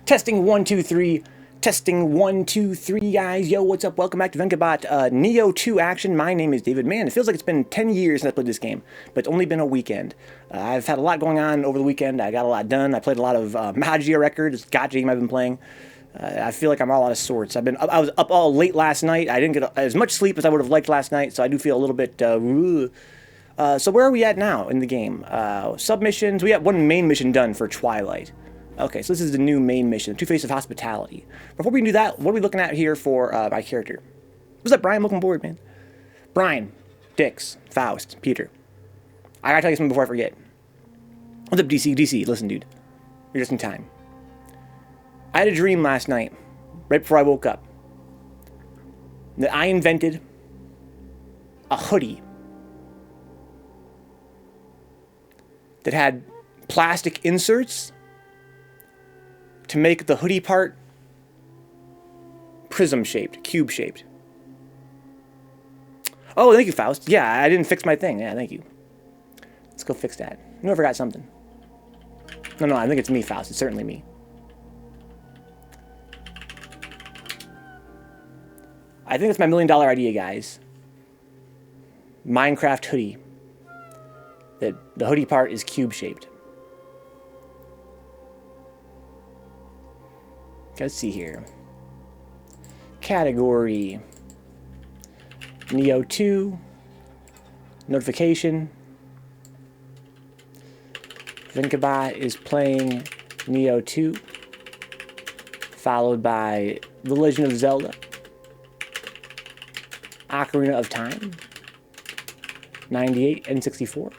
Testing 1, 2, 3. Testing 1, 2, 3, guys. Yo, what's up? Welcome back to Vencabot. Nioh 2 action. My name is David. Man, it feels like it's been 10 years since I played this game, but it's only been a weekend. I've had a lot going on over the weekend. I got a lot done. I played a lot of Magia record. It's gotcha game I've been playing. I feel like I'm all out of sorts. I was up all late last night. I didn't get as much sleep as I would have liked last night, so I do feel a little bit. So where are we at now in the game? Submissions. We have one main mission done for Twilight. Okay, so this is the new main mission, Two-Face of Hospitality. Before we can do that, what are we looking at here for my character? What's up, Brian? Welcome aboard, man. Brian, Dix, Faust, Peter. I gotta tell you something before I forget. What's up, DC? DC, listen, dude. You're just in time. I had a dream last night, right before I woke up, that I invented a hoodie that had plastic inserts to make the hoodie part prism-shaped, cube-shaped. Oh, thank you, Faust. Yeah, I didn't fix my thing. Yeah, thank you. Let's go fix that. I know I forgot something. No, I think it's me, Faust. It's certainly me. I think it's my $1 million idea, guys. Minecraft hoodie. The hoodie part is cube-shaped. Let's see here. Category. Nioh 2. Notification. Vencabot is playing Nioh 2. Followed by The Legend of Zelda. Ocarina of Time. 98 and 64.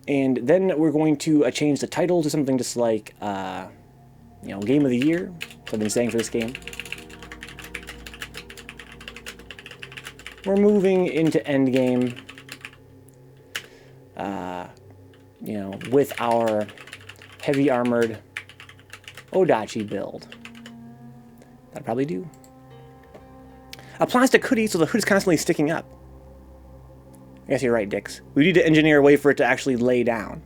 And then we're going to change the title to something just like, Game of the Year. That's what I've been saying for this game. We're moving into Endgame, with our heavy armored Odachi build. That'll probably do. A plastic hoodie, so the hood is constantly sticking up. I guess you're right, Dix. We need to engineer a way for it to actually lay down.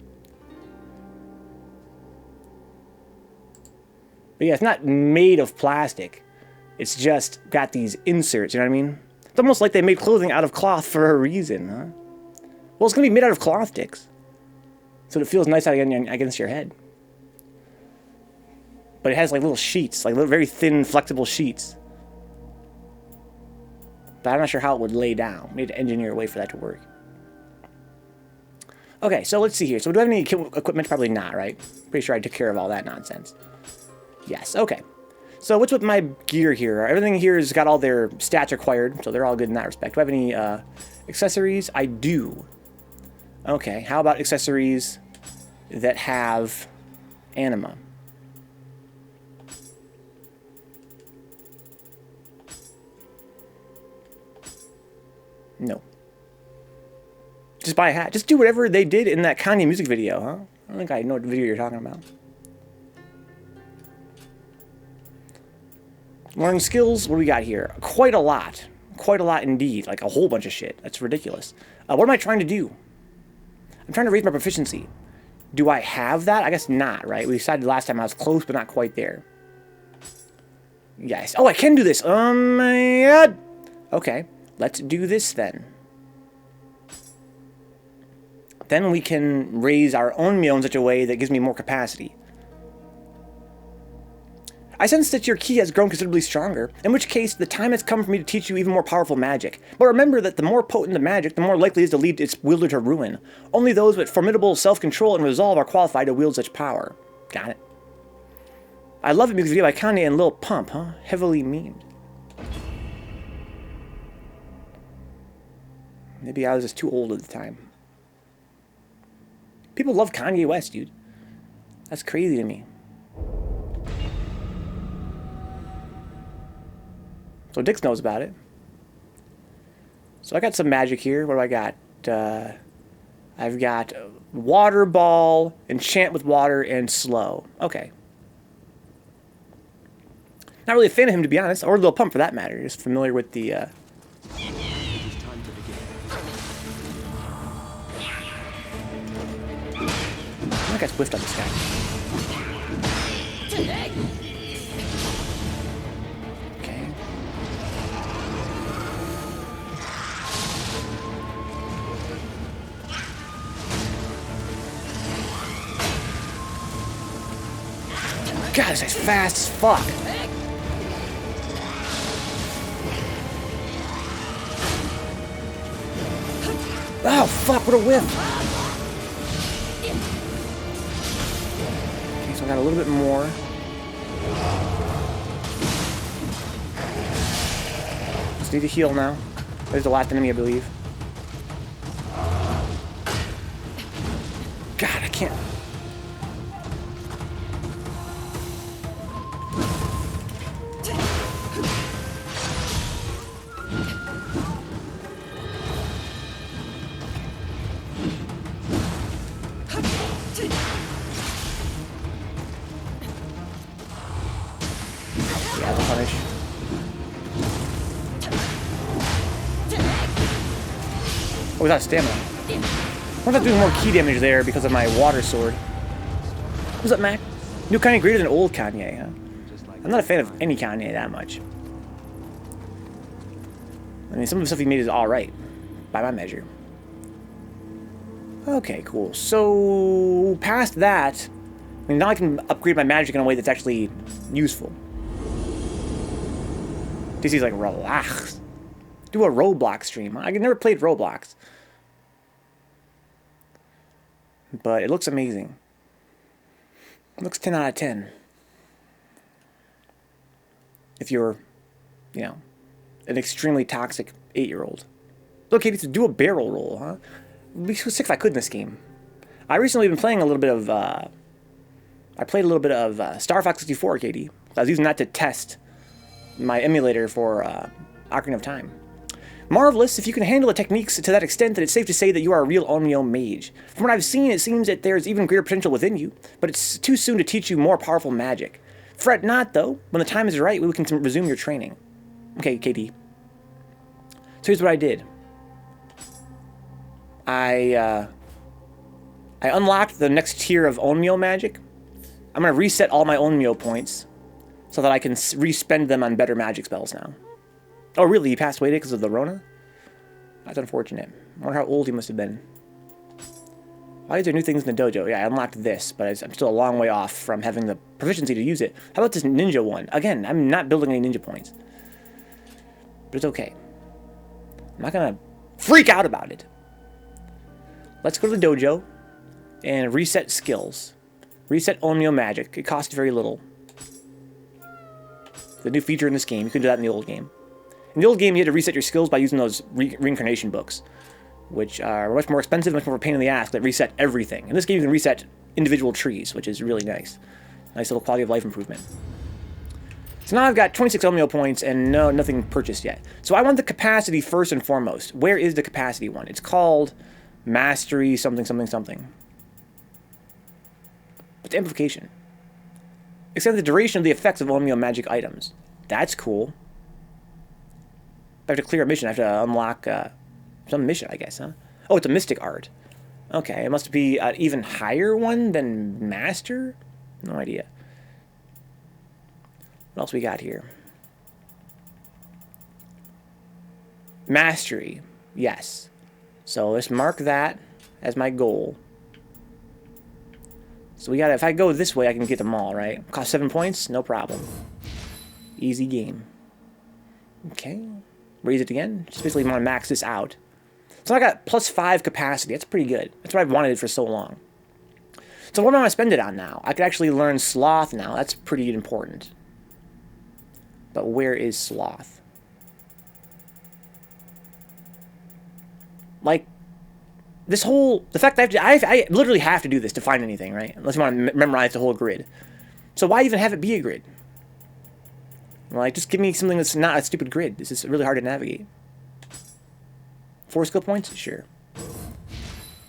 But yeah, it's not made of plastic. It's just got these inserts, you know what I mean? It's almost like they made clothing out of cloth for a reason, huh? Well, it's going to be made out of cloth, Dix. So it feels nice against your head. But it has like little sheets, like little, very thin, flexible sheets. But I'm not sure how it would lay down. We need to engineer a way for that to work. Okay, so let's see here. So do I have any equipment? Probably not, right? Pretty sure I took care of all that nonsense. Yes, okay. So what's with my gear here? Everything here has got all their stats required, so they're all good in that respect. Do I have any accessories? I do. Okay, how about accessories that have anima? No. Just buy a hat. Just do whatever they did in that Kanye music video, huh? I don't think I know what video you're talking about. Learning skills, what do we got here? Quite a lot. Quite a lot indeed. Like a whole bunch of shit. That's ridiculous. What am I trying to do? I'm trying to raise my proficiency. Do I have that? I guess not, right? We decided last time I was close, but not quite there. Yes. Oh, I can do this. Oh my god. Okay. Let's do this then. Then we can raise our own Nioh in such a way that gives me more capacity. I sense that your ki has grown considerably stronger, in which case the time has come for me to teach you even more powerful magic. But remember that the more potent the magic, the more likely it is to lead its wielder to ruin. Only those with formidable self-control and resolve are qualified to wield such power. Got it. I love it because video by Kanye and Lil Pump, huh? Heavily memed. Maybe I was just too old at the time. People love Kanye West, dude. That's crazy to me. So Dix knows about it. So I got some magic here. What do I got? I've got Water Ball, Enchant with Water, and Slow. Okay. Not really a fan of him, to be honest. Or Lil Pump, for that matter. Just familiar with the... think I whiffed on this guy. Okay. God, this guy's fast as fuck. Oh, fuck, what a whiff. Okay, so I got a little bit more. Just need to heal now. There's the last enemy, I believe. God, I can't. Oh, without stamina. I wonder if I'm doing more key damage there because of my water sword. What's up, Mac? New Kanye greater than old Kanye, huh? I'm not a fan of any Kanye that much. I mean, some of the stuff he made is alright, by my measure. Okay, cool. So, past that, I mean, now I can upgrade my magic in a way that's actually useful. DC's like, relax. Do a Roblox stream. I never played Roblox. But it looks amazing. It looks 10 out of 10. If you're, you know, an extremely toxic 8-year-old. Okay, to do a barrel roll, huh? I'd be so sick if I could in this game. I recently been playing a little bit of, I played a little bit of Star Fox 64, KD. I was using that to test my emulator for Ocarina of Time. Marvelous, if you can handle the techniques to that extent, then it's safe to say that you are a real Nioh mage. From what I've seen, it seems that there's even greater potential within you, but it's too soon to teach you more powerful magic. Fret not, though. When the time is right, we can resume your training. Okay, KD. So here's what I did. I unlocked the next tier of Onmyo magic. I'm going to reset all my Onmyo points so that I can re-spend them on better magic spells now. Oh, really? He passed away because of the Rona? That's unfortunate. I wonder how old he must have been. Why is there new things in the dojo? Yeah, I unlocked this, but I'm still a long way off from having the proficiency to use it. How about this ninja one? Again, I'm not building any ninja points. But it's okay. I'm not going to freak out about it. Let's go to the dojo and reset skills. Reset Onmyo magic. It costs very little. The new feature in this game. You can do that in the old game. In the old game, you had to reset your skills by using those reincarnation books, which are much more expensive, much more of a pain in the ass, that reset everything. In this game, you can reset individual trees, which is really nice. Nice little quality of life improvement. So now I've got 26 Onmyo points and nothing purchased yet. So I want the capacity first and foremost. Where is the capacity one? It's called Mastery something something something. What's the amplification? Extend the duration of the effects of Onmyo magic items. That's cool. I have to clear a mission. I have to unlock some mission, I guess, huh? Oh, it's a mystic art. Okay, it must be an even higher one than Master? No idea. What else we got here? Mastery. Yes. So let's mark that as my goal. So we got if I go this way, I can get them all, right? Cost 7 points? No problem. Easy game. Okay. Raise it again. Just basically want to max this out. So I got +5 capacity. That's pretty good. That's what I've wanted for so long. So what am I going to spend it on now? I could actually learn Sloth now. That's pretty important. But where is Sloth? Like, this whole... The fact that I literally have to do this to find anything, right? Unless you want to memorize the whole grid. So why even have it be a grid? Like, just give me something that's not a stupid grid. This is really hard to navigate. 4 skill points? Sure.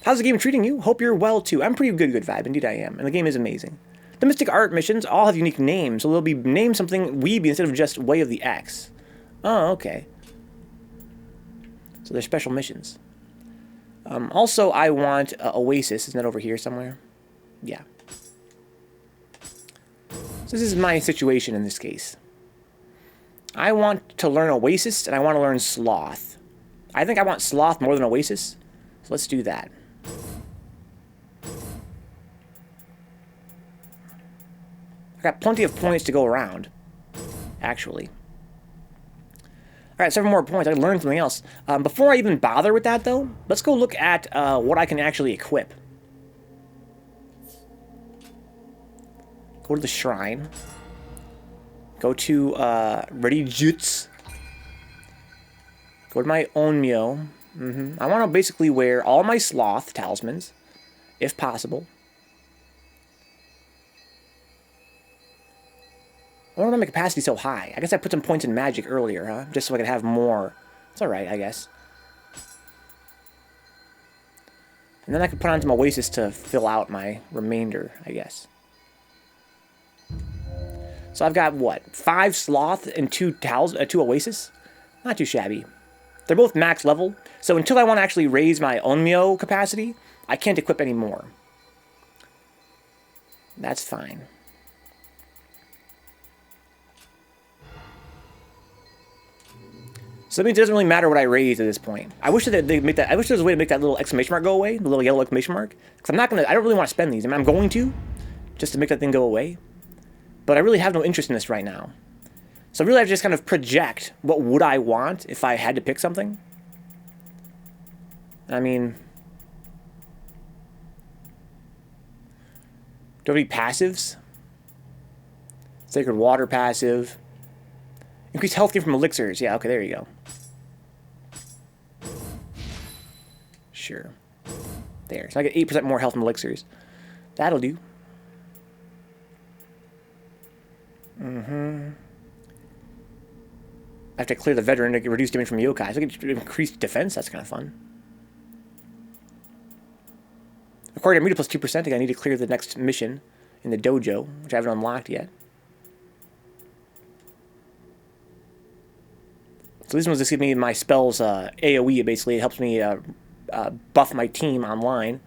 How's the game treating you? Hope you're well, too. I'm pretty good vibe. Indeed I am. And the game is amazing. The Mystic Art missions all have unique names, so they'll be named something Weeby instead of just Way of the X. Oh, okay. So they're special missions. Also, I want Oasis. Isn't that over here somewhere? Yeah. So this is my situation in this case. I want to learn Oasis, and I want to learn Sloth. I think I want Sloth more than Oasis, so let's do that. I got plenty of points to go around, actually. Alright, 7 more points. I can learn something else. Before I even bother with that, though, let's go look at what I can actually equip. Go to the shrine. Go to Ready Jutsu. Go to my Onmyo. I want to basically wear all my Sloth talismans, if possible. I wonder why my capacity so high. I guess I put some points in magic earlier, huh? Just so I could have more. It's alright, I guess. And then I could put on some Oasis to fill out my remainder, I guess. So I've got, what, 5 Sloth and 2 Oasis? Not too shabby. They're both max level, so until I want to actually raise my Onmyo capacity, I can't equip any more. That's fine. So that means it doesn't really matter what I raise at this point. I wish that they make that. I wish there was a way to make that little exclamation mark go away, the little yellow exclamation mark. Because I'm not gonna. I don't really want to spend these. I mean, I'm going to, just to make that thing go away. But I really have no interest in this right now. So really, I have to just kind of project what would I want if I had to pick something. I mean, do I have any passives? Sacred Water passive. Increase health gain from elixirs. Yeah, okay, there you go. Sure. There. So I get 8% more health from elixirs. That'll do. I have to clear the veteran to get reduced damage from yokai. So I get increased defense. That's kind of fun. According to me, plus 2%, I need to clear the next mission in the dojo, which I haven't unlocked yet. So these ones just give me my spells AoE, basically. It helps me buff my team online.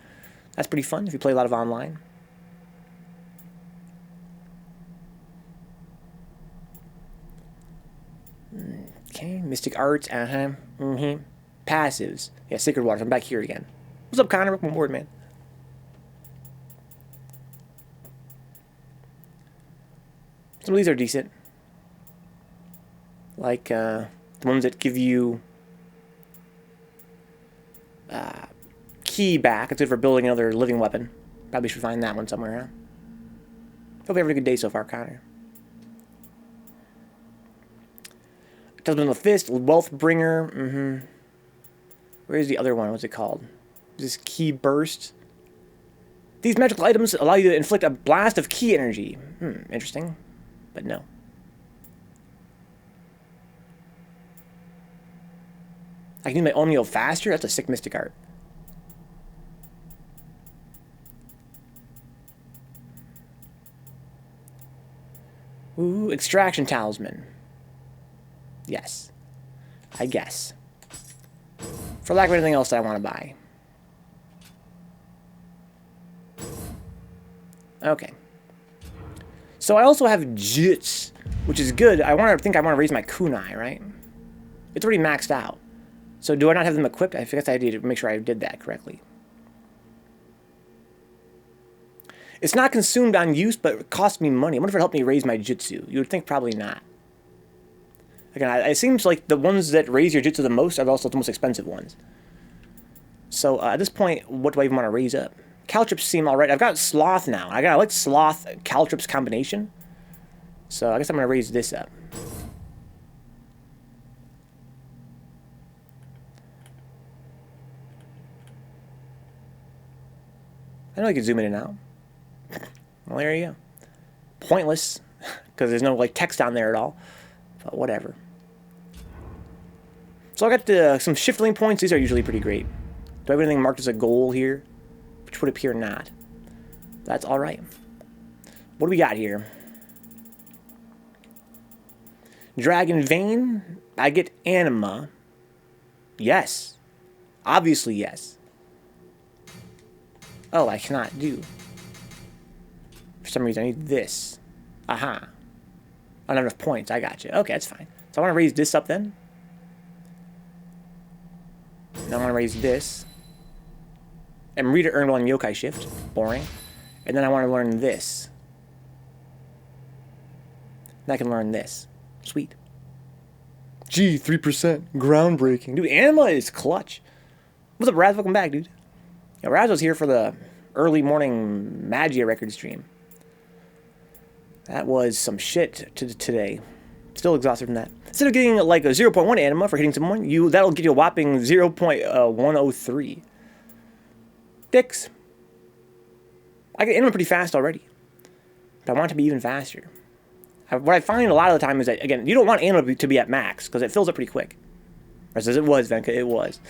That's pretty fun if you play a lot of online. Okay, Mystic Arts, Passives. Yeah, Sacred Waters. I'm back here again. What's up, Connor? Welcome aboard, man. Some of these are decent. Like, the ones that give you key back. It's good for building another living weapon. Probably should find that one somewhere, huh? Hope you're having a good day so far, Connor. Talisman of the Fist, Wealth Bringer. Where's the other one? What's it called? Is this Key Burst? These magical items allow you to inflict a blast of key energy. Interesting. But no. I can do my Onmyo faster? That's a sick mystic art. Ooh, Extraction Talisman. Yes. I guess. For lack of anything else that I want to buy. Okay. So I also have Jutsu, which is good. I think I want to raise my kunai, right? It's already maxed out. So do I not have them equipped? I guess I need to make sure I did that correctly. It's not consumed on use, but it costs me money. I wonder if it helped me raise my jutsu. You would think probably not. Again, it seems like the ones that raise your jutsu the most are also the most expensive ones. So at this point, what do I even want to raise up? Caltrips seem alright. I've got Sloth now. I like Sloth Caltrips combination. So I guess I'm going to raise this up. I know you can zoom in and out. Well, there you go. Pointless, because there's no like text on there at all. But whatever. So I got some shifting points. These are usually pretty great. Do I have anything marked as a goal here? Which would appear not. That's alright. What do we got here? Dragon Vein. I get Anima. Yes. Obviously yes. Oh, I cannot do. For some reason, I need this. Aha. I don't have enough points. I got you. Okay, that's fine. So I want to raise this up then. And I want to raise this. And read it earned on yokai shift. Boring. And then I want to learn this. And I can learn this. Sweet. Gee, 3%. Groundbreaking. Dude, Anima is clutch. What's up, Raz? Welcome back, dude. Yeah, Raz was here for the early morning Magia record stream. That was some shit today. Still exhausted from that. Instead of getting like a 0.1 anima for hitting someone, that'll get you a whopping 0.103. Dicks. I get anima pretty fast already. But I want it to be even faster. What I find a lot of the time is that, again, you don't want anima to be at max, because it fills up pretty quick. Or as it was, Venka, it was.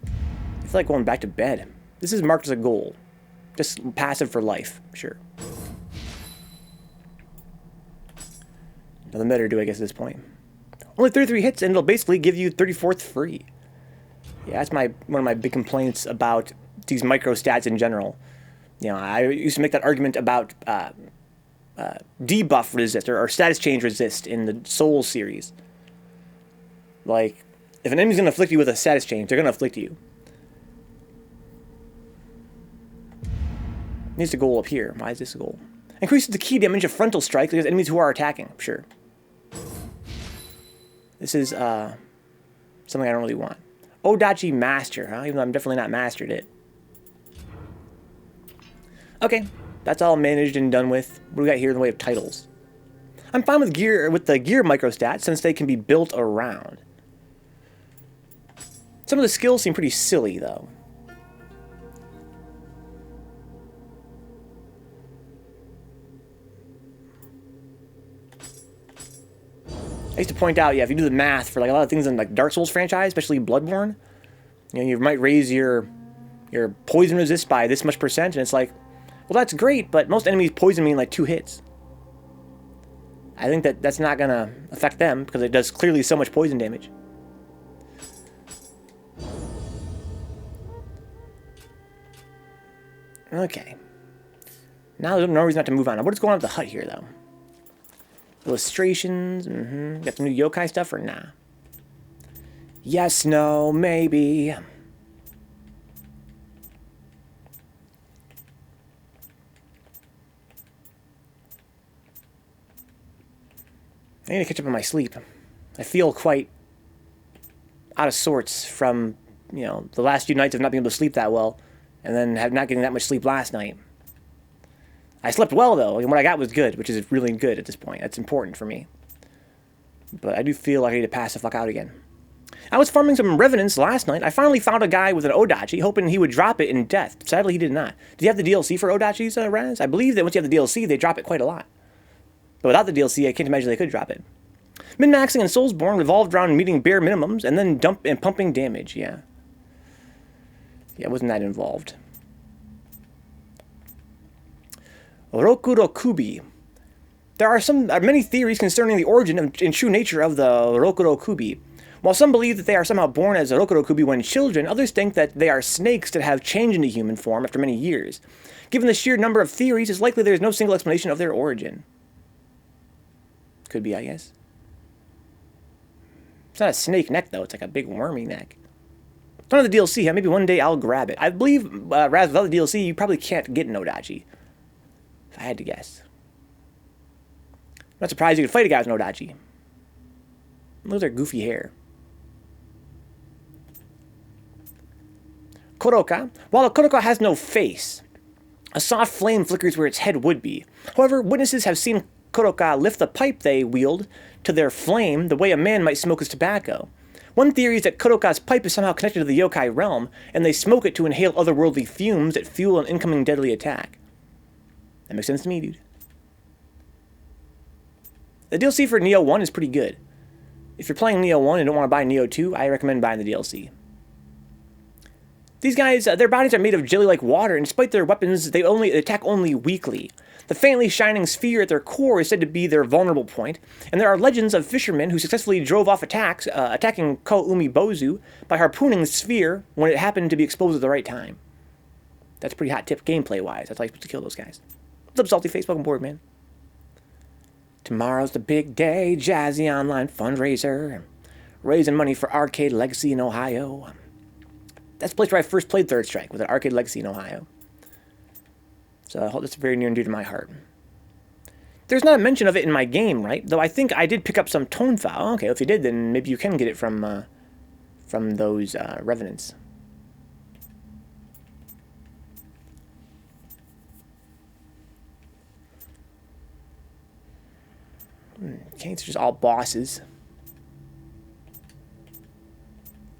I feel like going back to bed. This is marked as a goal. Just passive for life, sure. Nothing better to do, I guess, at this point. Only 33 hits, and it'll basically give you 34th free. Yeah, that's one of my big complaints about these micro stats in general. You know, I used to make that argument about debuff resist or status change resist in the Soul series. Like, if an enemy's going to afflict you with a status change, they're going to afflict you. Needs to go up here. Why is this a goal? Increases the key damage of frontal strikes against enemies who are attacking. Sure. This is something I don't really want. Odachi Master, huh? Even though I'm definitely not mastered it. Okay, that's all managed and done with. What do we got here in the way of titles? I'm fine with the gear microstats since they can be built around. Some of the skills seem pretty silly though. I used to point out, yeah, if you do the math for like a lot of things in like Dark Souls franchise, especially Bloodborne, you know, you might raise your poison resist by this much percent, and it's like, well, that's great, but most enemies poison me in like 2 hits. I think that's not gonna affect them because it does clearly so much poison damage. Okay. Now there's no reason not to move on. What is going on with the hut here, though? Illustrations, Got some new yokai stuff or nah? Yes, no, maybe. I need to catch up on my sleep. I feel quite out of sorts from, you know, the last few nights of not being able to sleep that well, and then not getting that much sleep last night. I slept well, though, and what I got was good, which is really good at this point. That's important for me. But I do feel like I need to pass the fuck out again. I was farming some Revenants last night. I finally found a guy with an Odachi, hoping he would drop it in death. Sadly, he did not. Did you have the DLC for Odachis, Raz? I believe that once you have the DLC, they drop it quite a lot. But without the DLC, I can't imagine they could drop it. Min-maxing and Soulsborne revolved around meeting bare minimums and then pumping damage, yeah. Yeah, wasn't that involved. Rokurokubi. There are many theories concerning the origin and true nature of the Rokurokubi. While some believe that they are somehow born as Rokurokubi when children, others think that they are snakes that have changed into human form after many years. Given the sheer number of theories, it's likely there is no single explanation of their origin. Could be, I guess. It's not a snake neck, though. It's like a big wormy neck. It's not the DLC, huh? Maybe one day I'll grab it. I believe, Raz, without the DLC, you probably can't get an Odachi. If I had to guess. I'm not surprised you could fight a guy with an Odachi. Look at their goofy hair. Koroka. While a Koroka has no face, a soft flame flickers where its head would be. However, witnesses have seen Koroka lift the pipe they wield to their flame the way a man might smoke his tobacco. One theory is that Koroka's pipe is somehow connected to the yokai realm, and they smoke it to inhale otherworldly fumes that fuel an incoming deadly attack. That makes sense to me, dude. The DLC for Nioh 1 is pretty good. If you're playing Nioh 1 and don't want to buy Nioh 2, I recommend buying the DLC. These guys, their bodies are made of jelly-like water, and despite their weapons, they attack only weakly. The faintly shining sphere at their core is said to be their vulnerable point, and there are legends of fishermen who successfully drove off attacks, attacking Ko-Umi Bozu by harpooning the sphere when it happened to be exposed at the right time. That's a pretty hot tip gameplay-wise. That's how you're supposed to kill those guys. What's up, Salty Face? Welcome aboard, man. Tomorrow's the big day. Jazzy Online fundraiser. Raising money for Arcade Legacy in Ohio. That's the place where I first played Third Strike, with an Arcade Legacy in Ohio. So I hope that's very near and dear to my heart. There's not a mention of it in my game, right? Though I think I did pick up some tone file. Okay, if you did, then maybe you can get it from those revenants. Okay, it's just all bosses.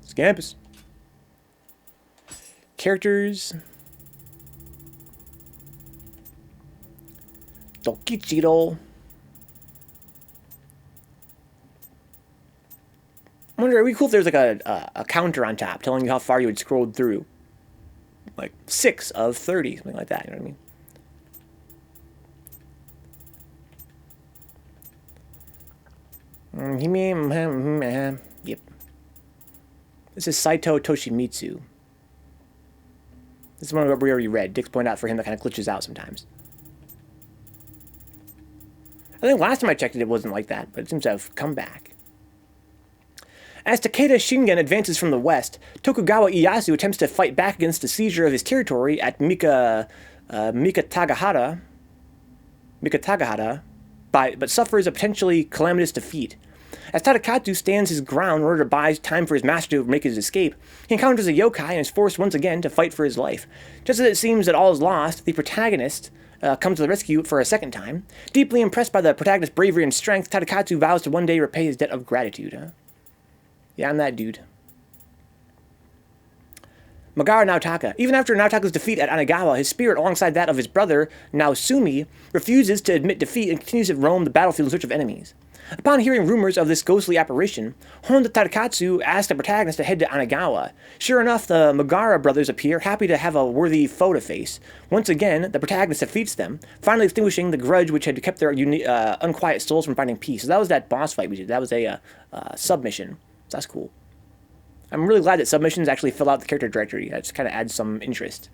Scampus. Characters. Tokichiro. I wonder, it'd be cool if there's like a counter on top telling you how far you had scrolled through. Like 6 of 30, something like that, you know what I mean? Yep. This is Saito Toshimitsu. This is one we already read. Dick's pointed out for him that kind of glitches out sometimes. I think last time I checked it, it wasn't like that, but it seems to have come back. As Takeda Shingen advances from the west, Tokugawa Ieyasu attempts to fight back against the seizure of his territory at Mikatagahara, but suffers a potentially calamitous defeat. As Tadakatsu stands his ground in order to buy time for his master to make his escape, he encounters a yokai and is forced once again to fight for his life. Just as it seems that all is lost, the protagonist comes to the rescue for a second time. Deeply impressed by the protagonist's bravery and strength, Tadakatsu vows to one day repay his debt of gratitude. Huh? Yeah, I'm that dude. Megara Naotaka. Even after Naotaka's defeat at Anagawa, his spirit, alongside that of his brother, Naosumi, refuses to admit defeat and continues to roam the battlefield in search of enemies. Upon hearing rumors of this ghostly apparition, Honda Tadakatsu asks the protagonist to head to Anagawa. Sure enough, the Megara brothers appear, happy to have a worthy foe to face. Once again, the protagonist defeats them, finally extinguishing the grudge which had kept their unquiet souls from finding peace. So that was that boss fight we did. That was a submission. So that's cool. I'm really glad that submissions actually fill out the character directory. That just kind of adds some interest.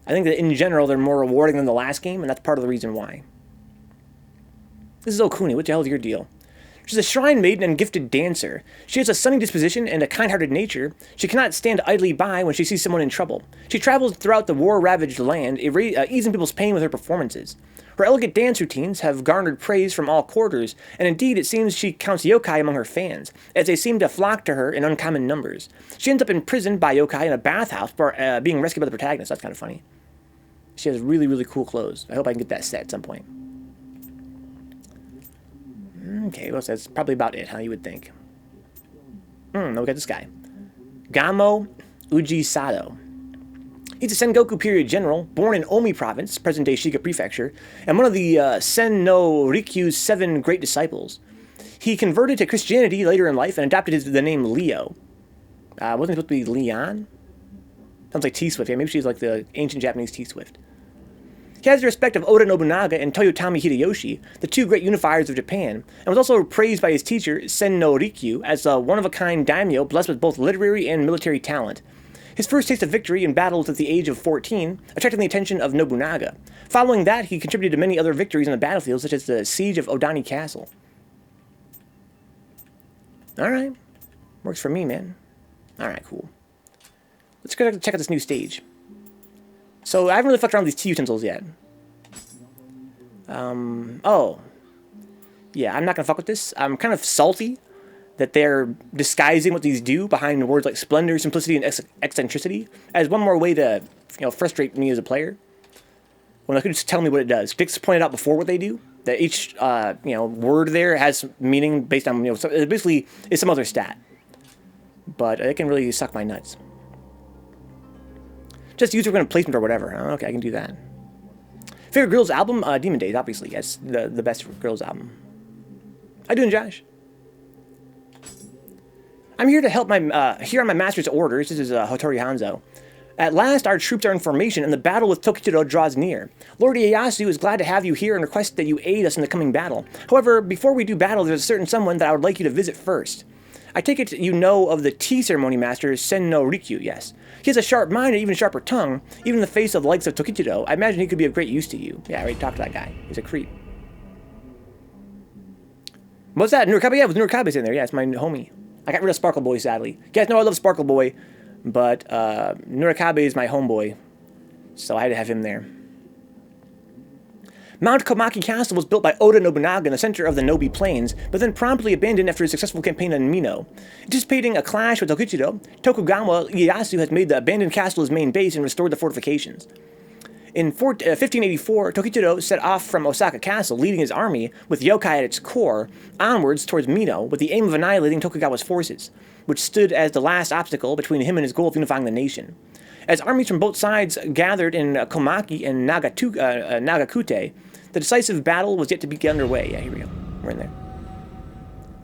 I think that in general, they're more rewarding than the last game, and that's part of the reason why. This is Okuni. What the hell is your deal? She's a shrine maiden and gifted dancer. She has a sunny disposition and a kind-hearted nature. She cannot stand idly by when she sees someone in trouble. She travels throughout the war-ravaged land, easing people's pain with her performances. Her elegant dance routines have garnered praise from all quarters, and indeed it seems she counts yokai among her fans, as they seem to flock to her in uncommon numbers. She ends up imprisoned by yokai in a bathhouse, being rescued by the protagonist. That's kind of funny. She has really, really cool clothes. I hope I can get that set at some point. Okay, well, that's probably about it, huh? You would think. Now we got this guy. Gamo Ujisato. He's a Sengoku period general, born in Omi province, present-day Shiga prefecture, and one of the Sen no Rikyu's 7 great disciples. He converted to Christianity later in life and adopted the name Leo. Wasn't it supposed to be Leon? Sounds like T-Swift. Yeah, maybe she's like the ancient Japanese T-Swift. He has the respect of Oda Nobunaga and Toyotomi Hideyoshi, the 2 great unifiers of Japan, and was also praised by his teacher, Sen no Rikyu, as a one-of-a-kind daimyo blessed with both literary and military talent. His first taste of victory in battle was at the age of 14, attracting the attention of Nobunaga. Following that, he contributed to many other victories on the battlefield, such as the Siege of Odani Castle. Alright. Works for me, man. Alright, cool. Let's go check out this new stage. So, I haven't really fucked around with these tea utensils yet. Oh. Yeah, I'm not gonna fuck with this. I'm kind of salty that they're disguising what these do behind words like splendor, simplicity, and eccentricity as one more way to, frustrate me as a player. When they could just tell me what it does. Dick's pointed out before what they do. That each, word there has meaning based on, so it basically is some other stat. But it can really suck my nuts. Just user going to placement or whatever. Oh, okay, I can do that. Favorite Grills album? Demon Days, obviously. That's the best Grills album. How you doing, Josh? I'm here to help here on my master's orders. This is Hotori Hanzo. At last, our troops are in formation, and the battle with Tokichiro draws near. Lord Ieyasu is glad to have you here and requests that you aid us in the coming battle. However, before we do battle, there's a certain someone that I would like you to visit first. I take it you know of the tea ceremony master Sen no Rikyu, yes. He has a sharp mind and even a sharper tongue, even in the face of the likes of Tokichiro. I imagine he could be of great use to you. Yeah, I already talked to that guy. He's a creep. What's that? Nurikabe? Yeah, with Nurikabe's in there. Yeah, it's my homie. I got rid of Sparkle Boy, sadly. You guys know I love Sparkle Boy, but Nurikabe is my homeboy, so I had to have him there. Mount Komaki Castle was built by Oda Nobunaga in the center of the Nobi Plains, but then promptly abandoned after a successful campaign on Mino. Anticipating a clash with Tokichiro, Tokugawa Ieyasu has made the abandoned castle his main base and restored the fortifications. In 1584, Tokichiro set off from Osaka Castle, leading his army, with yokai at its core, onwards towards Mino, with the aim of annihilating Tokugawa's forces, which stood as the last obstacle between him and his goal of unifying the nation. As armies from both sides gathered in Komaki and Nagakute, the decisive battle was yet to be underway. Yeah, here we go. We're in there.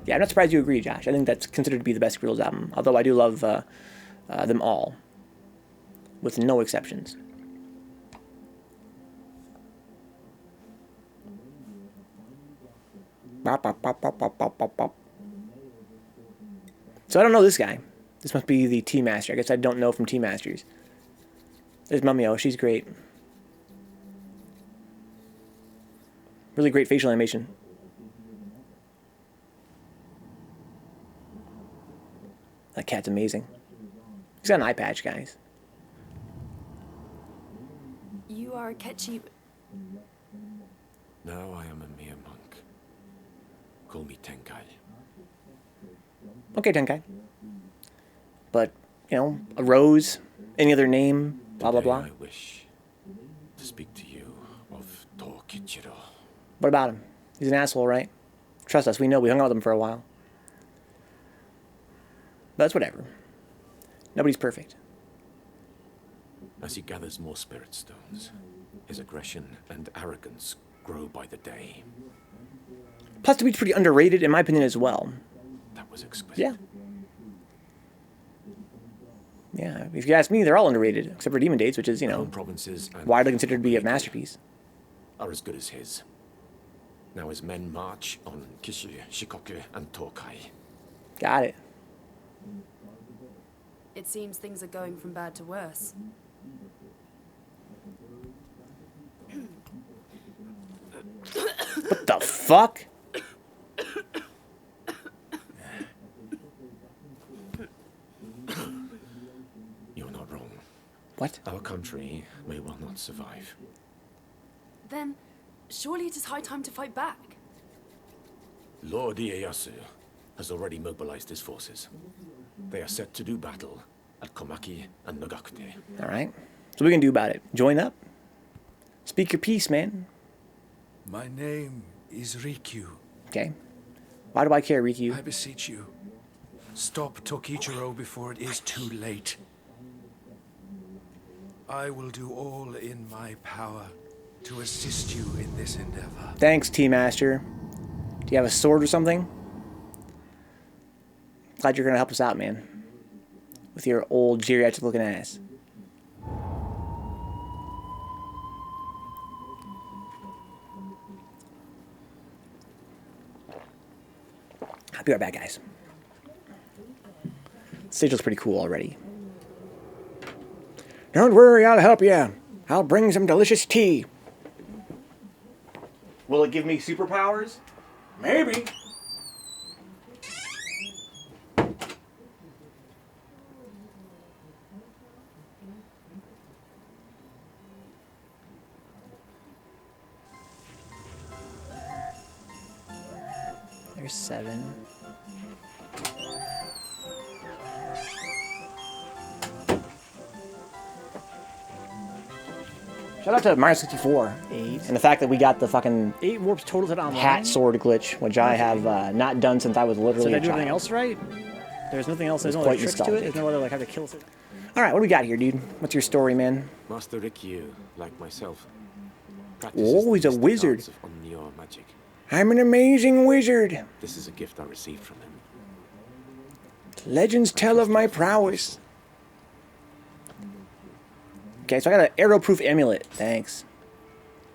Yeah, I'm not surprised you agree, Josh. I think that's considered to be the best Squirrels album, although I do love them all, with no exceptions. So I don't know this guy. This must be the Tea Master. I guess I don't know from Tea Masters. There's Mumio. She's great. Really great facial animation. That cat's amazing. He's got an eye patch, guys. You are Ketchi. Now I am a mere monk. Call me Tenkai. Okay, Tenkai. But, you know, a rose, any other name, blah, blah, blah. I wish to speak to you of Tokichiro. What about him? He's an asshole, right? Trust us, we know. We hung out with him for a while. But that's whatever. Nobody's perfect. As he gathers more spirit stones, his aggression and arrogance grow by the day. Plus, the beat's pretty underrated, in my opinion, as well. That was exquisite. Yeah. Yeah, if you ask me, they're all underrated, except for Demon Dates, which is, you know, provinces and widely considered to be a masterpiece. Are as good as his. Now his men march on Kishu, Shikoku, and Tokai. Got it. It seems things are going from bad to worse. What the fuck? You're not wrong. What? Our country may well not survive. Then, surely it is high time to fight back. Lord Ieyasu has already mobilized his forces. They are set to do battle at Komaki and Nagakute. All right. So what are we going to do about it? Join up? Speak your piece, man. My name is Rikyu. Okay. Why do I care, Rikyu? I beseech you, stop Tokichiro before it is too late. I will do all in my power to assist you in this endeavor. Thanks, Tea Master. Do you have a sword or something? Glad you're going to help us out, man. With your old geriatric looking ass. I'll be right back, guys. The stage looks pretty cool already. Don't worry, I'll help you. I'll bring some delicious tea. Will it give me superpowers? Maybe. There's 7. Shout out to Mario 64 8. and the fact that we got the fucking 8 warps total to online. hat sword glitch, which I have not done since I was So literally did I a do child. anything else right? There's nothing else. There's no quite other tricks to it. nostalgic. There's no other like how to kill. All right, what do we got here, dude? What's your story, man? Master Rikyu, like myself, Oh, he's a wizard. arts of Nioh magic. I'm an amazing wizard. This is a gift I received from him. Legends tell of my prowess. Okay, so I got an arrow-proof amulet. Thanks.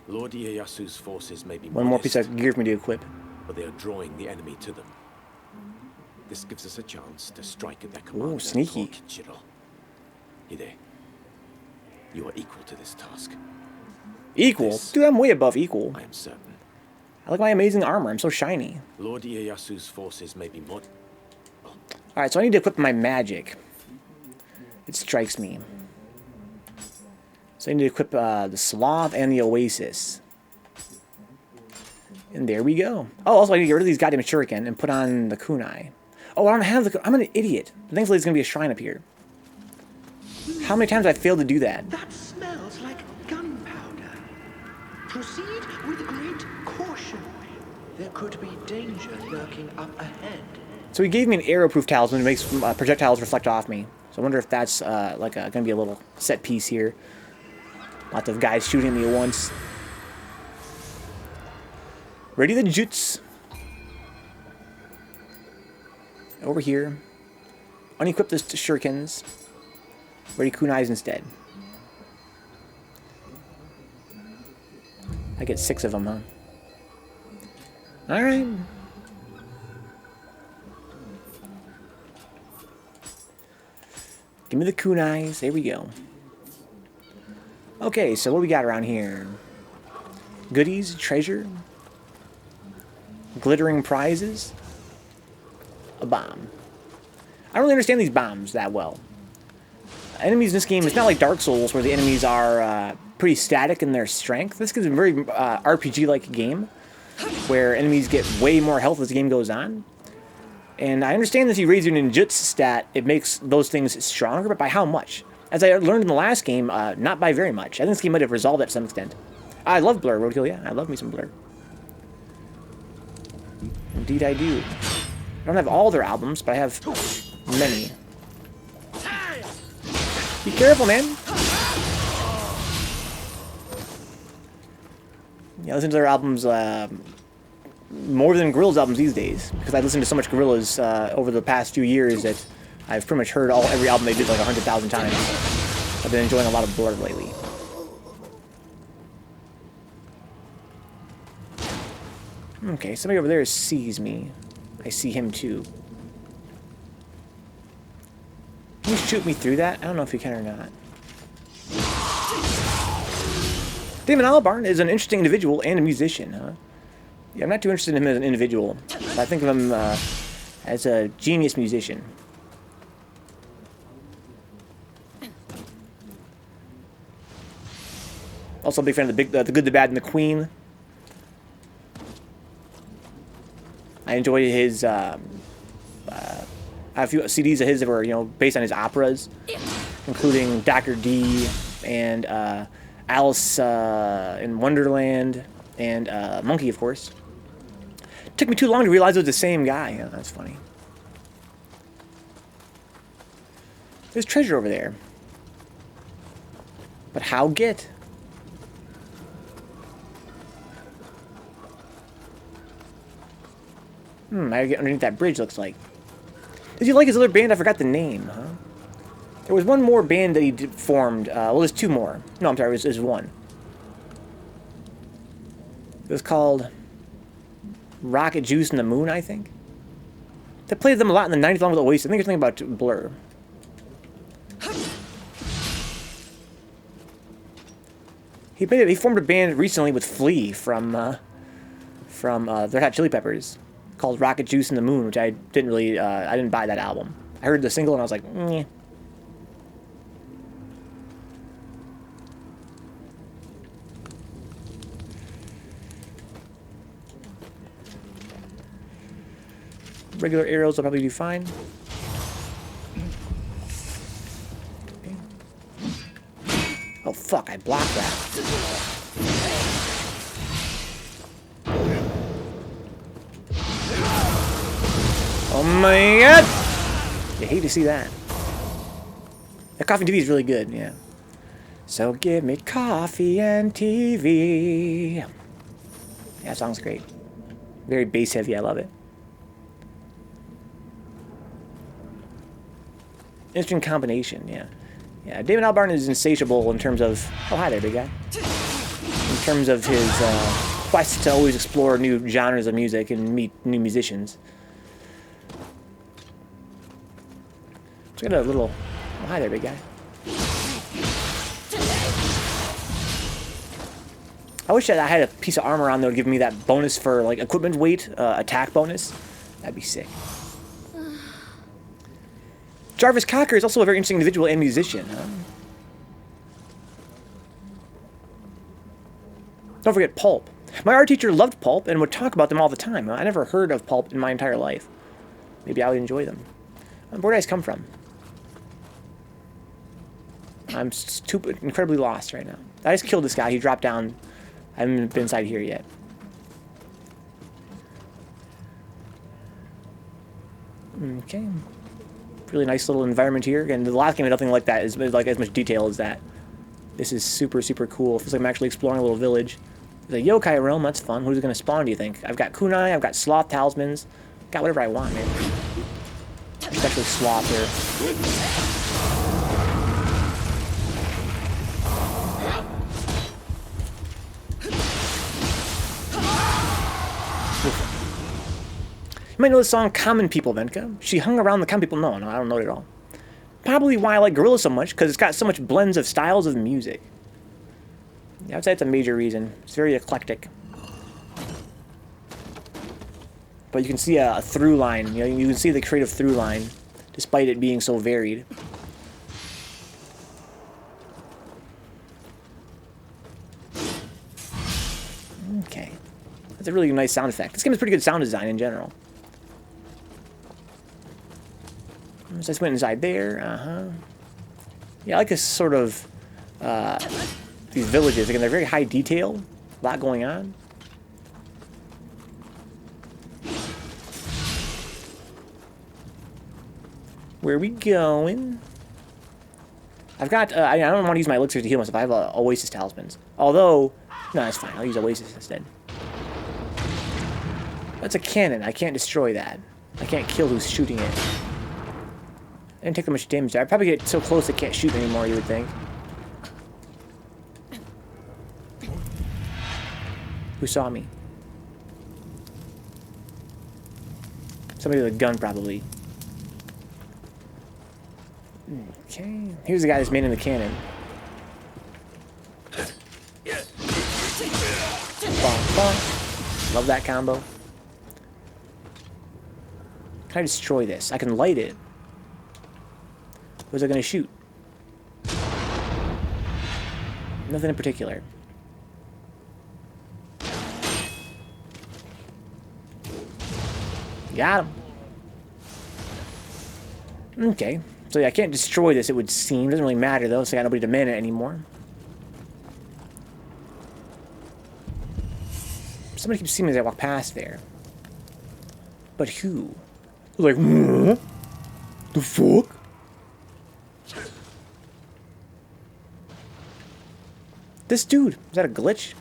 Lord Ieyasu's forces may be One more piece modest, of gear for me to equip. but they are drawing the enemy to them. This gives us a chance to strike at their commander. Ooh, sneaky. Kichiro. Hide, you are equal to this task. Equal? This- Dude, I'm way above equal. I am certain. I like my amazing armor. I'm so shiny. Lord Ieyasu's forces may be more... Alright, so I need to equip my magic. It strikes me. So I need to equip the Sloth and the Oasis. And there we go. Oh, also I need to get rid of these goddamn shuriken and put on the kunai. Oh, I don't have the... I'm an idiot. Thankfully, there's going to be a shrine up here. How many times have I failed to do that? That smells like gunpowder. Proceed with great caution. There could be danger lurking up ahead. So he gave me an arrow-proof talisman that makes projectiles reflect off me. So I wonder if that's going to be a little set piece here. Lots of guys shooting at me at once. Ready the jutsu. Over here. Unequip the shurikens. Ready kunais instead. I get 6 of them, huh? Alright. Give me the kunais. There we go. Okay, so what we got around here? Goodies, treasure, glittering prizes, a bomb. I don't really understand these bombs that well. Enemies in this game, it's not like Dark Souls where the enemies are pretty static in their strength. This is a very RPG-like game where enemies get way more health as the game goes on. And I understand that if you raise your ninjutsu stat, it makes those things stronger, but by how much? As I learned in the last game, not by very much. I think this game might have resolved that to some extent. I love Blur, Roadkill, yeah. I love me some Blur. Indeed I do. I don't have all their albums, but I have many. Be careful, man! Yeah, I listen to their albums more than Gorillaz albums these days, because I listened to so much Gorillaz over the past few years that I've pretty much heard every album they did like 100,000 times. I've been enjoying a lot of Blur lately. Okay, somebody over there sees me. I see him too. Can you shoot me through that? I don't know if you can or not. Damon Albarn is an interesting individual and a musician, huh? Yeah, I'm not too interested in him as an individual. But I think of him as a genius musician. Also a big fan of the Good, the Bad, and the Queen. I enjoy his. I have a few CDs of his that were, based on his operas, including Dr. D and Alice in Wonderland and Monkey, of course. Took me too long to realize it was the same guy. Yeah, that's funny. There's treasure over there. But how get? I gotta get underneath that bridge, looks like. Did you like his other band? I forgot the name, huh? There was one more band that he formed. Well, there's 2 more. No, I'm sorry, it was 1. It was called Rocket Juice and the Moon, I think. They played them a lot in the 90s along with Oasis. I think there's something about Blur. He formed a band recently with Flea from the Red Hot Chili Peppers, called Rocket Juice and the Moon, which I didn't really, I didn't buy that album. I heard the single and I was like, meh. Regular arrows will probably do fine. Okay. Oh fuck, I blocked that. Oh my god! You hate to see that. That coffee and TV is really good, yeah. So give me coffee and TV. Yeah, that song's great. Very bass heavy, I love it. Interesting combination, yeah. Yeah, David Albarn is insatiable in terms of... Oh, hi there, big guy. In terms of his quest to always explore new genres of music and meet new musicians. Let's get a little... Oh, hi there, big guy. I wish that I had a piece of armor on that would give me that bonus for, like, equipment weight, attack bonus. That'd be sick. Jarvis Cocker is also a very interesting individual and musician, huh? Don't forget Pulp. My art teacher loved Pulp and would talk about them all the time. I never heard of Pulp in my entire life. Maybe I would enjoy them. Where do you guys come from? I'm stupid, incredibly lost right now. I just killed this guy. He dropped down. I haven't been inside here yet. Okay. Really nice little environment here. Again, the last game had nothing like that, as much detail as that. This is super, super cool. Feels like I'm actually exploring a little village. There's a yokai realm. That's fun. Who's going to spawn, do you think? I've got kunai. I've got sloth talismans. Got whatever I want, man. Especially sloth here. You might know the song Common People, Venka. She hung around the common people. No, I don't know it at all. Probably why I like Gorilla so much, because it's got so much blends of styles of music. Yeah, I would say it's a major reason. It's very eclectic. But you can see a through line. You know, you can see the creative through line, despite it being so varied. Okay. That's a really nice sound effect. This game has pretty good sound design in general. So I just went inside there. Yeah, I like this sort of these villages. Again, they're very high detail. A lot going on. Where are we going? I've got... I don't want to use my elixirs to heal myself. I have Oasis talismans. Although... No, that's fine. I'll use Oasis instead. That's a cannon. I can't destroy that. I can't kill who's shooting it. I didn't take that much damage there. I probably get so close I can't shoot anymore, you would think. Who saw me? Somebody with a gun, probably. Okay. Here's the guy that's manning the cannon. Bonk, bonk. Love that combo. Can I destroy this? I can light it. Where's it going to shoot? Nothing in particular. Got him. Okay. So yeah, I can't destroy this, it would seem. Doesn't really matter, though, so I got nobody to man it anymore. Somebody keeps seeing me as I walk past there. But who? Like, what? The fuck? This dude. Is that a glitch?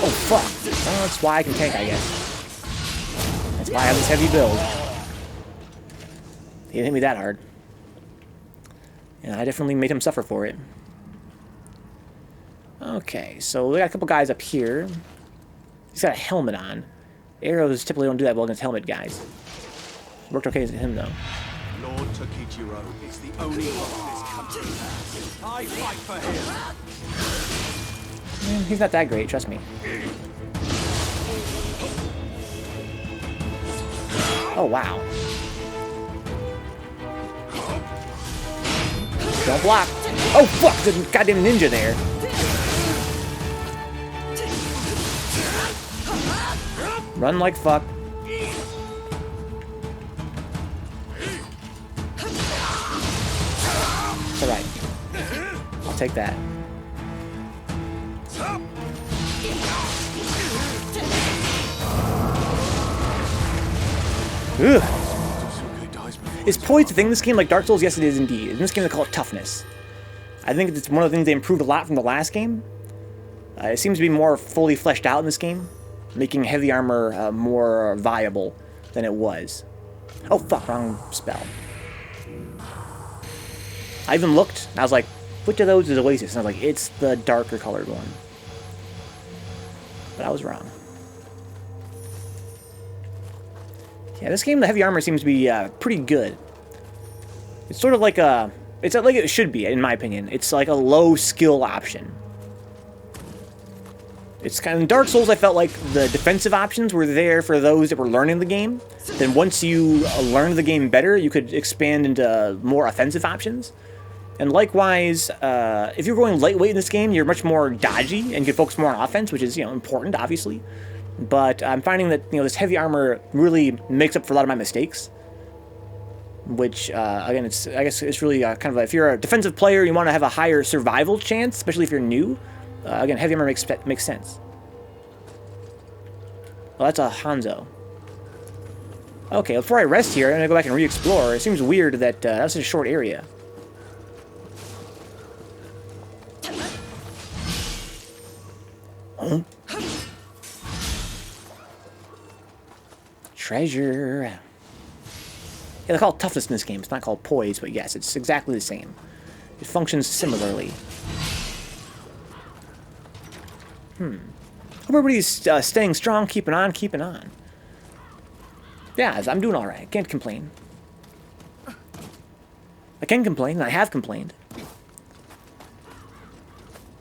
Oh, fuck. Oh, that's why I can tank, I guess. That's why I have this heavy build. He didn't hit me that hard. And I definitely made him suffer for it. Okay, so we got a couple guys up here. He's got a helmet on. Arrows typically don't do that well against helmet guys. Worked okay against him, though. Lord Tokichiro is the only one this country has. I fight for him. He's not that great, trust me. Oh, wow. Don't block. Oh, fuck! There's a goddamn ninja there. Run like fuck. It's alright. I'll take that. Ugh. Is poise the thing in this game like Dark Souls? Yes, it is indeed. In this game, they call it toughness. I think it's one of the things they improved a lot from the last game. It seems to be more fully fleshed out in this game, making heavy armor more viable than it was. Oh, fuck, wrong spell. I even looked, and I was like, which of those is Oasis? And I was like, it's the darker colored one. But I was wrong. Yeah, this game, the heavy armor seems to be pretty good. It's sort of like a... It's like it should be, in my opinion. It's like a low skill option. It's kind of... In Dark Souls, I felt like the defensive options were there for those that were learning the game. Then once you learned the game better, you could expand into more offensive options. And likewise, if you're going lightweight in this game, you're much more dodgy and you can focus more on offense, which is, you know, important, obviously. But I'm finding that, you know, this heavy armor really makes up for a lot of my mistakes. Which, again, I guess it's really kind of like, if you're a defensive player, you want to have a higher survival chance, especially if you're new. Again, heavy armor makes sense. Well, that's a Hanzo. Okay, before I rest here, I'm going to go back and re-explore. It seems weird that that's such a short area. Huh? Treasure. Yeah, they call it toughness in this game. It's not called poise, but yes, it's exactly the same. It functions similarly. Hope everybody's staying strong, keeping on, keeping on. Yeah, I'm doing all right. I can't complain. I can complain, and I have complained.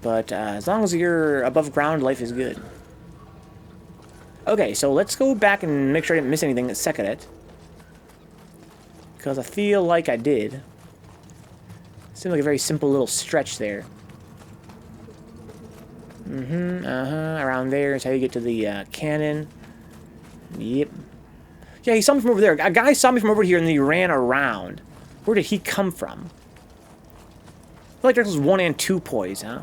But as long as you're above ground, life is good. Okay, so let's go back and make sure I didn't miss anything at Sekaret. Because I feel like I did. Seemed like a very simple little stretch there. Around there is how you get to the cannon. Yep. Yeah, he saw me from over there. A guy saw me from over here and then he ran around. Where did he come from? I feel like there's 1 and 2 poise, huh?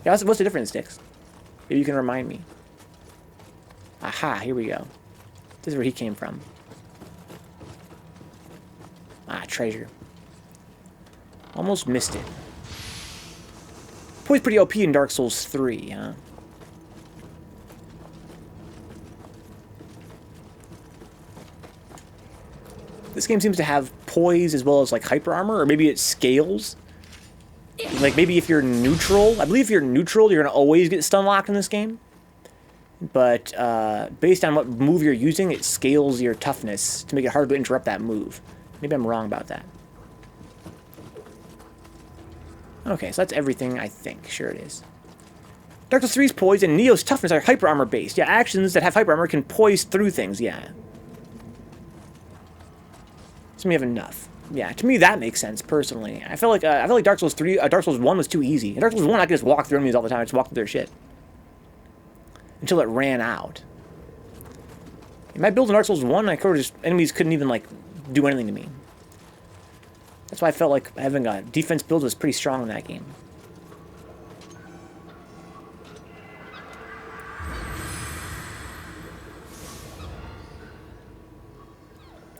Yeah, what's the difference, Sticks? Maybe you can remind me. Aha, here we go. This is where he came from. Ah, treasure. Almost missed it. Poise pretty OP in Dark Souls 3, huh? This game seems to have poise as well as like hyper armor, or maybe it scales. Like maybe if you're neutral, I believe if you're neutral, you're gonna always get stun locked in this game. But based on what move you're using, it scales your toughness to make it harder to interrupt that move. Maybe I'm wrong about that. Okay, so that's everything, I think. Sure it is. Dark Souls 3's poise and Nioh's toughness are hyper armor based. Yeah, actions that have hyper armor can poise through things, yeah. So we have enough. Yeah, to me that makes sense personally. I feel like Dark Souls 3, Dark Souls 1 was too easy. In Dark Souls 1 I could just walk through enemies all the time, I just walk through their shit. Until it ran out. In my build in Dark Souls 1, enemies couldn't even like do anything to me. That's why I felt like having a defense build was pretty strong in that game.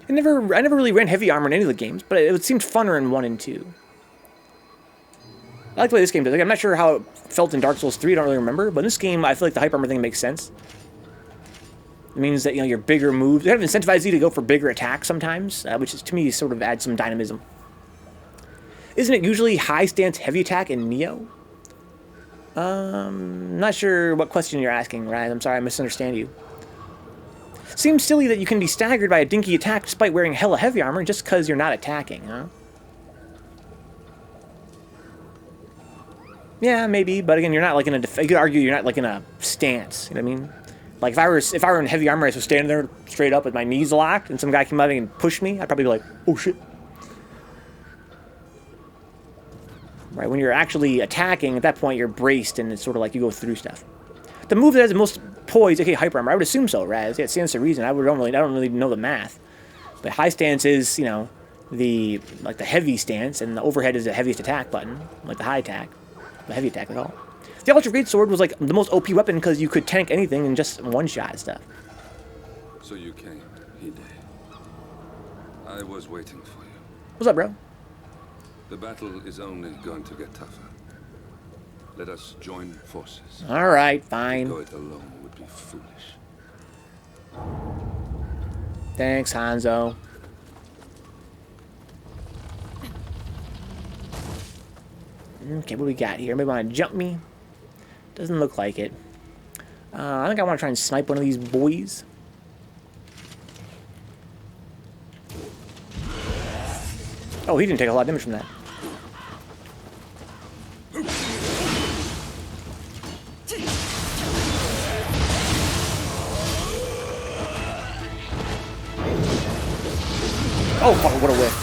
I never really ran heavy armor in any of the games, but it seemed funner in 1 and 2. I like the way this game does. Like, I'm not sure how it felt in Dark Souls 3, I don't really remember, but in this game, I feel like the hyper armor thing makes sense. It means that, you know, your bigger moves, they kind of incentivize you to go for bigger attacks sometimes, which is, to me, sort of adds some dynamism. Isn't it usually high stance heavy attack in Nioh? Not sure what question you're asking, Raz. I'm sorry, I misunderstand you. Seems silly that you can be staggered by a dinky attack despite wearing hella heavy armor just because you're not attacking, huh? Yeah, maybe, but again, you're not like in a... You could argue you're not like in a stance, you know what I mean? Like, if I were in heavy armor, I was standing there straight up with my knees locked, and some guy came up and pushed me, I'd probably be like, oh shit. Right, when you're actually attacking, at that point you're braced, and it's sort of like you go through stuff. The move that has the most poise, okay, hyper armor, I would assume so, Raz. Yeah, it stands to reason. I don't really know the math. But high stance is, you know, the heavy stance, and the overhead is the heaviest attack button, like the high attack. The heavy attack, at all. The Ultra Great Sword was like the most OP weapon because you could tank anything and just one-shot stuff. So you came, Hide. I was waiting for you. What's up, bro? The battle is only going to get tougher. Let us join forces. All right, fine. To go it alone would be foolish. Thanks, Hanzo. Okay, what do we got here? Maybe want to jump me? Doesn't look like it. I think I want to try and snipe one of these boys. Oh, he didn't take a lot of damage from that. Oh, fuck, what a whiff.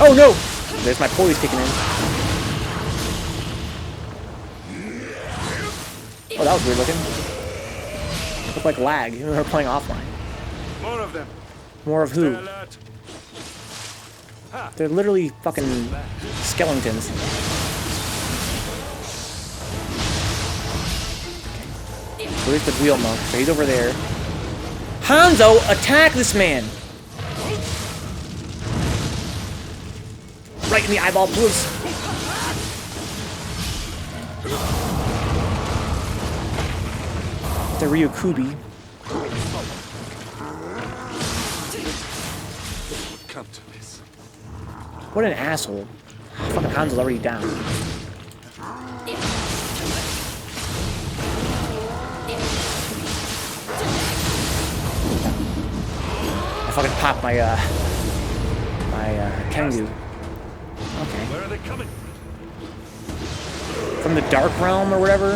Oh no! There's my poise kicking in. Oh, that was weird looking. It looked like lag. We were playing offline. More of them. More of who? Alert. They're literally fucking skeletons. Where's the wheel monk? So he's over there. Hanzo, attack this man! Right in the eyeball, please. The Ryukubi. Come to this. What an asshole. Fucking Hanzo's already down. I fucking popped my Kengu. Okay. Where are they coming? From the Dark Realm or whatever. You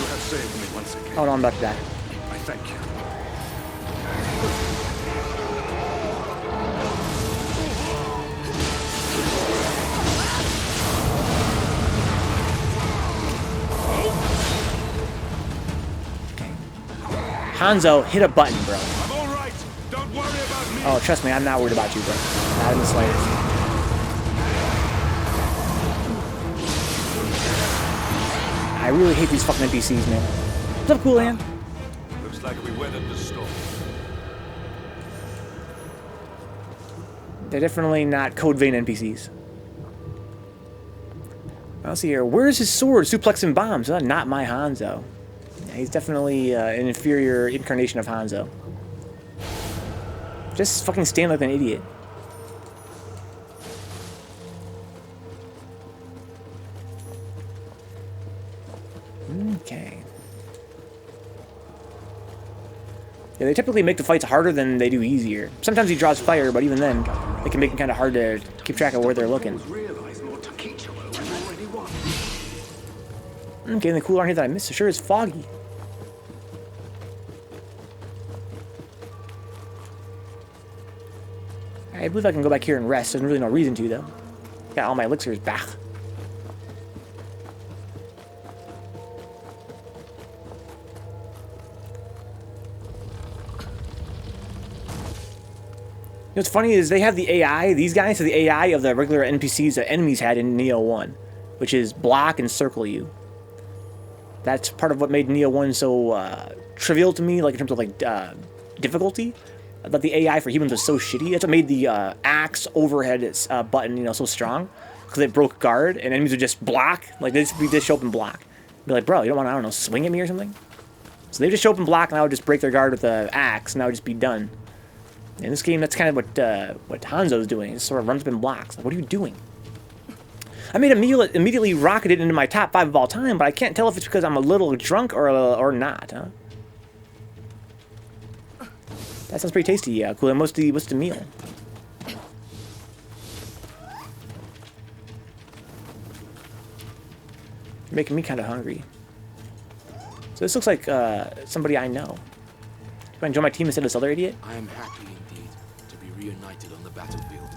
have saved me once again. Oh no, I'm about to die. I thank you. Hanzo, hit a button, bro. I'm all right. Don't worry about me. Oh, trust me, I'm not worried about you, bro. Not in the slightest. I really hate these fucking NPCs, man. What's up, Cool Hand? Looks like we weathered the storm. They're definitely not Code Vein NPCs. I'll see here. Where's his sword? Suplex and bombs. Not my Hanzo. Yeah, he's definitely an inferior incarnation of Hanzo. Just fucking stand like an idiot. Okay. Yeah, they typically make the fights harder than they do easier. Sometimes he draws fire, but even then, it can make it kind of hard to keep track of where they're looking. Okay, and the cool art here that I missed sure is foggy. I believe I can go back here and rest. There's really no reason to, though. Got all my elixirs back. What's funny is they have the AI, these guys have the AI of the regular NPCs that enemies had in Nioh 1, which is block and circle you. That's part of what made Nioh 1 so trivial to me, like in terms of like difficulty. That the AI for humans was so shitty. That's what made the axe overhead button, you know, so strong, because it broke guard and enemies would just block. Like they just show up and block. Be like, bro, you don't want to, I don't know, swing at me or something? So they just show up and block, and I would just break their guard with the axe, and I would just be done. In this game, that's kind of what Hanzo's doing. He just sort of runs up and blocks. Like, what are you doing? I made immediately rocketed into my top 5 of all time, but I can't tell if it's because I'm a little drunk or not, huh? That sounds pretty tasty, yeah. Cool. And what's the meal? You're making me kind of hungry. So this looks like somebody I know. You want to join my team instead of this other idiot? I am happy indeed to be reunited on the battlefield.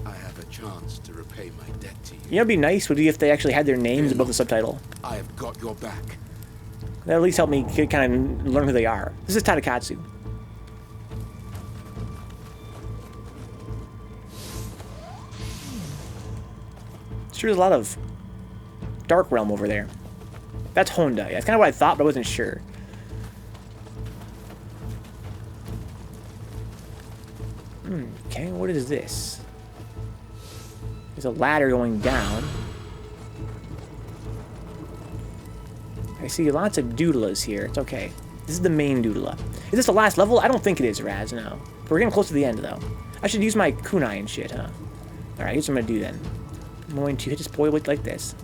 I have a chance to repay my debt to you. You know, it'd be nice would be if they actually had their names above the subtitle. I have got your back. That at least help me kind of learn who they are. This is Tadakatsu. Sure, there's a lot of Dark Realm over there. That's Honda. Yeah, that's kind of what I thought, but I wasn't sure. Okay, what is this? There's a ladder going down. I see lots of doodlas here. It's okay. This is the main doodla. Is this the last level? I don't think it is, Raz, no. But we're getting close to the end, though. I should use my kunai and shit, huh? Alright, here's what I'm gonna do then. I'm going to hit this boy with like this.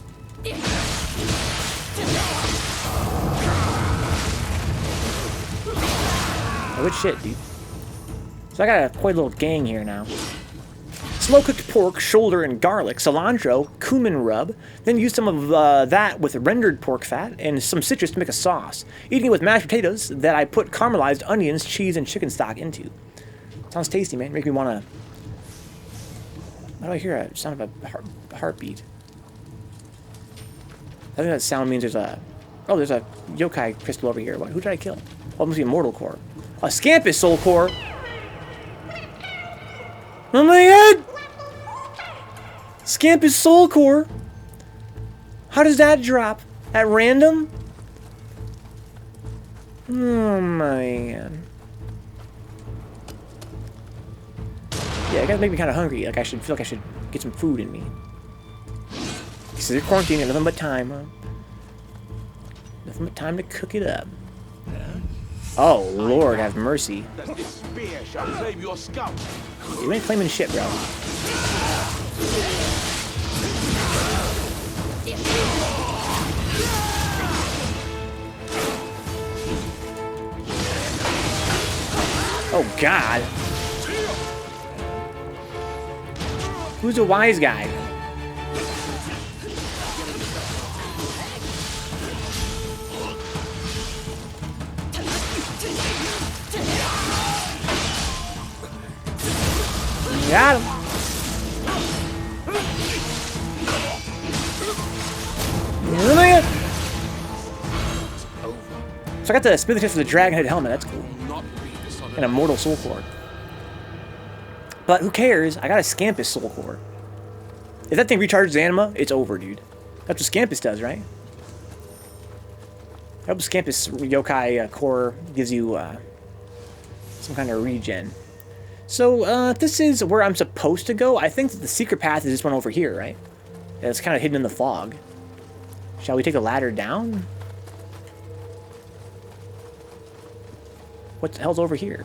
Oh, good shit, dude. So I got a quite little gang here now. Slow-cooked pork, shoulder, and garlic, cilantro, cumin rub, then use some of that with rendered pork fat and some citrus to make a sauce. Eating it with mashed potatoes that I put caramelized onions, cheese, and chicken stock into. Sounds tasty, man. Make me want to... Why do I hear a sound of a heartbeat? I think that sound means there's a... Oh, there's a yokai crystal over here. What? Who did I kill? Oh, it must be a mortal core. A Scampus soul core! Oh my god! Scampus soul core! How does that drop? At random? Oh man. Yeah, it gotta make me kind of hungry. Like I should feel like I should get some food in me. So they're quarantined, nothing but time, huh? Nothing but time to cook it up. Oh Lord, have mercy. You ain't claiming shit, bro. Oh God. Who's a wise guy? Got him. So I got the smooth test for the dragon head helmet. That's cool. And a mortal soul core. But who cares? I got a Scampus soul core. If that thing recharges anima, it's over, dude. That's what Scampus does, right? I hope Scampus yokai core gives you some kind of regen. So, this is where I'm supposed to go. I think that the secret path is this one over here, right? Yeah, it's kind of hidden in the fog. Shall we take the ladder down? What the hell's over here?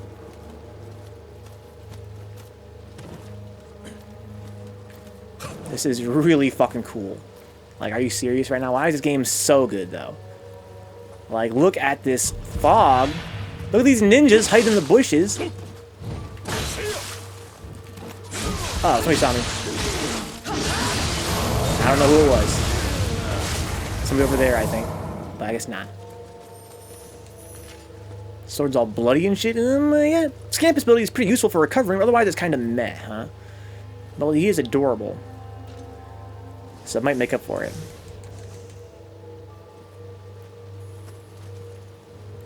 This is really fucking cool. Like, are you serious right now? Why is this game so good, though? Like, look at this fog. Look at these ninjas hiding in the bushes. Oh, somebody saw me. I don't know who it was. Somebody over there, I think. But I guess not. Sword's all bloody and shit. Oh my god. Scampus ability is pretty useful for recovering, otherwise it's kind of meh, huh? Well, he is adorable. So it might make up for it.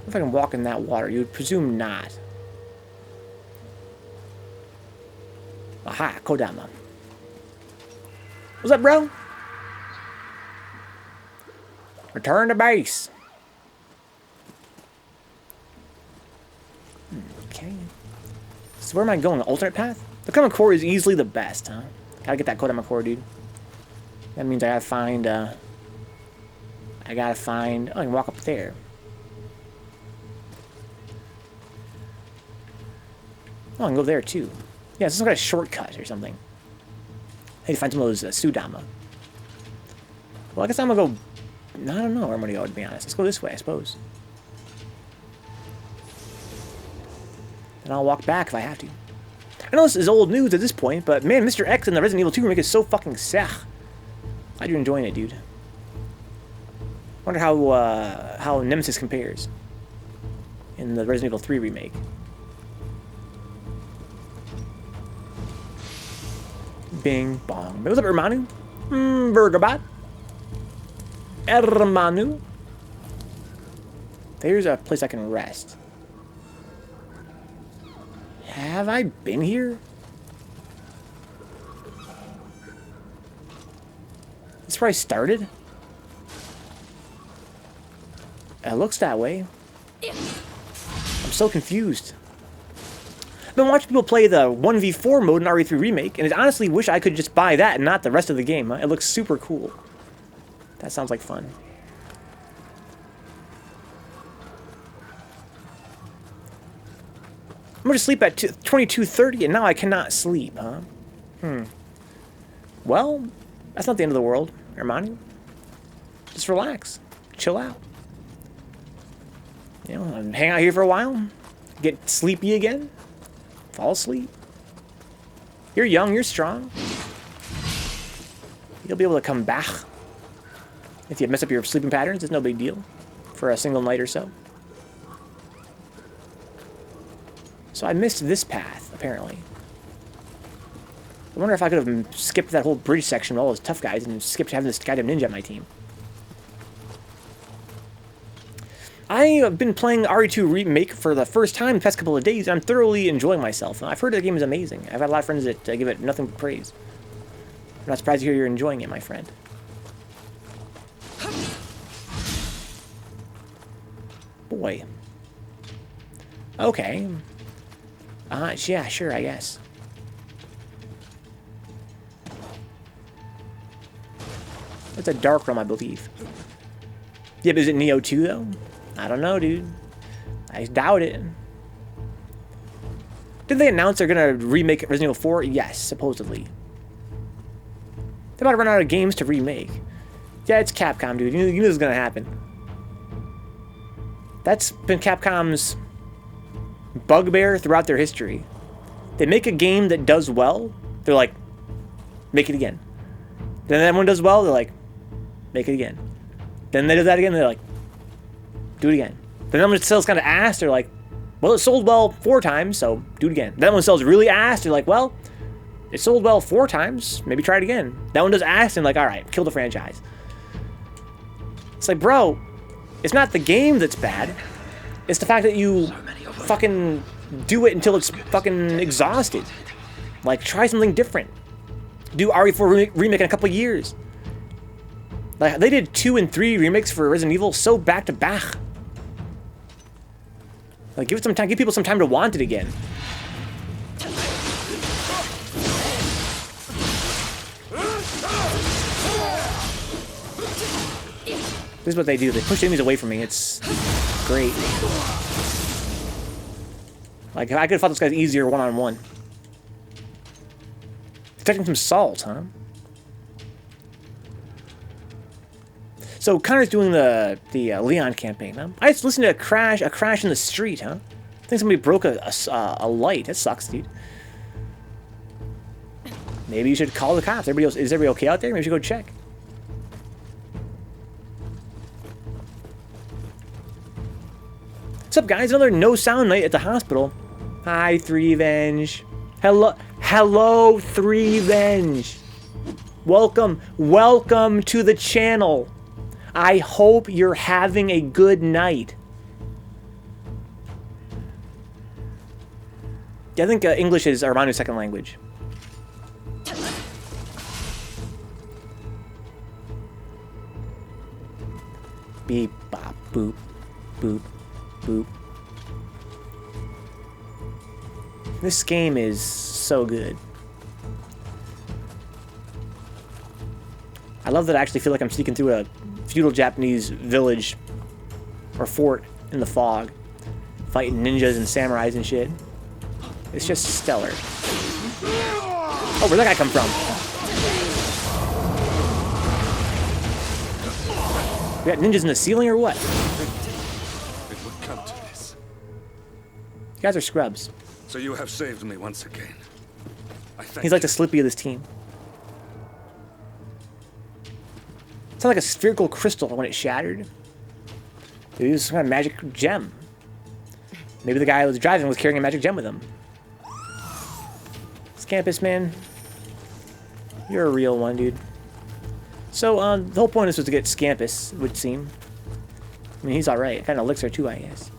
If I can walk in that water, you would presume not. Aha, Kodama. What's up, bro? Return to base. Okay. So where am I going? Alternate path? The Kodama core is easily the best, huh? Gotta get that Kodama core, dude. That means I gotta find, oh, I can walk up there. Oh, I can go there, too. Yeah, it's some kind of shortcut or something. I need to find some of those Sudama. Well, I guess I'm gonna go... I don't know where I'm gonna go, to be honest. Let's go this way, I suppose. And I'll walk back if I have to. I know this is old news at this point, but man, Mr. X in the Resident Evil 2 remake is so fucking sick. Glad you're enjoying it, dude. Wonder how Nemesis compares in the Resident Evil 3 remake. Bing bong. What's up, Hermanu? Vencabot. Hermanu. There's a place I can rest. Have I been here? This is where I started? It looks that way. I'm so confused. I've been watching people play the 1v4 mode in RE3 Remake, and I honestly wish I could just buy that and not the rest of the game. Huh? It looks super cool. That sounds like fun. I'm going to sleep at 22:30, and now I cannot sleep, huh? Well, that's not the end of the world, Armani. Just relax. Chill out. You know, hang out here for a while. Get sleepy again. Fall asleep. You're young, you're strong. You'll be able to come back. If you mess up your sleeping patterns, it's no big deal. For a single night or so. So I missed this path, apparently. I wonder if I could have skipped that whole bridge section with all those tough guys and skipped having this goddamn ninja on my team. I have been playing RE2 Remake for the first time the past couple of days. I'm thoroughly enjoying myself. I've heard the game is amazing. I've had a lot of friends that give it nothing but praise. I'm not surprised to hear you're enjoying it, my friend. Boy. Okay. Yeah, sure, I guess. It's a dark realm, I believe. Yeah, but is it Nioh 2, though? I don't know, dude. I doubt it. Did they announce they're gonna remake Resident Evil 4? Yes, supposedly. They're about to run out of games to remake. Yeah, it's Capcom, dude. You knew this was gonna happen. That's been Capcom's bugbear throughout their history. They make a game that does well, they're like, make it again. Then that one does well, they're like, make it again. Then they do that again, they're like, do it again. Then that one sells kind of ass, they're like, well, it sold well 4 times, so do it again. That one sells really ass, they're like, well, it sold well 4 times, maybe try it again. That one does ass, and like, alright, kill the franchise. It's like, bro, it's not the game that's bad. It's the fact that you fucking do it until it's fucking exhausted. Like, try something different. Do RE4 remake in a couple of years. Like, they did 2 and 3 remakes for Resident Evil so back to back. Like, give it some time. Give people some time to want it again. This is what they do. They push enemies away from me. It's great. Like, I could have fought those guys easier one-on-one. Detecting some salt, huh? So Connor's doing the Leon campaign, huh? I just listened to a crash in the street, huh? I think somebody broke a light. That sucks, dude. Maybe you should call the cops. Is everybody okay out there? Maybe you should go check. What's up, guys? Another no sound night at the hospital. Hi, 3Venge. Hello, 3Venge. Welcome to the channel. I hope you're having a good night. Yeah, I think English is Armanu's second language. Beep, bop, boop, boop, boop. This game is so good. I love that I actually feel like I'm sneaking through a feudal Japanese village or fort in the fog, fighting ninjas and samurais and shit. It's just stellar. Oh, where'd that guy come from? We got ninjas in the ceiling or what? It would come to this. You guys are scrubs. So you have saved me once again. I thank He's like you. the Slippy of this team. It's like a spherical crystal when it shattered. It was some kind of magic gem. Maybe the guy who was driving was carrying a magic gem with him. Scampus, man. You're a real one, dude. So, the whole point of this was to get Scampus, it would seem. I mean, he's alright. Kind of elixir too, I guess.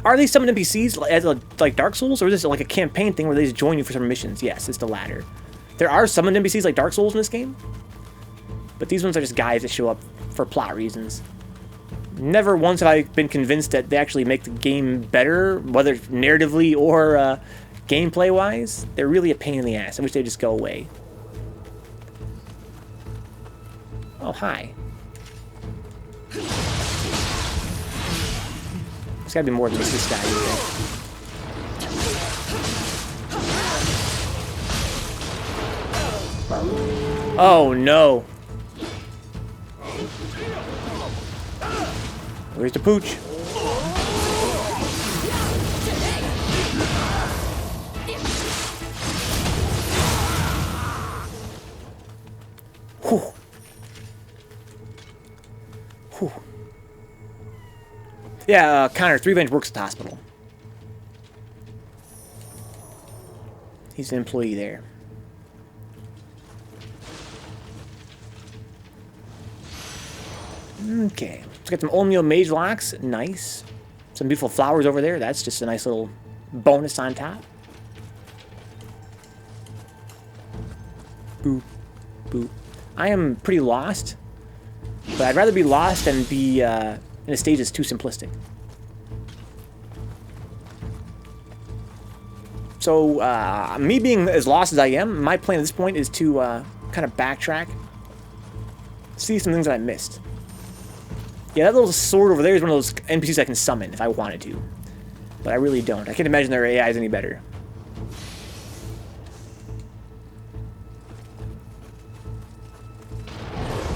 Are these summoned NPCs as like Dark Souls, or is this like a campaign thing where they just join you for some missions? Yes, it's the latter. There are summoned NPCs like Dark Souls in this game, but these ones are just guys that show up for plot reasons. Never once have I been convinced that they actually make the game better, whether narratively or gameplay-wise. They're really a pain in the ass. I wish they'd just go away. Oh, hi. There's gotta be more than just this guy here. Oh no. Where's the pooch? Whew. Whew. Yeah, Connor, 3 Venge works at the hospital. He's an employee there. Okay. Let's get some Olmio Mage Locks. Nice. Some beautiful flowers over there. That's just a nice little bonus on top. Boop. Boop. I am pretty lost. But I'd rather be lost than be in a stage that's too simplistic. So, me being as lost as I am, my plan at this point is to kind of backtrack. See some things that I missed. Yeah, that little sword over there is one of those NPCs I can summon if I wanted to. But I really don't. I can't imagine their AI is any better.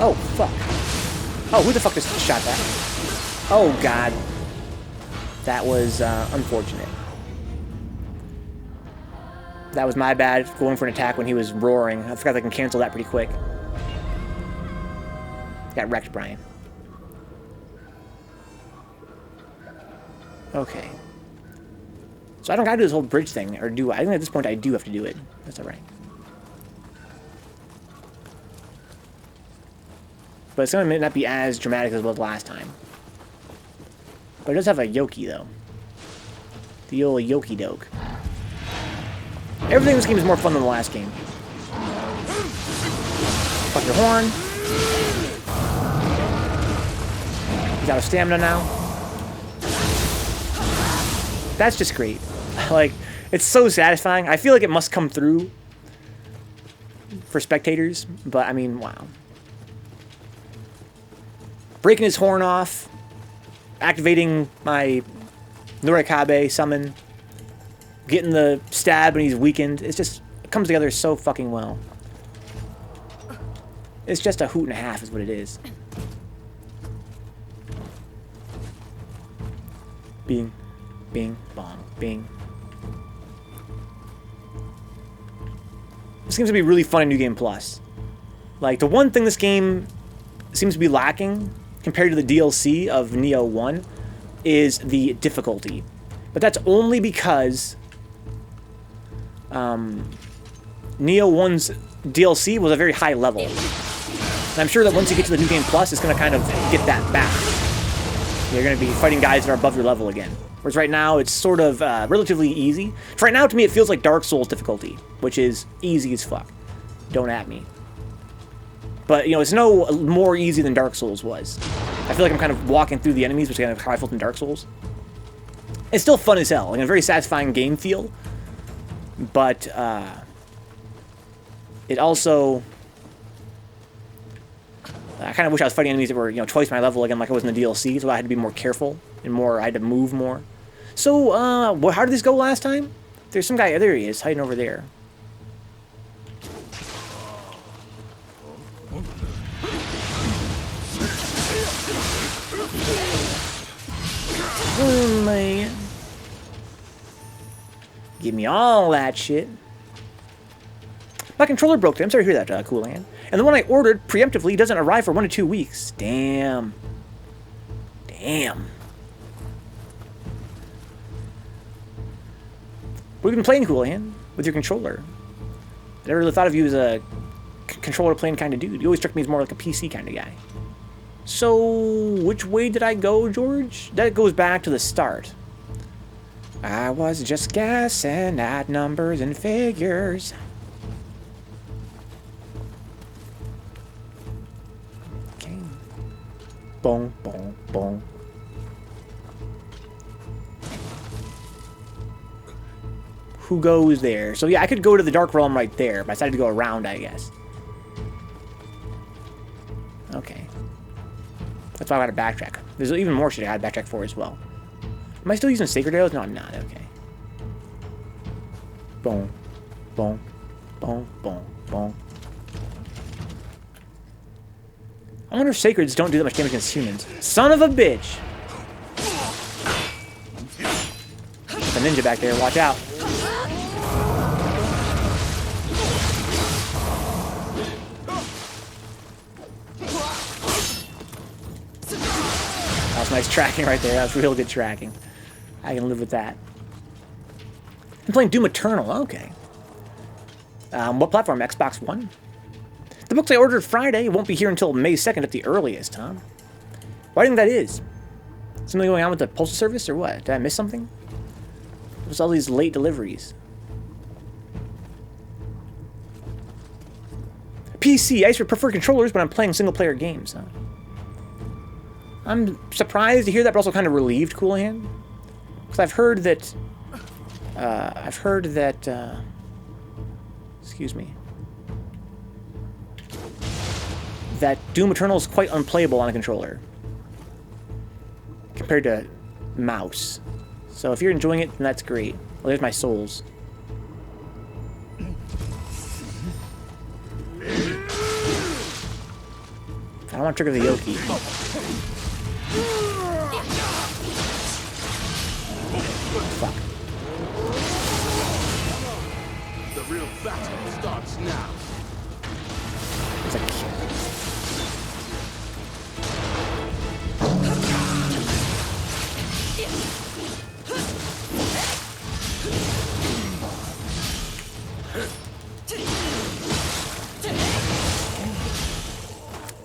Oh, fuck. Oh, who the fuck just shot that? Oh, God. That was unfortunate. That was my bad, going for an attack when he was roaring. I forgot I can cancel that pretty quick. Got wrecked, Brian. Okay. So I don't gotta do this whole bridge thing, or do I? I think at this point I do have to do it. That's alright. But it's gonna not be as dramatic as it was last time. But it does have a Yoki, though. The old Yoki Doke. Everything in this game is more fun than the last game. Fuck your horn. He's out of stamina now. That's just great. Like, it's so satisfying. I feel like it must come through for spectators, but I mean, wow. Breaking his horn off, activating my Norikabe summon, getting the stab when he's weakened. It's just, it comes together so fucking well. It's just a hoot and a half is what it is. Bing, bing, bong, bing. This seems to be really fun in New Game Plus. Like, the one thing this game seems to be lacking compared to the DLC of Nioh 1 is the difficulty. But that's only because Nioh 1's DLC was a very high level. And I'm sure that once you get to the New Game Plus, it's going to kind of get that back. You're going to be fighting guys that are above your level again. Whereas right now, it's sort of relatively easy. For right now, to me, it feels like Dark Souls difficulty, which is easy as fuck. Don't at me. But, you know, it's no more easy than Dark Souls was. I feel like I'm kind of walking through the enemies, which is kind of how I felt in Dark Souls. It's still fun as hell, like a very satisfying game feel. But, it also... I kind of wish I was fighting enemies that were, you know, twice my level again, like I was in the DLC, so I had to be more careful and more, I had to move more. So, how did this go last time? There's some guy, there he is, hiding over there. Oh, man. Give me all that shit. My controller broke today. I'm sorry to hear that, Cool Hand. And the one I ordered preemptively doesn't arrive for 1 to 2 weeks. Damn. Damn. What have you been playing, Cool Hand, with your controller? I never really thought of you as a controller playing kind of dude. You always struck me as more like a PC kind of guy. So, which way did I go, George? That goes back to the start. I was just guessing at numbers and figures. Okay. Boom, boom, boom. Who goes there? So yeah, I could go to the Dark Realm right there, but I decided to go around, I guess. Okay. That's why I gotta backtrack. There's even more shit I gotta backtrack for as well. Am I still using Sacred Arrows? No, I'm not. Okay. Boom. Boom. Boom. Boom. Boom. I wonder if sacreds don't do that much damage against humans. Son of a bitch! There's a ninja back there, watch out. That was nice tracking right there. That was real good tracking. I can live with that. I'm playing Doom Eternal. Okay. What platform? Xbox One? The books I ordered Friday won't be here until May 2nd at the earliest, huh? Why do you think that is? Something going on with the postal service or what? Did I miss something? There's all these late deliveries. PC. I prefer controllers when I'm playing single-player games, huh? I'm surprised to hear that, but also kind of relieved, Coolahan. Because I've heard that... excuse me. That Doom Eternal is quite unplayable on a controller. Compared to mouse. So if you're enjoying it, then that's great. Well, there's my souls. I don't want to trigger the Yoki. Fuck. The real battle starts now. It's like...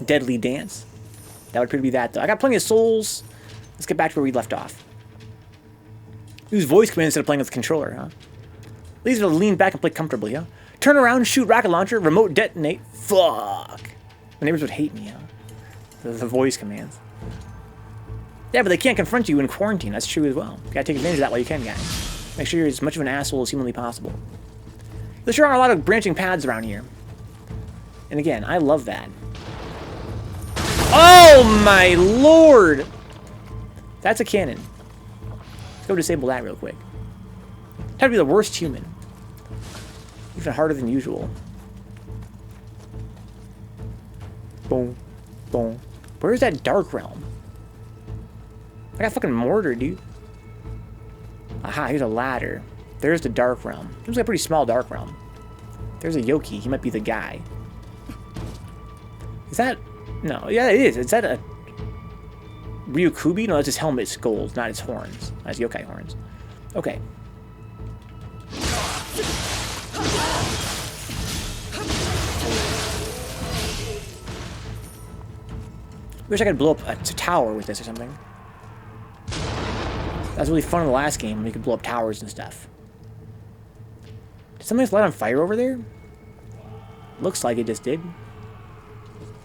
Deadly Dance. That would appear to be that, though. I got plenty of souls. Let's get back to where we left off. Use voice command instead of playing with the controller, huh? These are to lean back and play comfortably, huh? Turn around, shoot rocket launcher, remote detonate. Fuck. My neighbors would hate me, huh? The voice commands. Yeah, but they can't confront you in quarantine. That's true as well. You gotta take advantage of that while you can, guys. Make sure you're as much of an asshole as humanly possible. There sure are a lot of branching paths around here. And again, I love that. Oh my lord! That's a cannon. Let's go disable that real quick. Had to be the worst human. Even harder than usual. Boom. Boom. Where's that dark realm? I got fucking mortar, dude. Aha, here's a ladder. There's the dark realm. Seems like a pretty small dark realm. There's a Yoki. He might be the guy. Is that... No, yeah, it is. Is that a Ryukubi? No, that's his helmet. It's gold, not his horns. That's yokai horns. Okay. Wish I could blow up a tower with this or something. That was really fun in the last game when you could blow up towers and stuff. Did something just light on fire over there? Looks like it just did.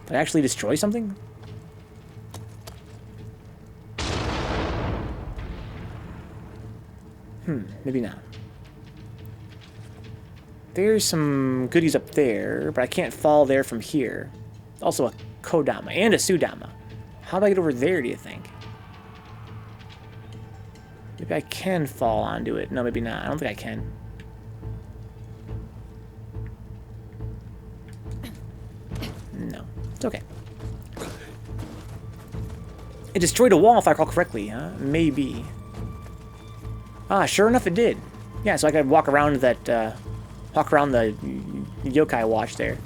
Did I actually destroy something? Maybe not. There's some goodies up there, but I can't fall there from here. Also a Kodama and a Sudama. How do I get over there, do you think? Maybe I can fall onto it. No, maybe not. I don't think I can. No. It's okay. It destroyed a wall, if I recall correctly, huh? Maybe. Ah, sure enough it did. Yeah, so I could walk around that, walk around the yokai watch there.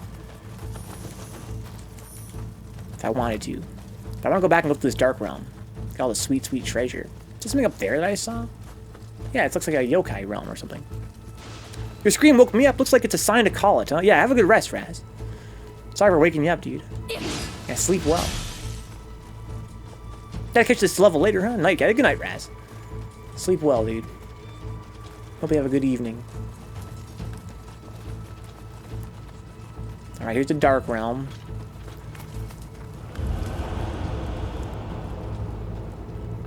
If I wanted to. But I want to go back and look through this dark realm. Got all the sweet, sweet treasure. Is there something up there that I saw? Yeah, it looks like a yokai realm or something. Your scream woke me up. Looks like it's a sign to call it, huh? Yeah, have a good rest, Raz. Sorry for waking you up, dude. Yeah, sleep well. Gotta catch this level later, huh? Night, good night, Raz. Sleep well, dude. Hope you have a good evening. Alright, here's the Dark Realm.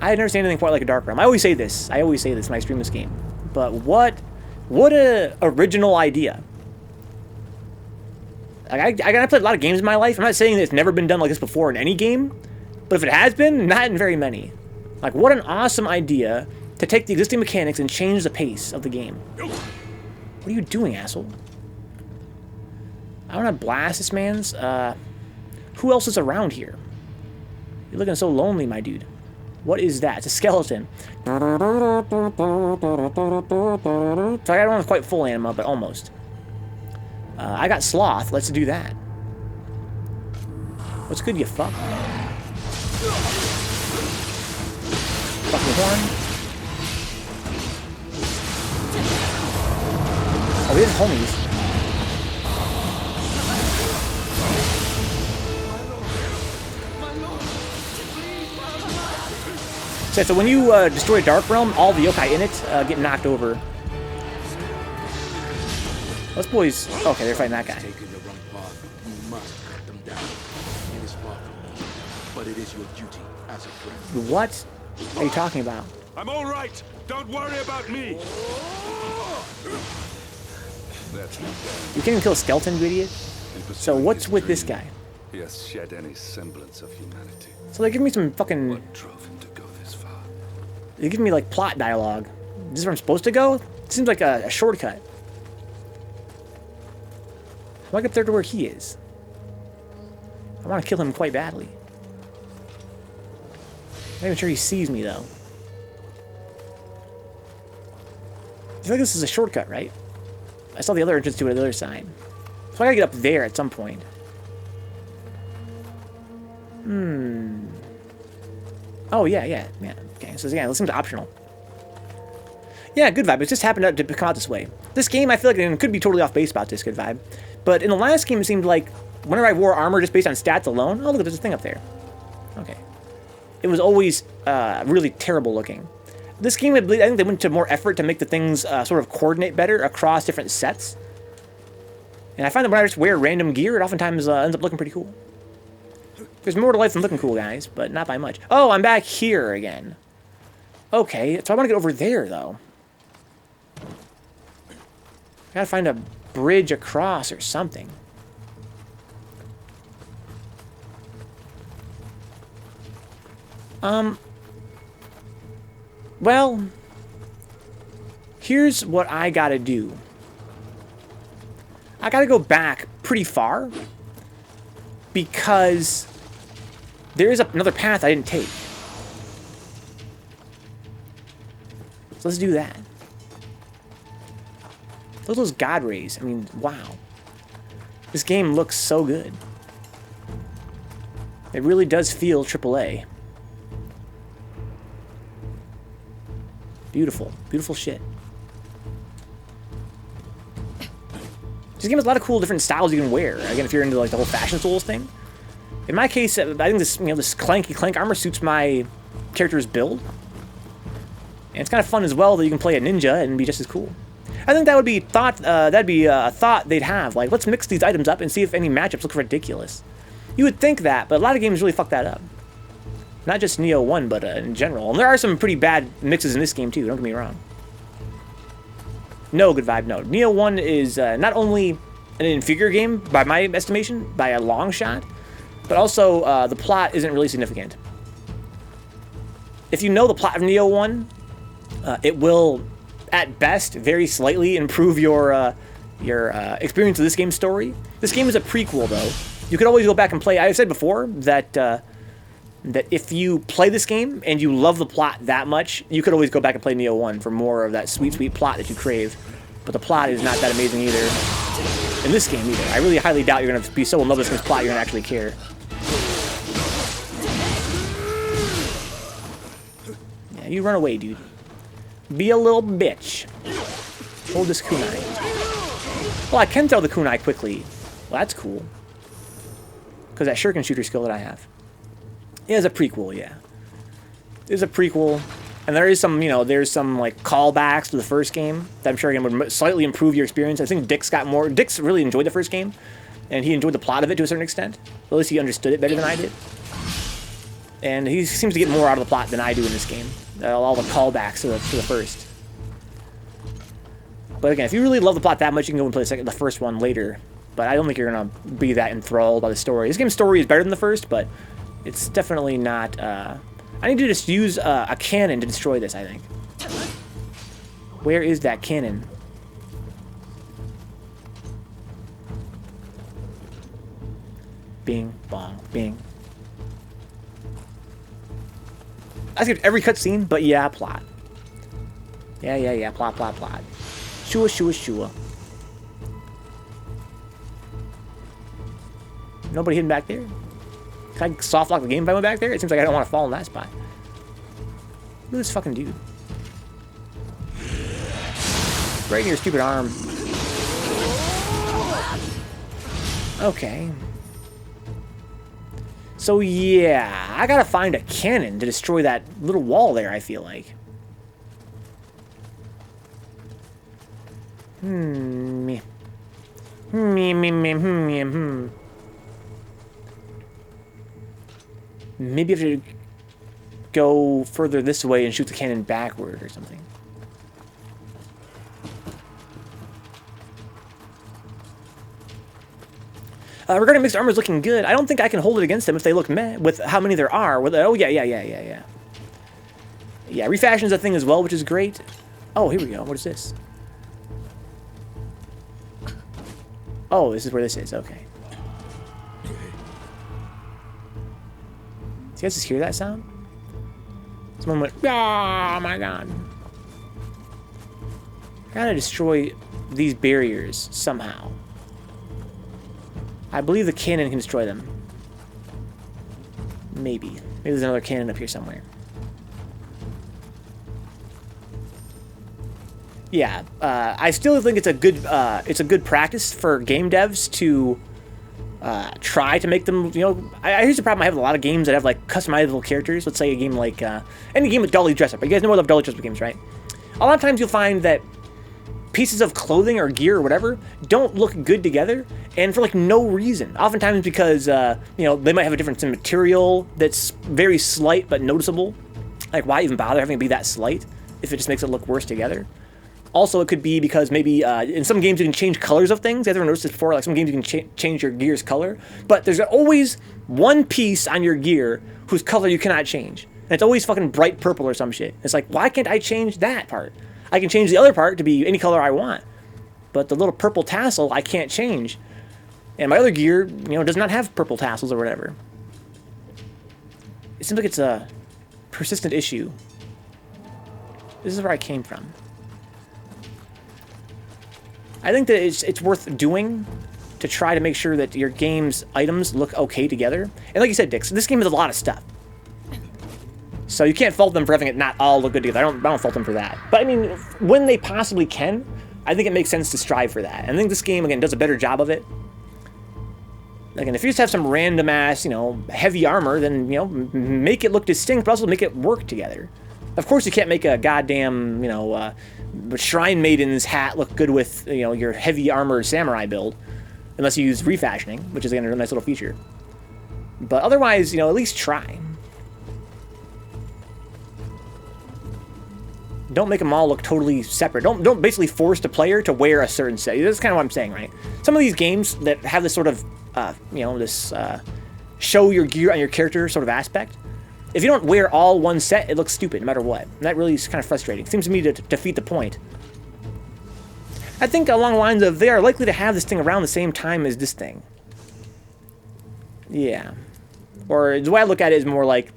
I've never seen anything quite like a Dark Realm. I always say this. When I stream this game. But what a original idea. Like, I played a lot of games in my life. I'm not saying that it's never been done like this before in any game. But if it has been, not in very many. Like, what an awesome idea to take the existing mechanics and change the pace of the game. What are you doing, asshole? I want to blast this man's, Who else is around here? You're looking so lonely, my dude. What is that? It's a skeleton. So I don't have quite full anima, but almost. I got sloth. Let's do that. What's good, you fuck? Fucking horn. Oh, we have homies. So when you destroy a Dark Realm, all the yokai in it get knocked over. Those boys... Okay, they're fighting that guy. Taking the wrong path, you must cut them down. It is far from easy, but it is your duty as a friend. What are you talking about? I'm all right. Don't worry about me. That's You can't even kill a skeleton, you idiot. So what's with this guy? He has shed any semblance of humanity. So they give me some fucking... What drove him to go this far? They give me like plot dialogue. This is where I'm supposed to go? It seems like a shortcut. How do I get there to where he is? I want to kill him quite badly. I'm not even sure he sees me though. I feel like this is a shortcut, right? I saw the other entrance to it on the other side. So I gotta get up there at some point. Oh, yeah. Okay, so yeah, this seems optional. Yeah, good vibe. It just happened to come out this way. This game, I feel like it could be totally off base about this good vibe. But in the last game, it seemed like whenever I wore armor just based on stats alone... Oh, look, there's a thing up there. Okay. It was always really terrible looking. This game, I think they went to more effort to make the things sort of coordinate better across different sets. And I find that when I just wear random gear, it oftentimes ends up looking pretty cool. There's more to life than looking cool, guys, but not by much. Oh, I'm back here again. Okay, so I want to get over there, though. I gotta find a bridge across or something. Well, here's what I gotta do. I gotta go back pretty far because there is another path I didn't take. So let's do that. Look at those god rays. I mean, wow. This game looks so good. It really does feel AAA. Beautiful. Beautiful shit. This game has a lot of cool different styles you can wear. Again, if you're into like the whole Fashion Souls thing. In my case, I think this this clanky clank armor suits my character's build. And it's kind of fun as well that you can play a ninja and be just as cool. I think that would be a thought they'd have. Like, let's mix these items up and see if any matchups look ridiculous. You would think that, but a lot of games really fuck that up. Not just Nioh 1, but in general. And there are some pretty bad mixes in this game, too. Don't get me wrong. No, good vibe, no. Nioh 1 is not only an inferior game, by my estimation, by a long shot, but also the plot isn't really significant. If you know the plot of Nioh 1, it will, at best, very slightly improve your experience of this game's story. This game is a prequel, though. You could always go back and play. I said before that that if you play this game and you love the plot that much, you could always go back and play Nioh 1 for more of that sweet, sweet plot that you crave. But the plot is not that amazing either. In this game, either. I really highly doubt you're going to be so in love with this plot you're going to actually care. Yeah, you run away, dude. Be a little bitch. Hold this kunai. Well, I can throw the kunai quickly. Well, that's cool. Because that shuriken shooter skill that I have. It is a prequel, yeah. It is a prequel. And there is some, there's some, like, callbacks to the first game that I'm sure, again, would slightly improve your experience. I think Dick's got more... Dick's really enjoyed the first game. And he enjoyed the plot of it to a certain extent. At least he understood it better than I did. And he seems to get more out of the plot than I do in this game. All the callbacks to the first. But again, if you really love the plot that much, you can go and play the first one later. But I don't think you're going to be that enthralled by the story. This game's story is better than the first, but it's definitely not... I need to just use a cannon to destroy this, I think. Where is that cannon? bing, bong, bing. I skipped every cutscene, but yeah, plot. Yeah, plot. Shua. Nobody hidden back there? Can I soft lock the game if I went back there? It seems like I don't want to fall in that spot. Look at this fucking dude. Right in your stupid arm. Okay. So yeah, I gotta find a cannon to destroy that little wall there, I feel like. Me. Maybe I have to go further this way and shoot the cannon backward or something. Regarding mixed armor is looking good. I don't think I can hold it against them if they look meh with how many there are. Oh, yeah. Yeah, refashion is a thing as well, which is great. Oh, here we go. What is this? Oh, this is where this is. Okay. Do you guys just hear that sound? Someone went, oh my god. I gotta destroy these barriers somehow. I believe the cannon can destroy them. Maybe. Maybe there's another cannon up here somewhere. Yeah, I still think it's a good practice for game devs to try to make them, you know, here's the problem I have with a lot of games that have like customizable characters. Let's say a game like any game with Dolly Dress Up. You guys know I love Dolly Dress Up games, right? A lot of times you'll find that pieces of clothing or gear or whatever don't look good together, and for like no reason. Oftentimes because you know, they might have a difference in material that's very slight but noticeable. Like, why even bother having it be that slight if it just makes it look worse together? Also, it could be because maybe in some games you can change colors of things. You ever noticed this before? Like some games you can change your gear's color, but there's always one piece on your gear whose color you cannot change, and it's always fucking bright purple or some shit. It's like, why can't I change that part? I can change the other part to be any color I want, but the little purple tassel I can't change. And my other gear, you know, does not have purple tassels or whatever. It seems like it's a persistent issue. This is where I came from. I think that it's worth doing to try to make sure that your game's items look okay together. And like you said, Dix, this game has a lot of stuff. So you can't fault them for having it not all look good together. I don't fault them for that. But I mean, when they possibly can, I think it makes sense to strive for that. And I think this game, again, does a better job of it. Again, if you just have some random ass, you know, heavy armor, then, you know, make it look distinct, but also make it work together. Of course, you can't make a goddamn, you know, Shrine Maiden's hat look good with, you know, your heavy armor samurai build, unless you use refashioning, which is, again, a nice little feature. But otherwise, you know, at least try. Don't make them all look totally separate. Don't basically force the player to wear a certain set. That's kind of what I'm saying, right? Some of these games that have this sort of, you know, this show your gear on your character sort of aspect, if you don't wear all one set, it looks stupid no matter what. And that really is kind of frustrating. It seems to me to defeat the point. I think along the lines of, they are likely to have this thing around the same time as this thing. Yeah. Or the way I look at it is more like,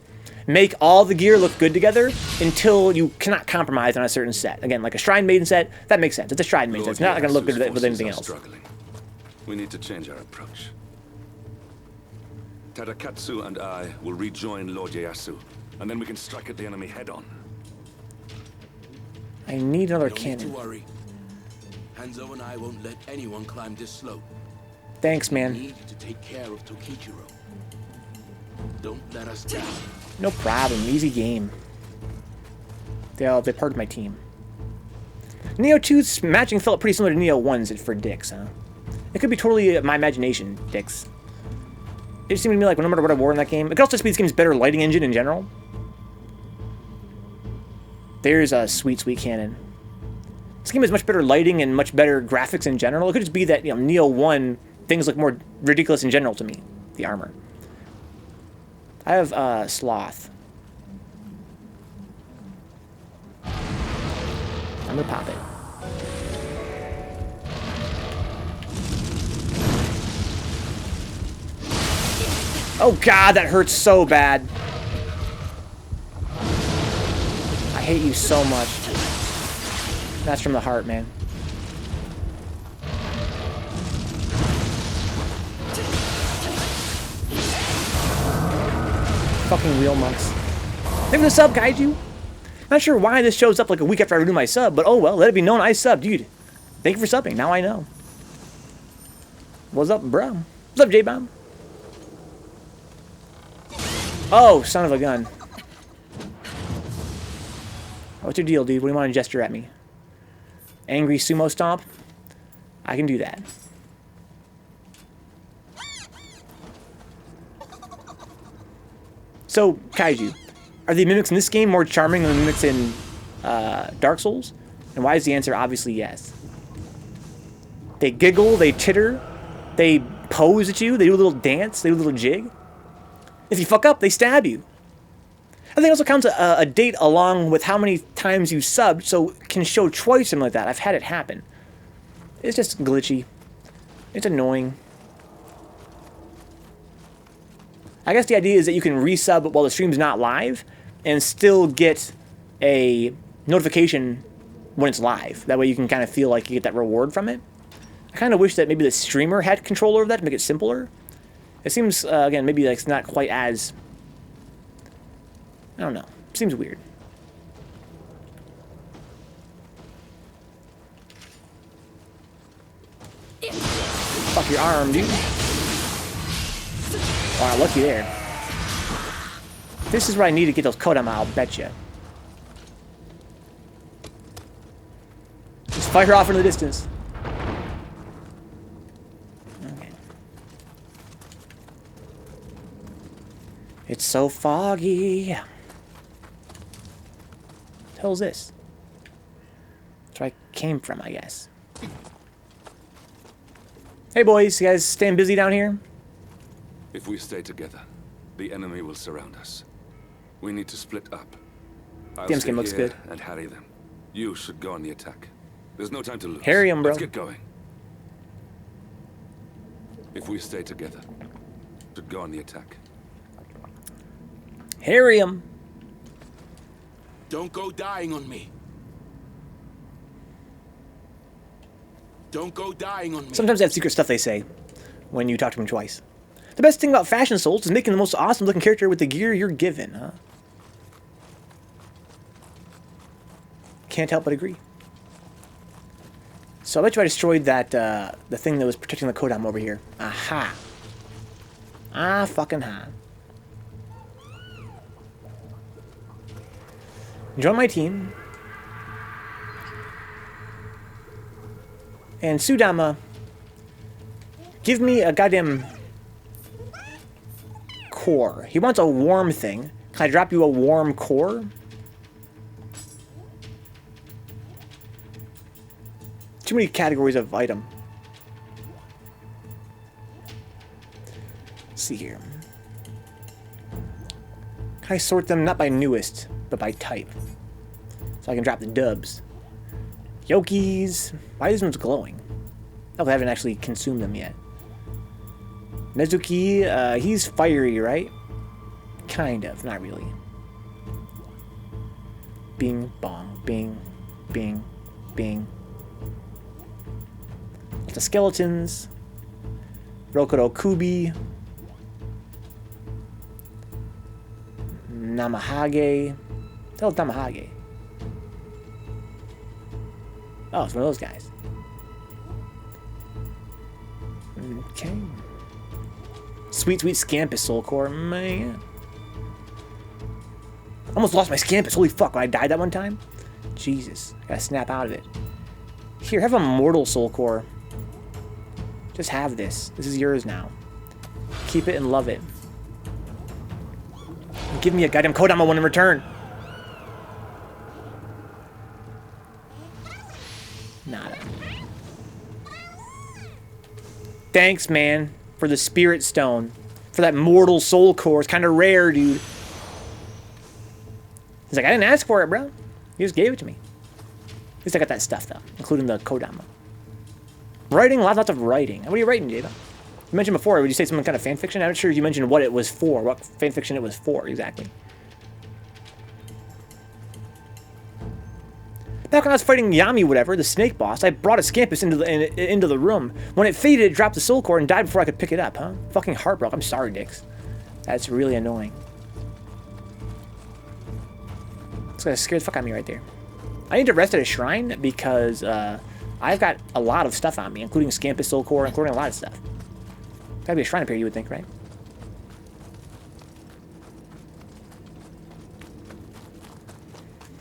make all the gear look good together until you cannot compromise on a certain set. Again, like a Shrine Maiden set, that makes sense. It's a Shrine Maiden set. It's not going to look good with anything else. Struggling. We need to change our approach. Tadakatsu and I will rejoin Lord Ieyasu, and then we can strike at the enemy head-on. I need another Don't need cannon. to worry. Hanzo and I won't let anyone climb this slope. Thanks, We man. need to take care of Tokichiro. Don't let us down. No problem. Easy game. They're part of my team. Nioh 2's matching felt pretty similar to Nioh 1's for Dix, huh? It could be totally my imagination, Dix. It seemed to me like no matter what I wore in that game, it could also just be this game's better lighting engine in general. There's a sweet, sweet cannon. This game has much better lighting and much better graphics in general. It could just be that, you know, Nioh 1, things look more ridiculous in general to me. The armor. I have Sloth. I'm gonna pop it. Oh god, that hurts so bad. I hate you so much. That's from the heart, man. Fucking wheel monks. Thank you for the sub, Kaiju. Not sure why this shows up like a week after I renew my sub, but oh well, let it be known I subbed, dude. Thank you for subbing, now I know. What's up, bro? What's up, J-Bomb? Oh, son of a gun. What's your deal, dude? What do you want to gesture at me? Angry sumo stomp? I can do that. So, Kaiju, are the mimics in this game more charming than the mimics in Dark Souls? And why is the answer obviously yes? They giggle, they titter, they pose at you, they do a little dance, they do a little jig. If you fuck up, they stab you. I think it also counts a date along with how many times you subbed, so it can show choice, something like that. I've had it happen. It's just glitchy. It's annoying. I guess the idea is that you can resub while the stream's not live and still get a notification when it's live. That way you can kind of feel like you get that reward from it. I kind of wish that maybe the streamer had control over that to make it simpler. It seems, again, maybe like it's not quite as... I don't know. Seems weird. Fuck your arm, dude. Wow, lucky there. This is where I need to get those Kodama, I'll betcha. Just fire off into the distance. Okay. It's so foggy. What the hell is this? That's where I came from, I guess. Hey boys, you guys staying busy down here? If we stay together, the enemy will surround us. We need to split up. I'll Damn, stay skin looks here good. and harry them. You should go on the attack. There's no time to lose. Harry 'em, bro. Let's get going. If we stay together, should go on the attack. Harry 'em. Don't go dying on me. Don't go dying on me. Sometimes they have secret stuff they say when you talk to them twice. The best thing about Fashion Souls is making the most awesome looking character with the gear you're given, huh? Can't help but agree. So I bet you I destroyed that, the thing that was protecting the Kodama over here. Aha. Ah, fucking ha. Join my team. And Sudama, give me a goddamn core. He wants a warm thing. Can I drop you a warm core? Too many categories of item. Let's see here. Can I sort them not by newest, but by type? So I can drop the dubs. Yokis. Why is this one's glowing? Oh, I haven't actually consumed them yet. Nezuki, he's fiery, right? Kind of, not really. Bing, bong, bing, bing, bing. The skeletons. Rokudo Kubi. Namahage. Tell us Namahage. Oh, it's one of those guys. Okay. Sweet, sweet Scampus Soul Core, man. Almost lost my Scampus. Holy fuck, when I died that one time. Jesus, I gotta snap out of it. Here, have a Mortal Soul Core. Just have this. This is yours now. Keep it and love it. Give me a goddamn Kodama one in return. Nada. Thanks, man, for the Spirit Stone. For that Mortal Soul Core. It's kind of rare, dude. He's like, I didn't ask for it, bro. He just gave it to me. At least I got that stuff, though, including the Kodama. Writing? Lots of writing. What are you writing, Jada? You mentioned before, would you say some kind of fan fiction? I'm not sure if you mentioned what it was for, what fan fiction it was for exactly. Back when I was fighting Yami, whatever, the snake boss, I brought a Scampus into the room. When it faded, it dropped the soul core and died before I could pick it up, huh? Fucking heartbroken. I'm sorry, Dix. That's really annoying. It's gonna scare the fuck out of me right there. I need to rest at a shrine because I've got a lot of stuff on me, including Scampus soul core, including a lot of stuff. Gotta be a shrine up here, you would think, right?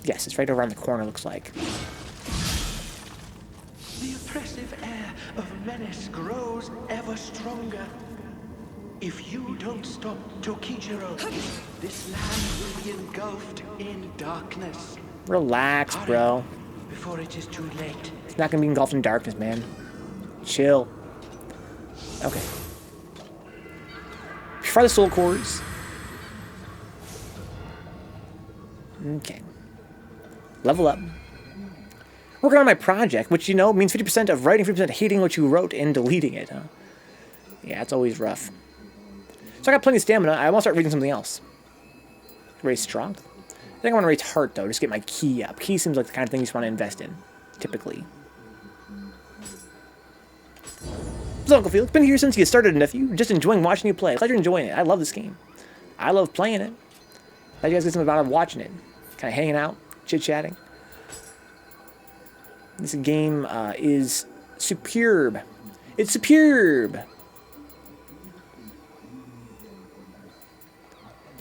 Yes, it's right over on the corner, looks like. The oppressive air of menace grows ever stronger. If you don't stop Tokichiro, this land will be engulfed in darkness. Relax, Hurry, bro. before it is too late. It's not gonna be engulfed in darkness, man. Chill. Okay. Try the soul cores. Okay. Level up. Working on my project, which, you know, means 50% of writing, 50% hating what you wrote and deleting it, huh? Yeah, it's always rough. So I got plenty of stamina. I want to start reading something else. Raise strength. I think I want to raise heart, though. Just get my ki up. Ki seems like the kind of thing you just want to invest in, typically. So, Uncle Felix, been here since you started, nephew. Just enjoying watching you play. Glad you're enjoying it. I love this game. I love playing it. Glad you guys get something out of watching it. Kind of hanging out, chit-chatting. This game is superb. It's superb.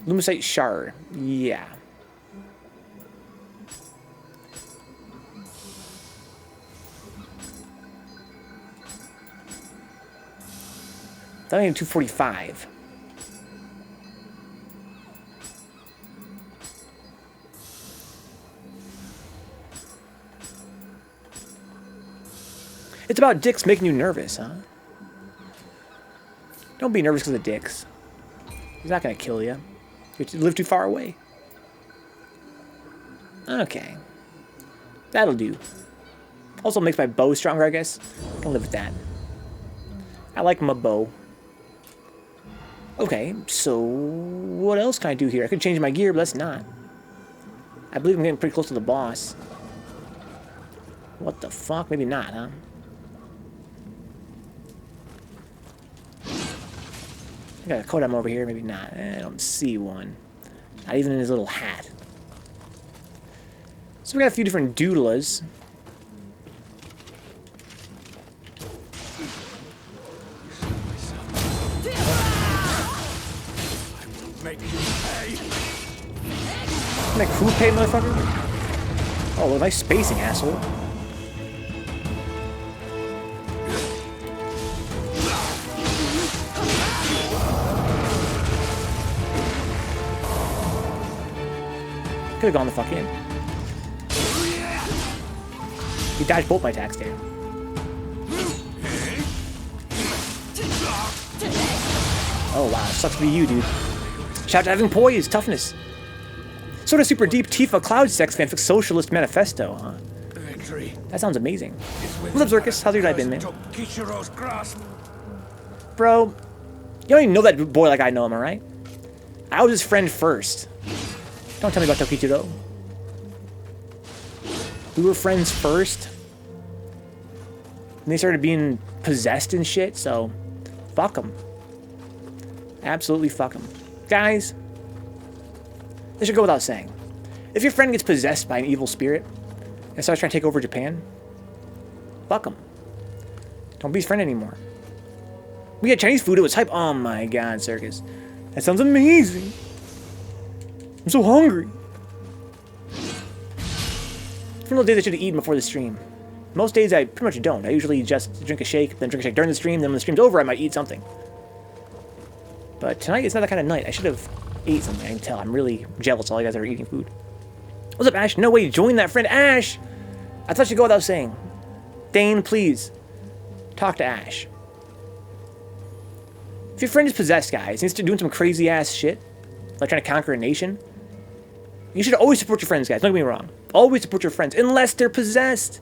Lumicite shard. Yeah. That only 245. It's about dicks making you nervous, huh? Don't be nervous because of dicks. He's not gonna kill you. You live too far away. Okay. That'll do. Also makes my bow stronger, I guess. I can live with that. I like my bow. Okay, so what else can I do here? I could change my gear, but let's not. I believe I'm getting pretty close to the boss. What the fuck? Maybe not, huh? I got a Kodam over here, maybe not. I don't see one. Not even in his little hat. So we got a few different doodlas. Make who pay, motherfucker? Oh, nice spacing, asshole. Could have gone the fuck in. He dodged both my attacks there. Oh wow, sucks to be you, dude. Shout out to having poise, toughness. Sort of super deep Tifa Cloud Sex fanfic socialist manifesto, huh? Victory. That sounds amazing. What's up, Zirkus? How's your night been, man? Tokichiro's grasp. Bro, you don't even know that boy like I know him, alright? I was his friend first. Don't tell me about Tokichiro. We were friends first. And they started being possessed and shit, so fuck them. Absolutely fuck them. Guys, this should go without saying. If your friend gets possessed by an evil spirit and starts trying to take over Japan, fuck him. Don't be his friend anymore. We had Chinese food, it was hype. Oh my god, Circus. That sounds amazing. I'm so hungry. From those days I should have eaten before the stream. Most days I pretty much don't. I usually just drink a shake, then drink a shake during the stream, then when the stream's over I might eat something. But tonight it's not that kind of night. I should have ate something. I can tell. I'm really jealous all you guys are eating food. What's up, Ash? No way, join that friend. Ash! I thought you'd go without saying. Dane, please. Talk to Ash. If your friend is possessed, guys, and he's doing some crazy ass shit, like trying to conquer a nation, you should always support your friends, guys. Don't get me wrong. Always support your friends, unless they're possessed.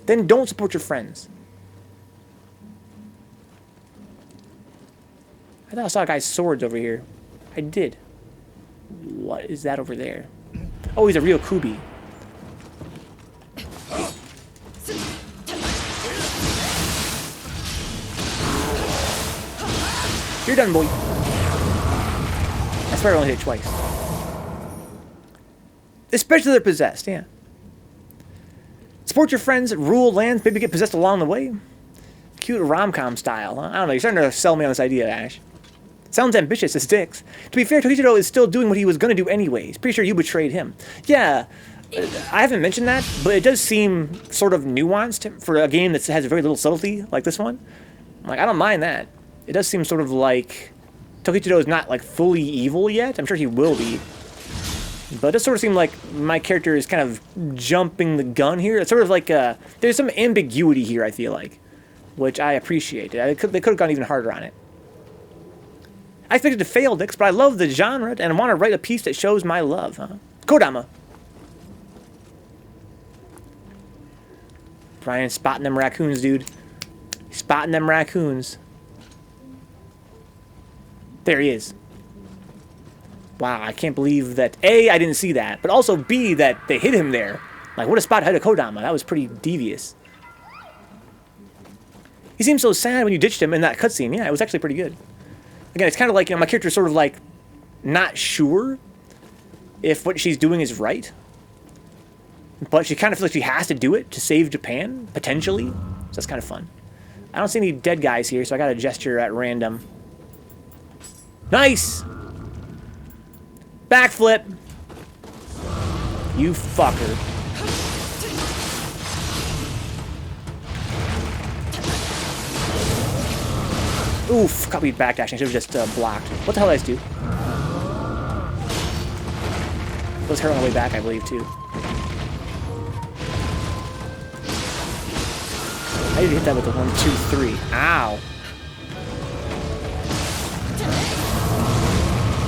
Then don't support your friends. I thought I saw a guy's swords over here. I did. What is that over there? Oh, he's a real Kubi. You're done, boy. I swear I only hit it twice. Especially they're possessed, yeah. Support your friends, rule lands, maybe get possessed along the way. Cute rom-com style, huh? I don't know, you're starting to sell me on this idea, Ash. Sounds ambitious as sticks. To be fair, Tokichiro is still doing what he was going to do anyways. Pretty sure you betrayed him. Yeah, I haven't mentioned that, but it does seem sort of nuanced for a game that has very little subtlety like this one. Like, I don't mind that. It does seem sort of like Tokichiro is not like fully evil yet. I'm sure he will be. But it does sort of seem like my character is kind of jumping the gun here. It's sort of like there's some ambiguity here, I feel like, which I appreciate. They could have gone even harder on it. I expected to fail, Dix, but I love the genre and I want to write a piece that shows my love. Huh? Kodama. Brian spotting them raccoons, dude. Spotting them raccoons. There he is. Wow, I can't believe that, A, I didn't see that, but also B, that they hit him there. Like, what a spot ahead of Kodama. That was pretty devious. He seemed so sad when you ditched him in that cutscene. Yeah, it was actually pretty good. Again, it's kind of like, you know, my character's sort of like not sure if what she's doing is right. But she kind of feels like she has to do it to save Japan, potentially. So that's kind of fun. I don't see any dead guys here, so I got a gesture at random. Nice! Backflip! You fucker. Oof, caught me backdashing. I should have just blocked. What the hell did I do? It was her on the way back, I believe, too. I need to hit that with the 1, 2, 3. Ow.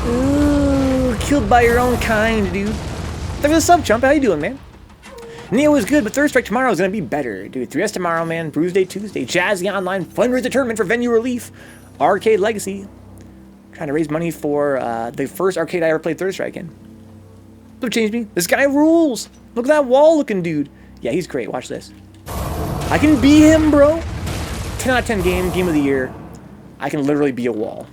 Ooh, killed by your own kind, dude. Thanks for the sub, Chump. How you doing, man? Nioh is good, but Third Strike tomorrow is going to be better. Dude, 3S tomorrow, man. Bruise Day Tuesday. Jazzy Online. Fundraiser tournament for Venue Relief. Arcade Legacy. Trying to raise money for the first arcade I ever played Third Strike in. Don't change me. This guy rules. Look at that wall-looking dude. Yeah, he's great. Watch this. I can be him, bro. 10 out of 10 game of the year. I can literally be a wall.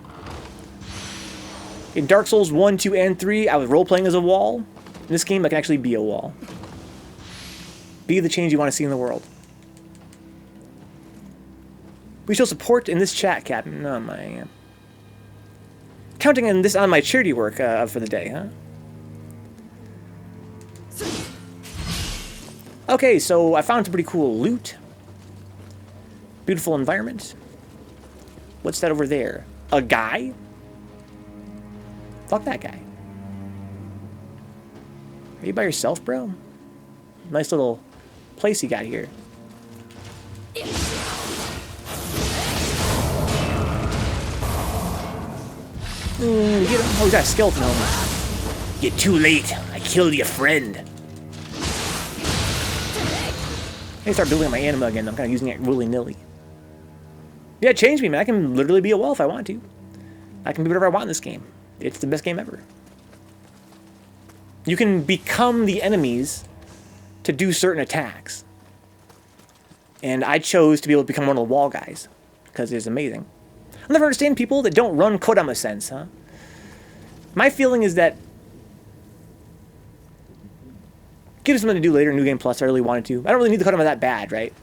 In Dark Souls 1, 2, and 3, I was role-playing as a wall. In this game, I can actually be a wall. Be the change you want to see in the world. We show support in this chat, Captain. Oh, my. Counting on this on my charity work for the day, huh? Okay, so I found some pretty cool loot. Beautiful environment. What's that over there? A guy? Fuck that guy. Are you by yourself, bro? Nice little place you got here. Get him. Oh, he's got a skeleton helmet. You're too late. I killed your friend. I start building my anima again. I'm kind of using it willy-nilly. Yeah, change me, man. I can literally be a wall if I want to. I can be whatever I want in this game. It's the best game ever. You can become the enemies to do certain attacks. And I chose to be able to become one of the wall guys. Because it's amazing. I'll never understand people that don't run Kodama Sense, huh? My feeling is that give it something to do later in New Game Plus. I really wanted to. I don't really need the Kodama that bad, right?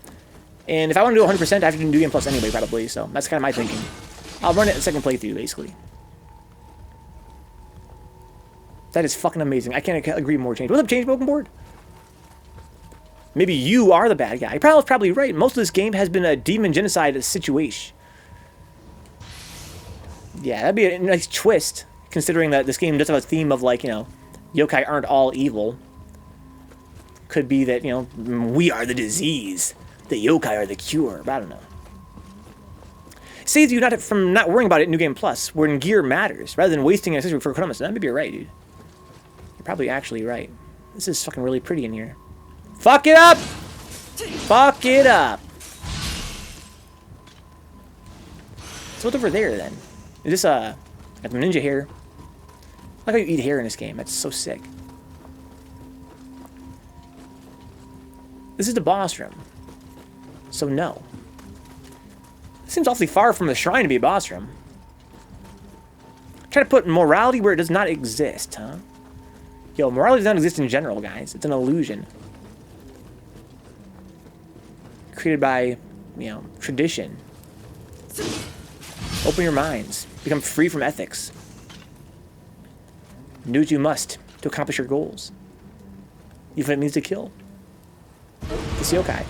And if I want to do 100%, I have to do New Game Plus anyway, probably. So that's kind of my thinking. I'll run it in the second playthrough, basically. That is fucking amazing. I can't agree more, Change. What's up, Change Broken Board? Maybe you are the bad guy. You're probably right. Most of this game has been a demon genocide situation. Yeah, that'd be a nice twist, considering that this game does have a theme of, like, you know, yokai aren't all evil. Could be that, you know, we are the disease. The yokai are the cure. But I don't know. Saves you from not worrying about it in New Game Plus, when gear matters, rather than wasting an accessory for Kodama. So that maybe you're right, dude. You're probably actually right. This is fucking really pretty in here. Fuck it up! Fuck it up! So what's over there, then? Is this got some ninja hair? I like how you eat hair in this game. That's so sick. This is the boss room. So no. This seems awfully far from the shrine to be a boss room. Try to put morality where it does not exist, huh? Yo, morality does not exist in general, guys. It's an illusion. Created by, you know, tradition. Open your minds. Become free from ethics. Do what you must to accomplish your goals. Even if it means to kill. This yokai.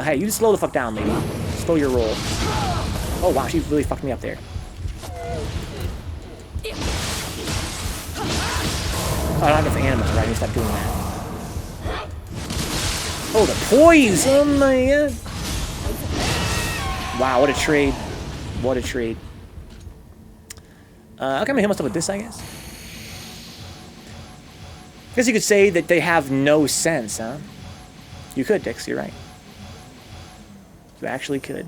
Hey, you just slow the fuck down, lady. Slow your roll. Oh wow, she really fucked me up there. Oh, I don't have enough animals, right? I need to stop doing that. Oh, the poise! Oh my god! Wow, what a trade. What a trade. Okay, I'm gonna hit myself with this, I guess. I guess you could say that they have no sense, huh? You could, Dix, you're right. You actually could.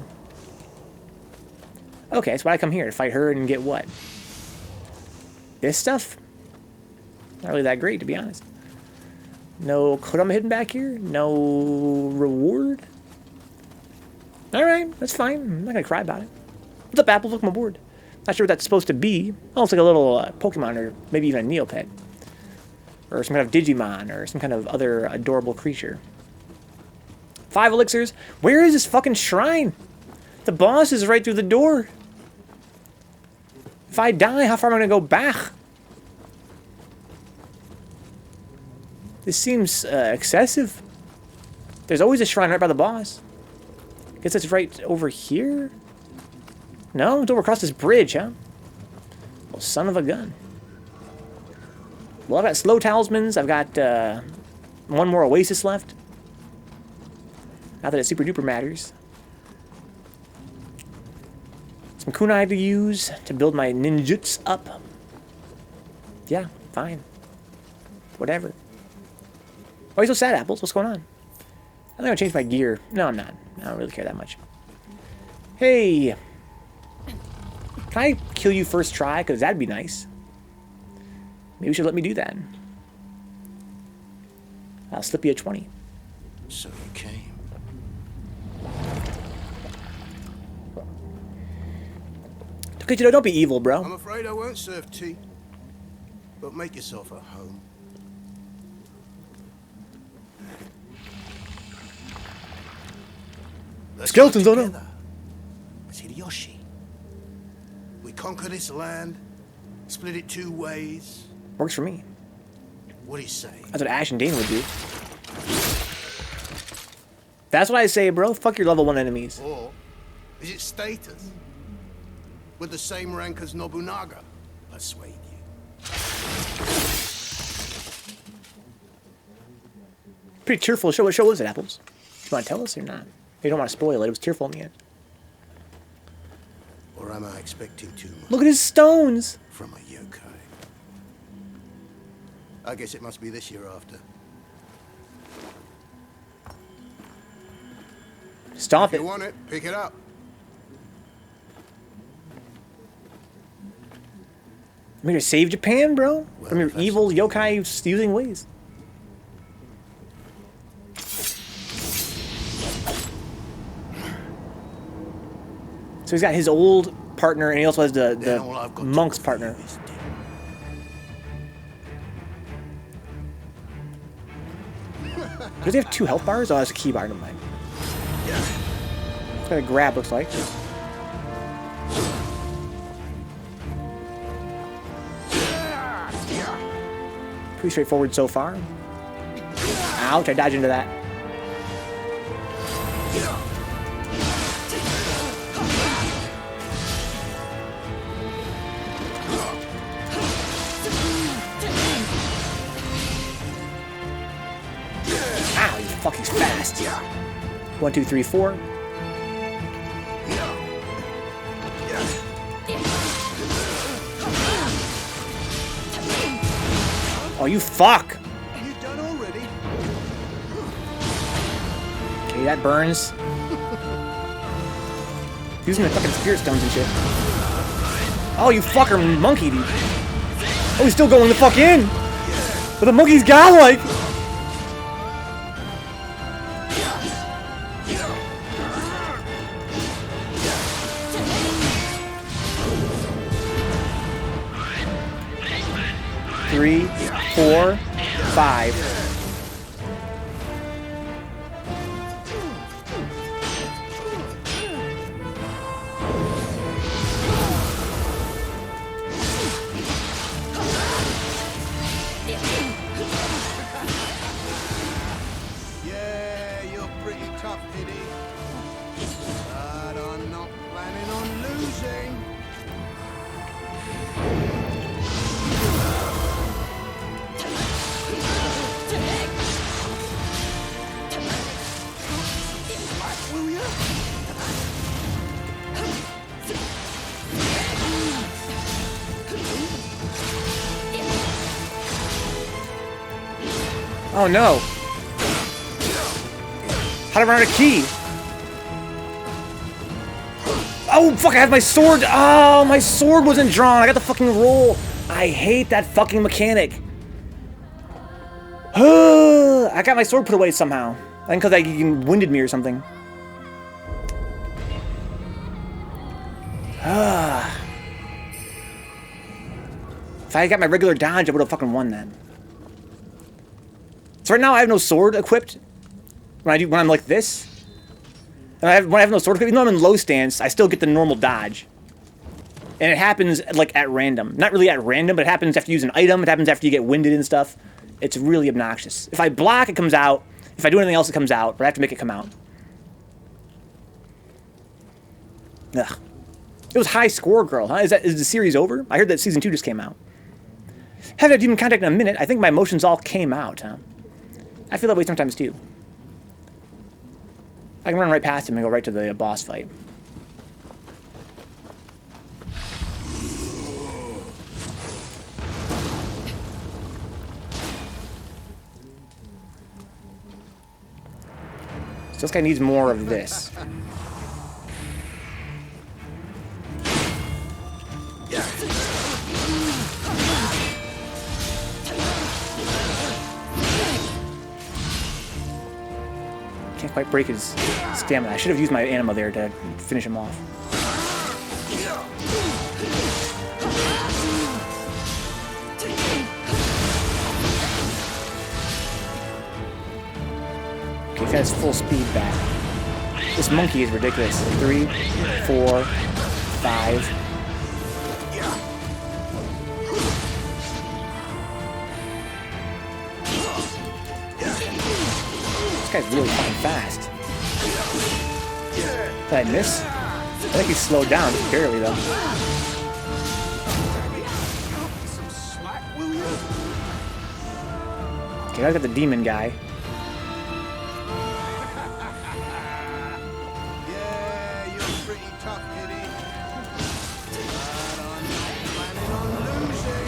Okay, so why'd I come here? To fight her and get what? This stuff? Not really that great, to be honest. No Kurama hidden back here? No reward? Alright, that's fine. I'm not gonna cry about it. What's up, Apple? Look at my board. Not sure what that's supposed to be. Oh, it's like a little Pokemon or maybe even a Neopet. Or some kind of Digimon or some kind of other adorable creature. 5 elixirs? Where is this fucking shrine? The boss is right through the door. If I die, how far am I gonna go back? This seems excessive. There's always a shrine right by the boss. Guess it's right over here? No, it's over across this bridge, huh? Well, son of a gun. Well, I've got slow talismans. I've got one more oasis left. Not that it super duper matters. Some kunai to use to build my ninjutsu up. Yeah, fine. Whatever. Why are you so sad, Apples? What's going on? I think I'm gonna change my gear. No, I'm not. I don't really care that much. Hey! Can I kill you first try? Because that'd be nice. Maybe you should let me do that. I'll slip you a 20. So you came. Okay, don't be evil, bro. I'm afraid I won't serve tea. But make yourself at home. Skeletons, oh no. As Hideyoshi. We conquer this land, split it 2 ways. Works for me. What do you say? That's what Ash and Dane would do. That's what I say, bro. Fuck your level 1 enemies. Or is it status? With the same rank as Nobunaga? Persuade you. Pretty tearful show. What show was it, Apples? You want to tell us or not? You don't want to spoil it. It was tearful in the end. Or am I expecting too much? Look at his stones. From a yokai. I guess it must be this year after. Stop If it. you want it, pick it up. I'm here to save Japan, bro. Well, From your that's evil something. yokai using ways. So he's got his old partner, and he also has the Then all I've got to monk's offer partner. you is death. Does he have 2 health bars? Oh, that's a key bar. Never mind. That's what a grab looks like. Pretty straightforward so far. Ouch, I dodged into that. Ow, you fucking fast. 1, 2, 3, 4. Oh, you fuck! You done already? Okay, that burns. Using the fucking spirit stones and shit. Oh, you fucker monkey, dude. Oh, he's still going the fuck in. But the monkey's godlike. Three, 4, 5. Yeah, you're pretty tough, Diddy. But I'm not planning on losing. Will you? Oh no. How do I run out of key? Oh fuck, I have my sword. Oh, my sword wasn't drawn. I got the fucking roll. I hate that fucking mechanic. I got my sword put away somehow. I think because he winded me or something. If I got my regular dodge, I would have fucking won that. So right now I have no sword equipped. When I'm like this, and when I have no sword equipped, even though I'm in low stance, I still get the normal dodge. And it happens like at random. Not really at random, but it happens after you use an item. It happens after you get winded and stuff. It's really obnoxious. If I block, it comes out. If I do anything else, it comes out. But I have to make it come out. Ugh. It was high score, girl, huh? Is the series over? I heard that season 2 just came out. Haven't had demon contact in a minute. I think my emotions all came out, huh? I feel that way sometimes too. I can run right past him and go right to the boss fight. So this guy needs more of this. Can't quite break his stamina. I should have used my anima there to finish him off. Okay, he's got his full speed back. This monkey is ridiculous. 3, 4, 5. This guy's really fucking fast. Did I miss? I think he's slowed down, just barely though. Okay, I got the demon guy. Yeah, you're pretty tough, Diddy. But I'm not planning on losing.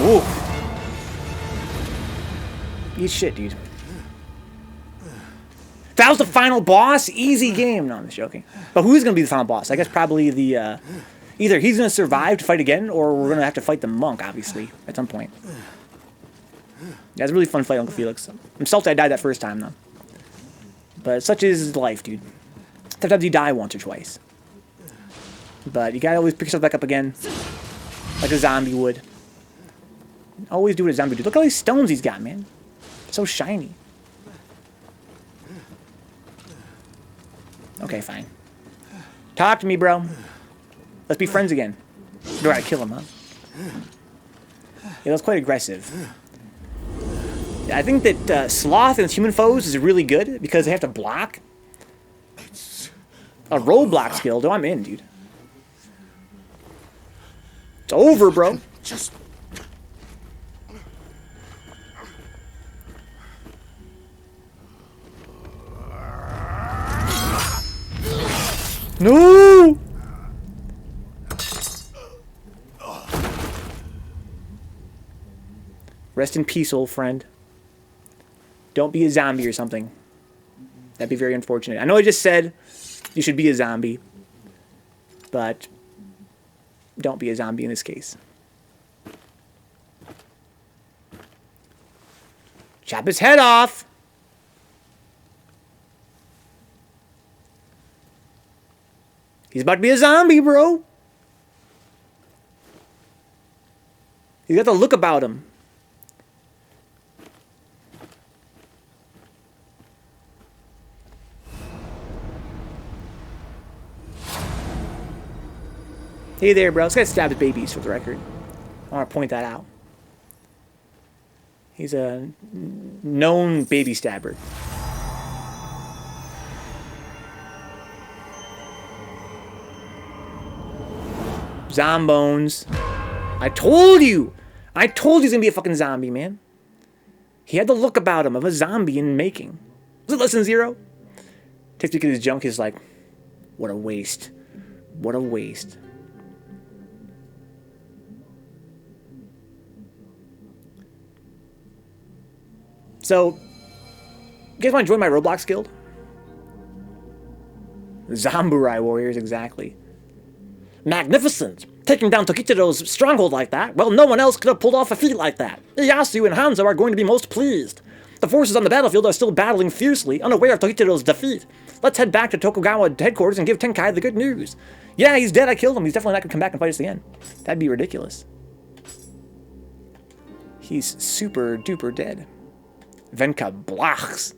Ooh. Eat shit, dude. That was the final boss? Easy game. No, I'm just joking. But who's going to be the final boss? I guess probably the, either he's going to survive to fight again, or we're going to have to fight the monk, obviously, at some point. Yeah, it's a really fun fight, Uncle Felix. I'm salty I died that first time, though. But such is life, dude. Sometimes you die once or twice. But you gotta always pick yourself back up again. Like a zombie would. Always do what a zombie would do. Look at all these stones he's got, man. So shiny. Okay, fine. Talk to me, bro. Let's be friends again. Do I gotta kill him, huh? Yeah, that's quite aggressive. Yeah, I think that Sloth and human foes is really good because they have to block. A roadblock skill, though, I'm in, dude. It's over, bro. Just... No! Rest in peace, old friend. Don't be a zombie or something. That'd be very unfortunate. I know I just said you should be a zombie, but don't be a zombie in this case. Chop his head off! He's about to be a zombie, bro! He's got the look about him. Hey there, bro. This guy stabbed babies, for the record. I want to point that out. He's a known baby stabber. Zombones. I told you! I told you he's gonna be a fucking zombie, man. He had the look about him of a zombie in making. Was it lesson 0? Takes me to his junk is like, what a waste. What a waste. So, you guys want to join my Roblox guild? Zomburai warriors, exactly. Magnificent! Taking down Tokichiro's stronghold like that, well, no one else could have pulled off a feat like that. Ieyasu and Hanzo are going to be most pleased. The forces on the battlefield are still battling fiercely, unaware of Tokichiro's defeat. Let's head back to Tokugawa headquarters and give Tenkai the good news. Yeah, he's dead, I killed him. He's definitely not going to come back and fight us again. That'd be ridiculous. He's super duper dead. Vencabot.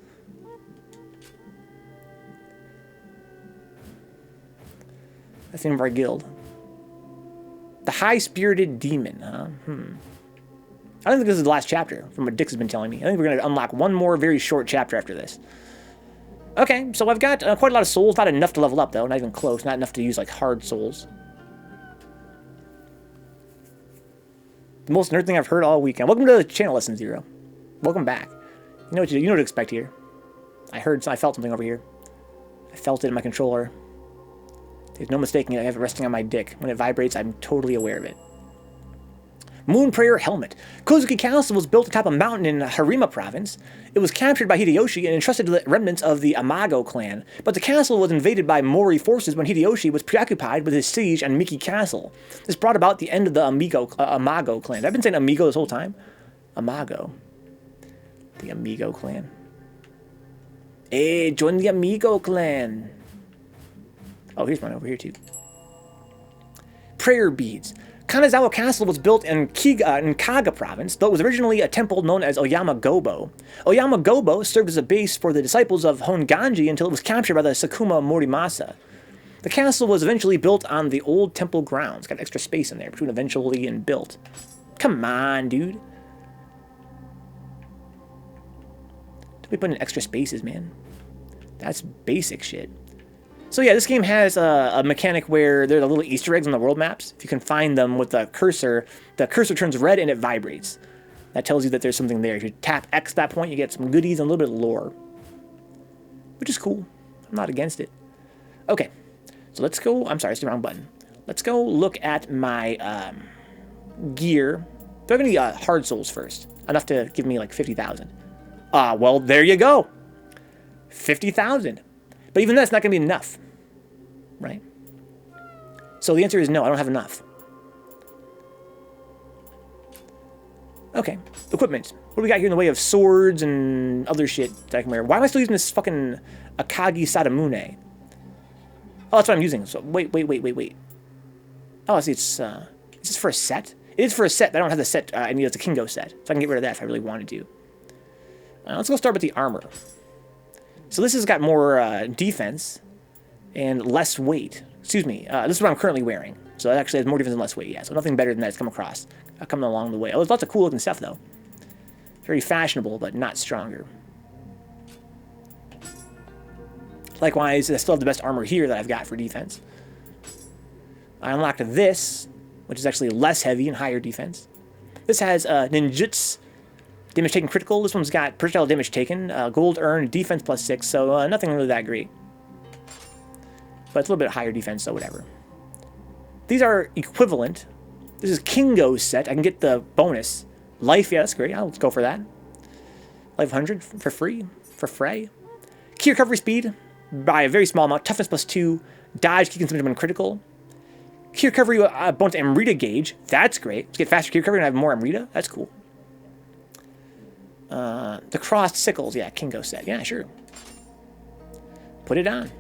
That's the name of our guild. The High-Spirited Demon, huh? I don't think this is the last chapter, from what Dix has been telling me. I think we're going to unlock one more very short chapter after this. Okay, so I've got quite a lot of souls. Not enough to level up, though. Not even close. Not enough to use, like, hard souls. The most nerd thing I've heard all weekend. Welcome to the channel, Lesson 0. Welcome back. You know what to expect here. I felt something over here. I felt it in my controller. There's no mistaking it. I have it resting on my dick. When it vibrates, I'm totally aware of it. Moon Prayer Helmet. Kozuki Castle was built atop a mountain in Harima Province. It was captured by Hideyoshi and entrusted to the remnants of the Amago clan. But the castle was invaded by Mori forces when Hideyoshi was preoccupied with his siege on Miki Castle. This brought about the end of the Amago clan. I've been saying Amigo this whole time. Amago. The Amigo clan. Hey, join the Amigo clan. Oh, here's one over here, too. Prayer beads. Kanazawa Castle was built in Kaga Province, though it was originally a temple known as Oyama Gobo. Oyama Gobo served as a base for the disciples of Honganji until it was captured by the Sakuma Morimasa. The castle was eventually built on the old temple grounds. Got extra space in there between eventually and built. Come on, dude. Don't be putting in extra spaces, man. That's basic shit. So yeah, this game has a mechanic where there are little Easter eggs on the world maps. If you can find them with the cursor turns red and it vibrates. That tells you that there's something there. If you tap X at that point, you get some goodies and a little bit of lore. Which is cool. I'm not against it. Okay, so let's go. I'm sorry, it's the wrong button. Let's go look at my gear. Do I have any hard souls first? Enough to give me like 50,000. Well, there you go. 50,000. But even that's not going to be enough, right? So the answer is no, I don't have enough. Okay, equipment. What do we got here in the way of swords and other shit that I can wear? Why am I still using this fucking Akagi Sadamune? Oh, that's what I'm using. So wait. Oh, I see, it's just for a set? It is for a set, but I don't have the set. I need a Kingo set, so I can get rid of that if I really wanted to. Let's go start with the armor. So this has got more defense and less weight. Excuse me. This is what I'm currently wearing. So it actually has more defense and less weight. Yeah, so nothing better than that's come across. Coming along the way. Oh, there's lots of cool looking stuff, though. Very fashionable, but not stronger. Likewise, I still have the best armor here that I've got for defense. I unlocked this, which is actually less heavy and higher defense. This has ninjutsu. Damage taken critical. This one's got projectile damage taken. Gold earned, defense +6, so nothing really that great. But it's a little bit higher defense, so whatever. These are equivalent. This is Kingo's set. I can get the bonus. Life, yeah, that's great. Let's go for that. Life 100 for free. For Frey. Key recovery speed by a very small amount. Toughness +2. Dodge, key consumption when critical. Key recovery bonus Amrita gauge. That's great. Let's get faster key recovery and have more Amrita. That's cool. The crossed sickles. Yeah, Kingo set. Yeah, sure. Put it on.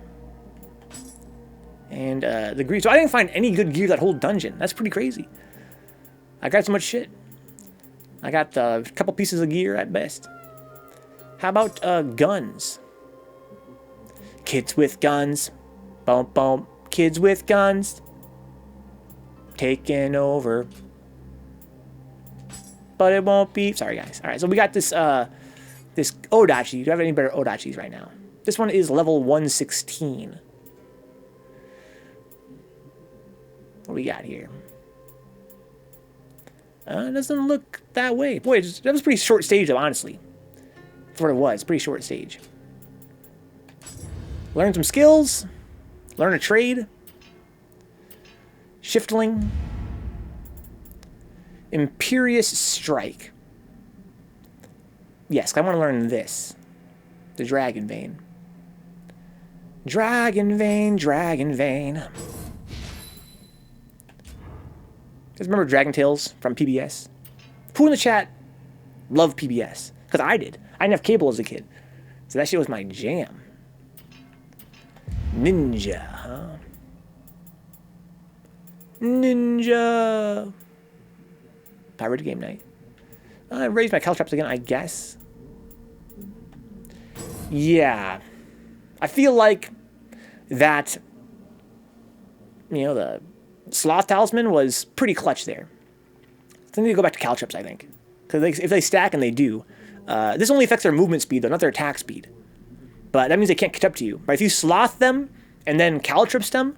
And the grease. So I didn't find any good gear that whole dungeon. That's pretty crazy. I got so much shit. I got a couple pieces of gear at best. How about guns? Kids with guns. Bump, bump. Kids with guns. Taking over. But it won't be... Sorry, guys. All right, so we got this this Odachi. Do you have any better Odachis right now? This one is level 116. What do we got here? It doesn't look that way. Boy, that was a pretty short stage, though, honestly. For what it was. Pretty short stage. Learn some skills. Learn a trade. Shiftling. Imperious Strike. Yes, I want to learn this. The Dragon Vein. Dragon Vein, Dragon Vein. You guys remember Dragon Tales from PBS? Who in the chat loved PBS? Because I did. I didn't have cable as a kid. So that shit was my jam. Ninja, huh? Ninja. Pirate game night. I raised my caltrops again, I guess. Yeah. I feel like that, you know, the Sloth Talisman was pretty clutch there. So I need to go back to caltrops, I think. Because if they stack, and they do, this only affects their movement speed, though, not their attack speed. But that means they can't catch up to you. But if you sloth them and then caltrops them,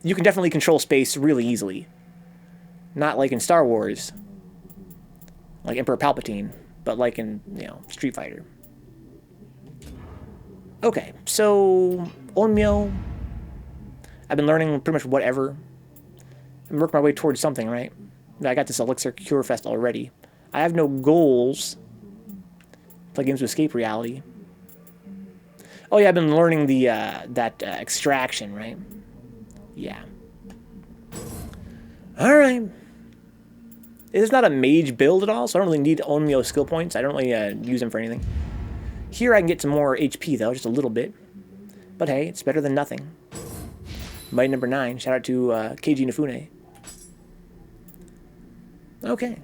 you can definitely control space really easily. Not like in Star Wars, like Emperor Palpatine, but like in, you know, Street Fighter. Okay, so Onmyo, I've been learning pretty much whatever. I'm working my way towards something, right? I got this Elixir Cure Fest already. I have no goals. Play games to escape reality. Oh yeah, I've been learning the extraction, right? Yeah. All right. It's not a mage build at all, so I don't really need Onmyo skill points. I don't really use them for anything. Here I can get some more HP, though, just a little bit. But hey, it's better than nothing. Might number 9. Shout out to Keiji Nifune. Okay.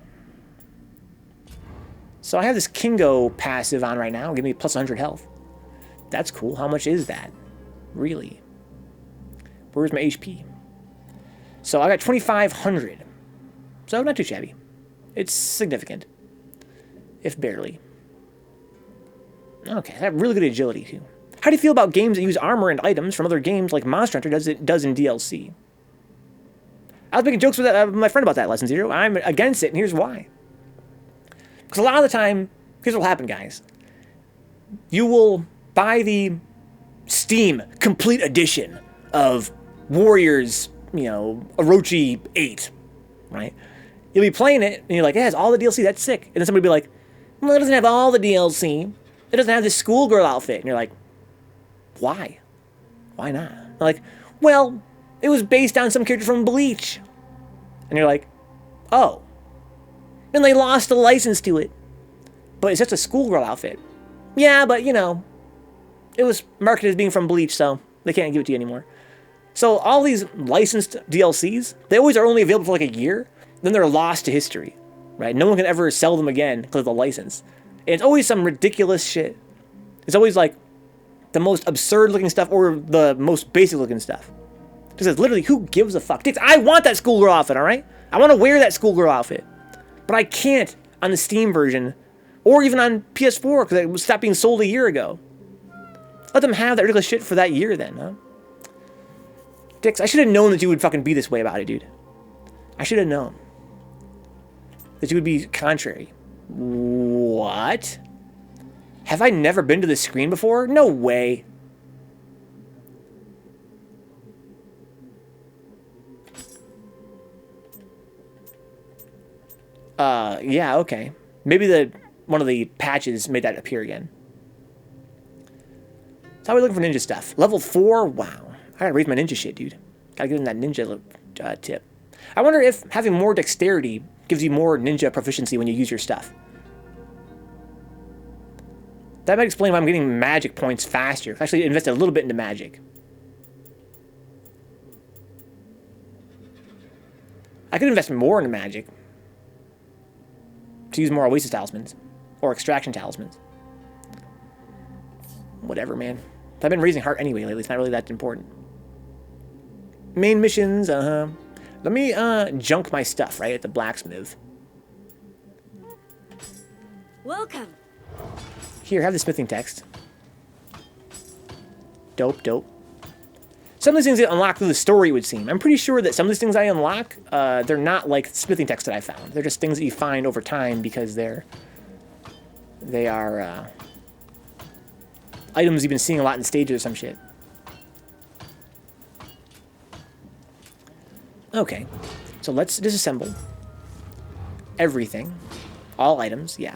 So I have this Kingo passive on right now. Give me plus 100 health. That's cool. How much is that? Really? Where's my HP? So I got 2,500. So not too shabby. It's significant. If barely. Okay, I have really good agility too. How do you feel about games that use armor and items from other games like Monster Hunter does in DLC? I was making jokes with my friend about that, Lesson Zero. I'm against it, and here's why. Because a lot of the time, here's what'll happen, guys. You will buy the Steam Complete Edition of Warriors, you know, Orochi 8, right? You'll be playing it, and you're like, it has all the DLC, that's sick. And then somebody will be like, well, it doesn't have all the DLC. It doesn't have this schoolgirl outfit. And you're like, why? Why not? They're like, well, it was based on some character from Bleach. And you're like, oh. And they lost the license to it. But it's just a schoolgirl outfit. Yeah, but, you know, it was marketed as being from Bleach, so they can't give it to you anymore. So all these licensed DLCs, they always are only available for like a year. Then they're lost to history, right? No one can ever sell them again because of the license. And it's always some ridiculous shit. It's always like the most absurd looking stuff or the most basic looking stuff. Because literally, who gives a fuck? Dicks, I want that schoolgirl outfit, all right? I want to wear that schoolgirl outfit. But I can't on the Steam version or even on PS4 because it stopped being sold a year ago. Let them have that ridiculous shit for that year then, huh? Dicks, I should have known that you would fucking be this way about it, dude. I should have known that you would be contrary. What? Have I never been to this screen before? No way. Yeah, okay. Maybe one of the patches made that appear again. So how are we looking for ninja stuff? Level 4? Wow. I gotta raise my ninja shit, dude. Gotta get in that ninja tip. I wonder if having more dexterity gives you more ninja proficiency when you use your stuff. That might explain why I'm getting magic points faster. I've actually invested a little bit into magic. I could invest more into magic to use more Oasis talismans or extraction talismans. Whatever, man. I've been raising heart anyway lately. It's not really that important. Main missions, Let me junk my stuff, right, at the blacksmith. Welcome. Here, have the smithing text. Dope, dope. Some of these things get unlocked through the story, it would seem. I'm pretty sure that some of these things I unlock, they're not like smithing text that I found. They're just things that you find over time because they are items you've been seeing a lot in stages or some shit. Okay, so let's disassemble everything. All items, yeah.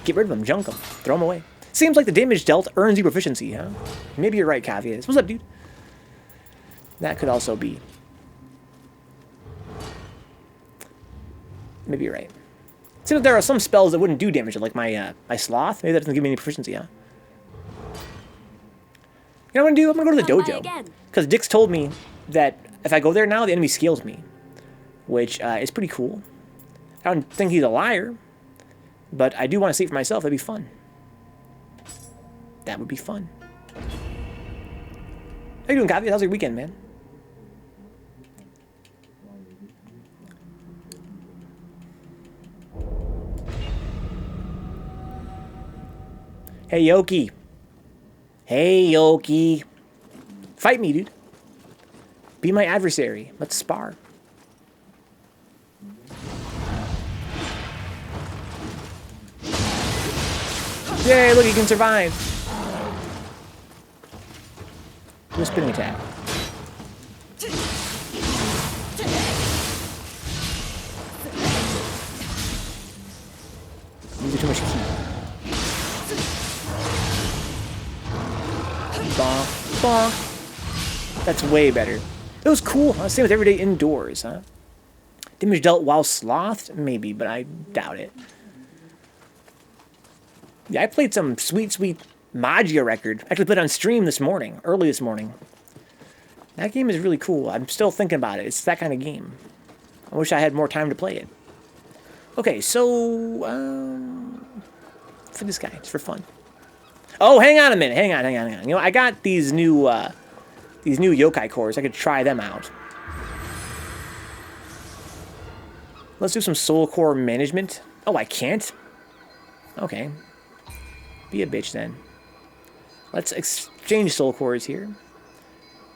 Get rid of them, junk them, throw them away. Seems like the damage dealt earns you proficiency, huh? Maybe you're right, Cavias. What's up, dude? That could also be. Maybe you're right. Seems like there are some spells that wouldn't do damage, like my Sloth. Maybe that doesn't give me any proficiency, huh? You know what I'm gonna do? I'm gonna go to the dojo. Because Dix told me that if I go there now, the enemy scales me. Which is pretty cool. I don't think he's a liar. But I do want to see it for myself. That'd be fun. That would be fun. How you doing, Cavias? How's your weekend, man? Hey, Yoki. Hey, Yoki. Fight me, dude. Be my adversary. Let's spar. Yay, look, he can survive. Do a spinning attack. Using too much ki. Bonk, bonk. That's way better. It was cool, huh? Same with everyday indoors, huh? Damage dealt while slothed? Maybe, but I doubt it. Yeah, I played some sweet, sweet Magia record. Actually played it on stream this morning, early this morning. That game is really cool. I'm still thinking about it. It's that kind of game. I wish I had more time to play it. Okay, so for this guy, it's for fun. Oh, hang on a minute. Hang on. You know, I got these new yokai cores. I could try them out. Let's do some soul core management. Oh, I can't? Okay. Be a bitch then. Let's exchange soul cores here.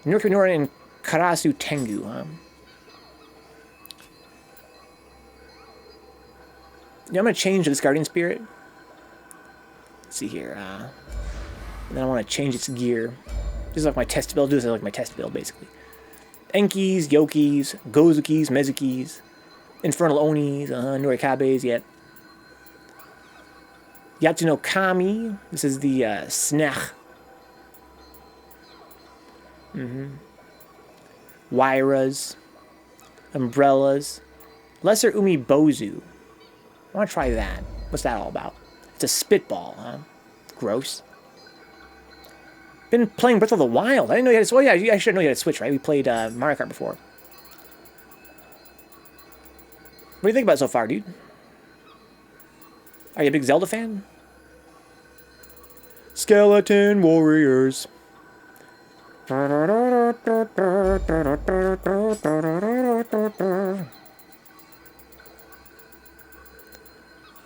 Nurkanura and Karasu Tengu, huh? Yeah, I'm gonna change this Guardian Spirit. Let's see here. And then I want to change its gear. This is like my test build. This is like my test build, basically. Enkis, Yokis, Gozukis, Mezukis, Infernal Onis, Norikabes, yet. Yatsuno Kami. This is the Snech. Wairas. Umbrellas. Lesser Umi Bozu. I want to try that. What's that all about? It's a spitball, huh? Gross. Been playing Breath of the Wild. I didn't know you had to... Oh, yeah, I should know you had to Switch, right? We played Mario Kart before. What do you think about it so far, dude? Are you a big Zelda fan? Skeleton Warriors.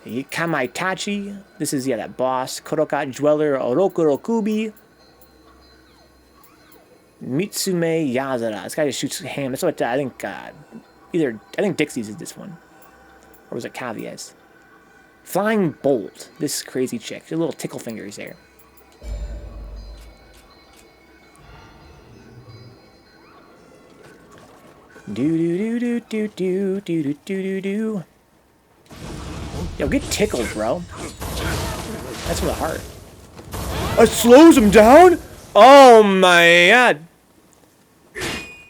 Kamaitachi. This is, yeah, that boss. Koroka Dweller Orokurokubi. Mitsume Yazara. This guy just shoots ham. That's what I think, I think Dixie's is this one. Or was it Cavies? Flying Bolt. This crazy chick. Her little tickle fingers there. Do do do do do do do do do do. Yo, get tickled, bro. That's from the heart. It slows him down? Oh my god.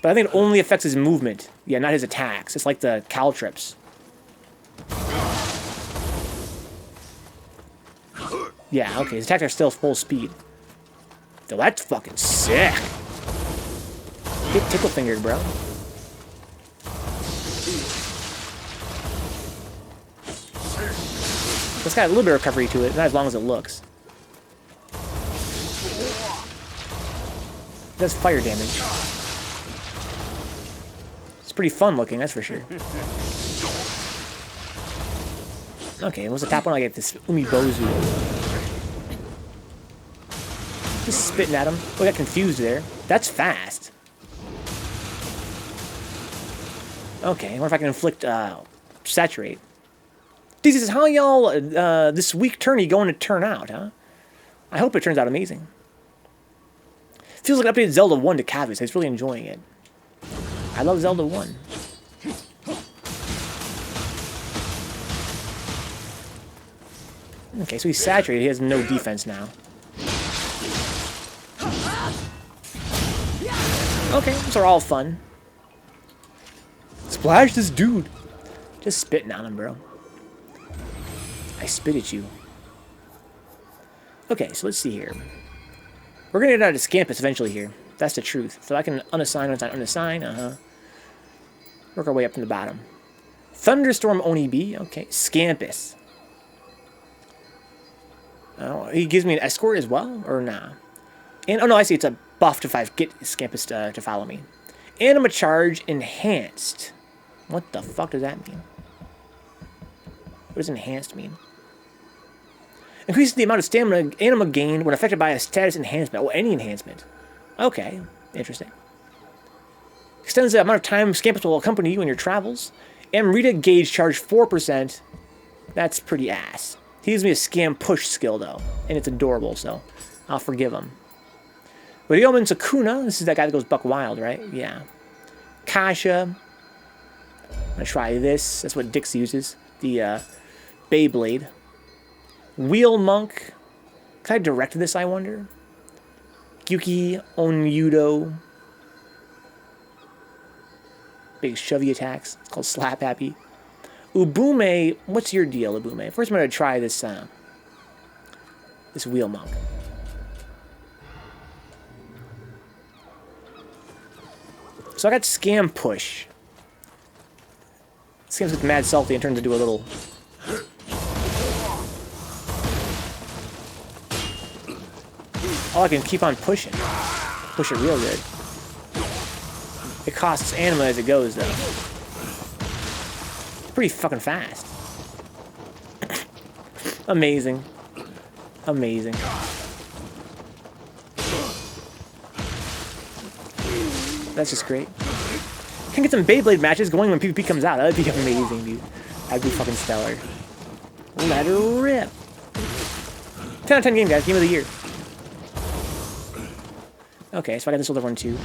But I think it only affects his movement. Yeah, not his attacks. It's like the caltrips. Yeah, okay, his attacks are still full speed. Yo, that's fucking sick. Get tickle fingered, bro. It's got a little bit of recovery to it, not as long as it looks. It does fire damage. It's pretty fun looking, that's for sure. Okay, what's the top one? I get this Umibozu. Just spitting at him. Oh, I got confused there. That's fast. Okay, I wonder if I can inflict, saturate. This is how y'all, this week tourney going to turn out, huh? I hope it turns out amazing. Feels like updated Zelda 1 to Cavis. I was really enjoying it. I love Zelda 1. Okay, so he's saturated. He has no defense now. Okay, those are all fun. Splash this dude. Just spitting on him, bro. I spit at you. Okay, so let's see here. We're gonna get out of Scampus eventually here. That's the truth. So I can unassign, unassign, Work our way up from the bottom. Thunderstorm Onibi. Okay, Scampus. Oh, he gives me an escort as well, or nah? And oh no, I see. It's a buff to 5. Get Scampus to follow me. Anima Charge Enhanced. What the fuck does that mean? What does enhanced mean? Increases the amount of stamina anima gained when affected by a status enhancement. Oh, any enhancement. Okay, interesting. Extends the amount of time Scampus will accompany you in your travels. Amrita Gauge Charge 4%. That's pretty ass. He gives me a Scam Push skill, though. And it's adorable, so I'll forgive him. Ryomen Sakuna. This is that guy that goes buck wild, right? Yeah. Kasha. I'm going to try this. That's what Dix uses. The Beyblade. Wheel Monk. Can I direct this, I wonder? Gyuki Onyudo. Big shovey attacks. It's called Slap Happy. Ubume. What's your deal, Ubume? First I'm going to try this, this Wheel Monk. So I got Scam Push. Scams with Mad Salty and turns into a little... Oh, I can keep on pushing. Push it real good. It costs anima as it goes, though. Pretty fucking fast. Amazing. Amazing. That's just great. Can get some Beyblade matches going when PvP comes out. That'd be amazing, dude. That'd be fucking stellar. Let her rip. 10 out of 10 game, guys. Game of the year. Okay, so I got this other one too.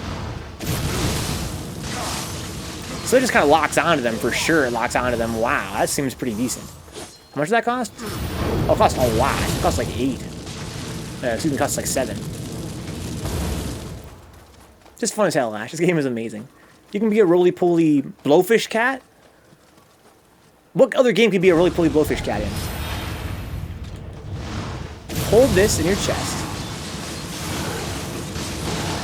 So it just kind of locks onto them for sure. It locks onto them. Wow, that seems pretty decent. How much does that cost? Oh, it costs a lot. It costs like 8. Excuse me, it costs like 7. Just fun as hell, Ash. This game is amazing. You can be a roly-poly blowfish cat? What other game can be a roly-poly blowfish cat in? Hold this in your chest.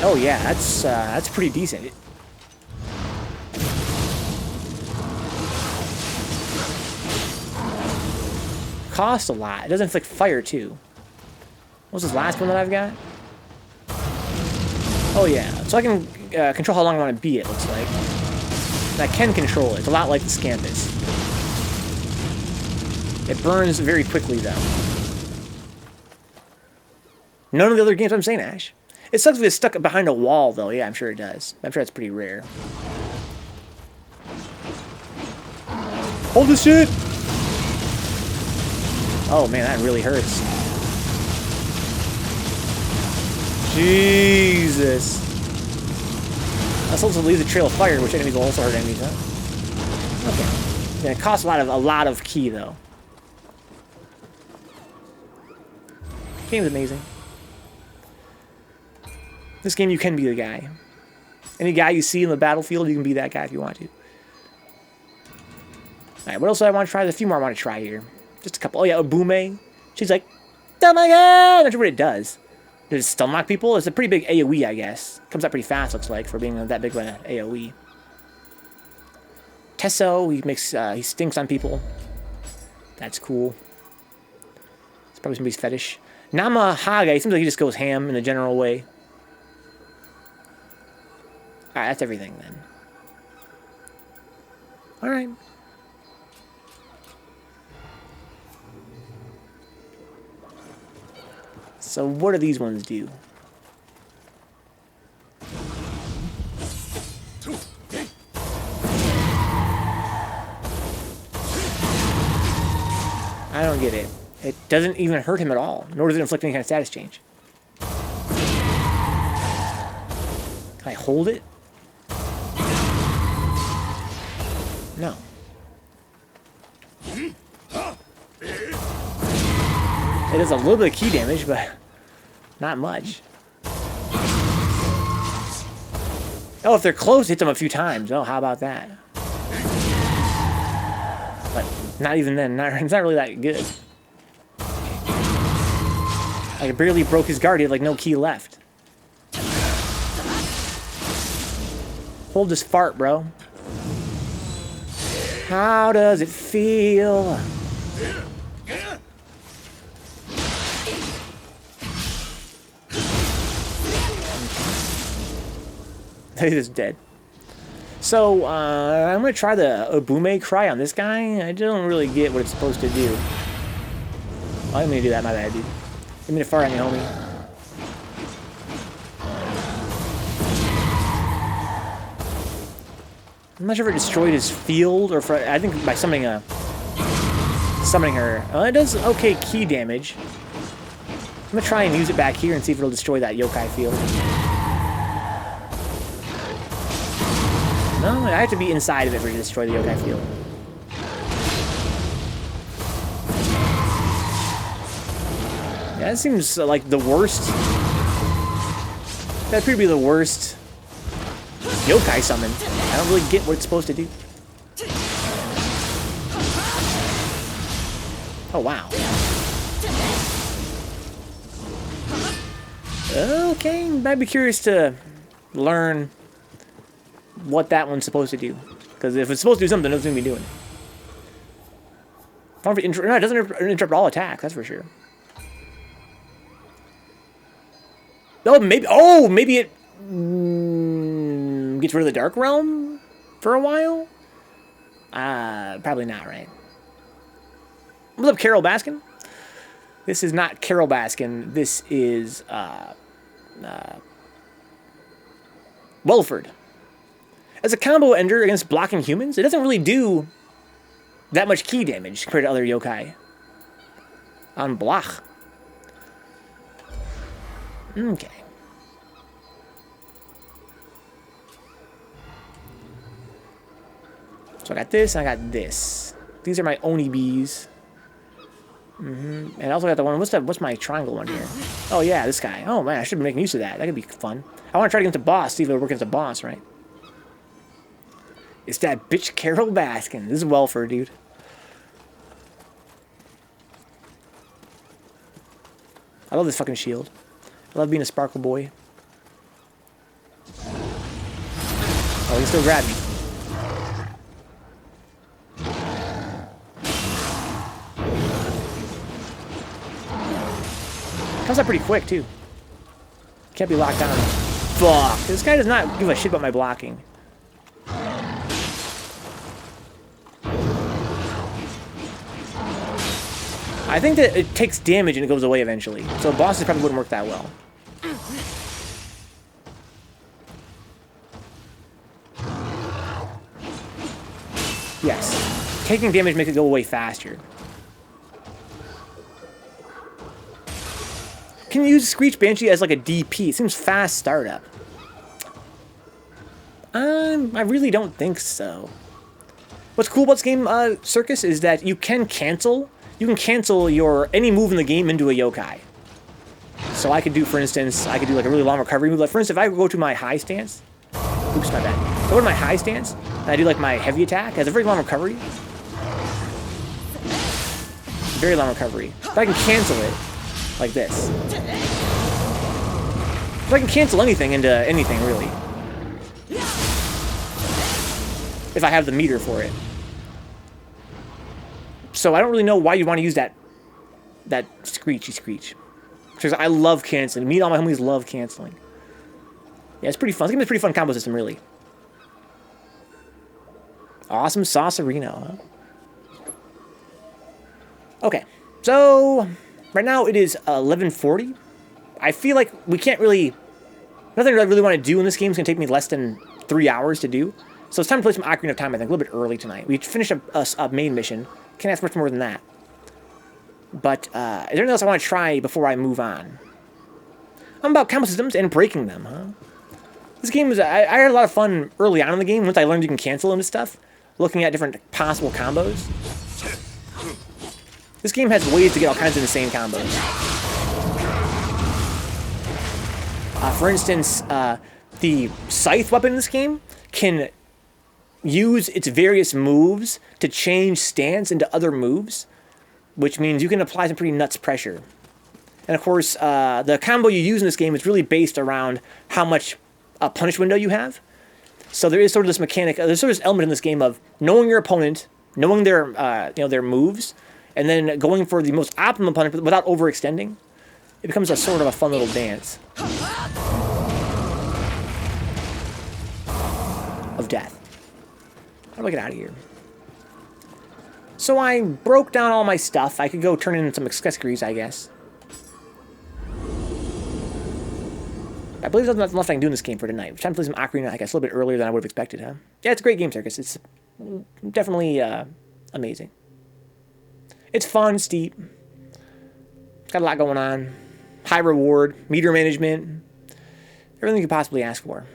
Oh yeah, that's pretty decent. Costs a lot. It doesn't inflict fire too. What's this last one that I've got? Oh yeah, so I can control how long I want to be, it looks like. And I can control it. It's a lot like the Scampus. It burns very quickly though. None of the other games I'm saying, Ash. It sucks if it's stuck behind a wall though. Yeah, I'm sure it does. I'm sure that's pretty rare. Hold this shit! Oh man, that really hurts. Jesus. This also leaves a trail of fire, which enemies will also hurt enemies, huh? Okay. Yeah, it costs a lot of key, though. Game's amazing. This game, you can be the guy. Any guy you see in the battlefield, you can be that guy if you want to. Alright, what else do I want to try? There's a few more I want to try here. Just a couple. Oh yeah, Obume. She's like, oh my god! I'm not sure what it does. Does it stun lock people? It's a pretty big AoE, I guess. Comes out pretty fast, looks like, for being that big of an AoE. Tesso, he stinks on people. That's cool. It's probably somebody's fetish. Namahage, seems like he just goes ham in a general way. Alright, that's everything then. Alright. So what do these ones do? I don't get it. It doesn't even hurt him at all, nor does it inflict any kind of status change. Can I hold it? No. It does a little bit of key damage, but not much. Oh, if they're close, hit them a few times. Oh, how about that? But not even then. It's not really that good. I barely broke his guard. He had like no key left. Hold this fart, bro. How does it feel? He is dead. So, I'm going to try the Obume cry on this guy. I don't really get what it's supposed to do. Oh, I didn't mean to do that, my bad, dude. Didn't mean to fart on you, homie. I'm not sure if it destroyed his field, or if I think by summoning her. It does okay key damage. I'm going to try and use it back here and see if it'll destroy that yokai field. No, I have to be inside of it for it to destroy the yokai field. Yeah, that seems like the worst. That appears to be the worst yokai summon. I don't really get what it's supposed to do. Oh, wow. Okay, I'd be curious to learn what that one's supposed to do. Because if it's supposed to do something, it's going to be doing it. No, it doesn't interrupt all attacks, that's for sure. Oh, maybe it gets rid of the Dark Realm for a while? Probably not, right? What's up, Carol Baskin? This is not Carol Baskin. This is, Welford. As a combo ender against blocking humans, it doesn't really do that much key damage compared to other yokai. On block. Okay. So I got this, and I got this. These are my Oni bees. And I also got the one. What's my triangle one here? Oh yeah, this guy. Oh man, I should be making use of that. That could be fun. I want to try to get against the boss. See if it'll work against the boss, right? It's that bitch Carol Baskin. This is Welford, dude. I love this fucking shield. I love being a sparkle boy. Oh, he can still grab me. Comes up pretty quick, too. Can't be locked down. Fuck. This guy does not give a shit about my blocking. I think that it takes damage and it goes away eventually. So bosses probably wouldn't work that well. Yes. Taking damage makes it go away faster. Can you use Screech Banshee as like a DP? It seems fast startup. I really don't think so. What's cool about this game, Circus, is that you can cancel. You can cancel your any move in the game into a yokai. So I could do, for instance, I could do like a really long recovery move. Like for instance, if I go to my high stance, oops, my bad. Go to my high stance, and I do like my heavy attack. It has a very long recovery. Very long recovery. But I can cancel it like this. So I can cancel anything into anything, really. If I have the meter for it. So I don't really know why you want to use that screechy screech. Because I love canceling. Me and all my homies love canceling. Yeah, it's pretty fun. This game is a pretty fun combo system, really. Awesome Saucerino, huh? Okay, so right now it is 11:40. I feel like we can't really... Nothing I really want to do in this game is going to take me less than 3 hours to do. So it's time to play some Ocarina of Time, I think, a little bit early tonight. We finished a main mission. Can't ask much more than that. But, is there anything else I want to try before I move on? I'm about combo systems and breaking them, huh? This game was... I had a lot of fun early on in the game, once I learned you can cancel into stuff. Looking at different possible combos. This game has ways to get all kinds of insane combos. For instance, the Scythe weapon in this game can use its various moves to change stance into other moves, which means you can apply some pretty nuts pressure. And of course, the combo you use in this game is really based around how much punish window you have. So there is sort of this mechanic, there's sort of this element in this game of knowing your opponent, knowing their moves, and then going for the most optimum punishment without overextending. It becomes a sort of a fun little dance of death. How do I get out of here? So I broke down all my stuff. I could go turn in some accessories, I guess. I believe there's nothing left I can do in this game for tonight. Time to play some Ocarina, I guess, a little bit earlier than I would have expected, huh? Yeah, it's a great game, Circus. It's definitely amazing. It's fun, steep. It's got a lot going on. High reward, meter management. Everything you could possibly ask for.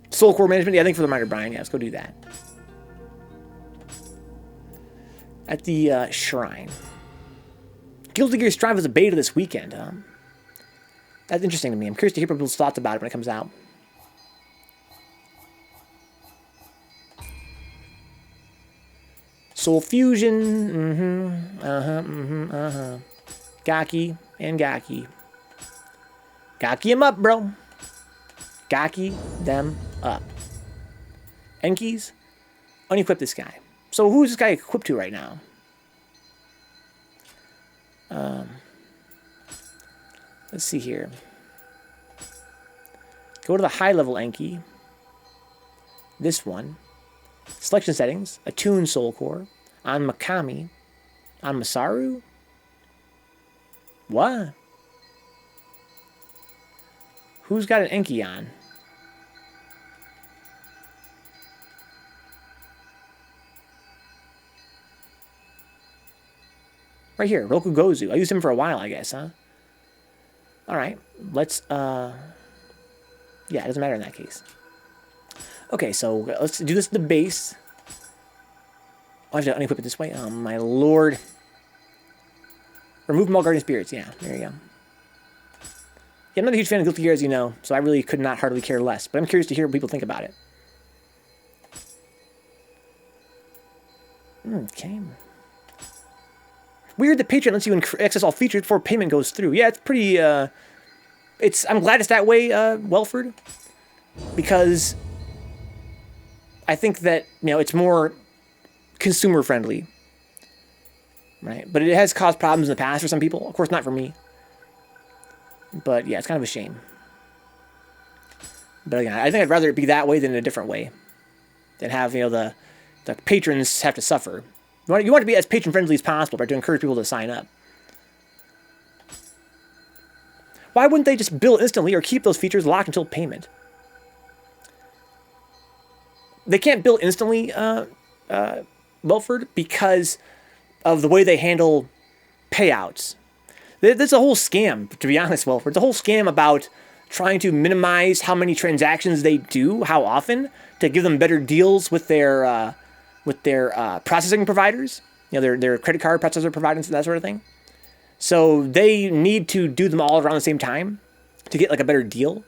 Soul Core management. Yeah, thank you for the reminder, Brian. Yeah, let's go do that. At the shrine. Guilty Gear Strive is a beta this weekend, huh? That's interesting to me. I'm curious to hear people's thoughts about it when it comes out. Soul Fusion. Gaki and Gaki. Gaki them up, bro. Gaki them up. Enkis. Unequip this guy. So who's this guy equipped to right now? Let's see here. Go to the high-level Enki. This one. Selection settings. Attune Soul Core. On Makami. On Masaru? What? Who's got an Enki on? Right here, Rokugozu. I used him for a while, I guess, huh? Alright, let's, yeah, it doesn't matter in that case. Okay, so let's do this at the base. Oh, I have to unequip it this way. Oh, my lord. Remove all guardian spirits. Yeah, there you go. Yeah, I'm not a huge fan of Guilty Gear, as you know, so I really could not hardly care less. But I'm curious to hear what people think about it. Okay. Weird that Patreon lets you access all features before payment goes through. Yeah, it's pretty, I'm glad it's that way, Welford. Because I think that, it's more consumer friendly. Right? But it has caused problems in the past for some people. Of course, not for me. But yeah, it's kind of a shame. But again, I think I'd rather it be that way than in a different way. Than have, the patrons have to suffer. You want it to be as patron-friendly as possible, right, to encourage people to sign up. Why wouldn't they just bill instantly or keep those features locked until payment? They can't bill instantly, Wilford, because of the way they handle payouts. There's a whole scam, to be honest, Wilford. It's a whole scam about trying to minimize how many transactions they do, how often, to give them better deals with their processing providers. You know, their credit card processor providers and that sort of thing. So they need to do them all around the same time to get like a better deal.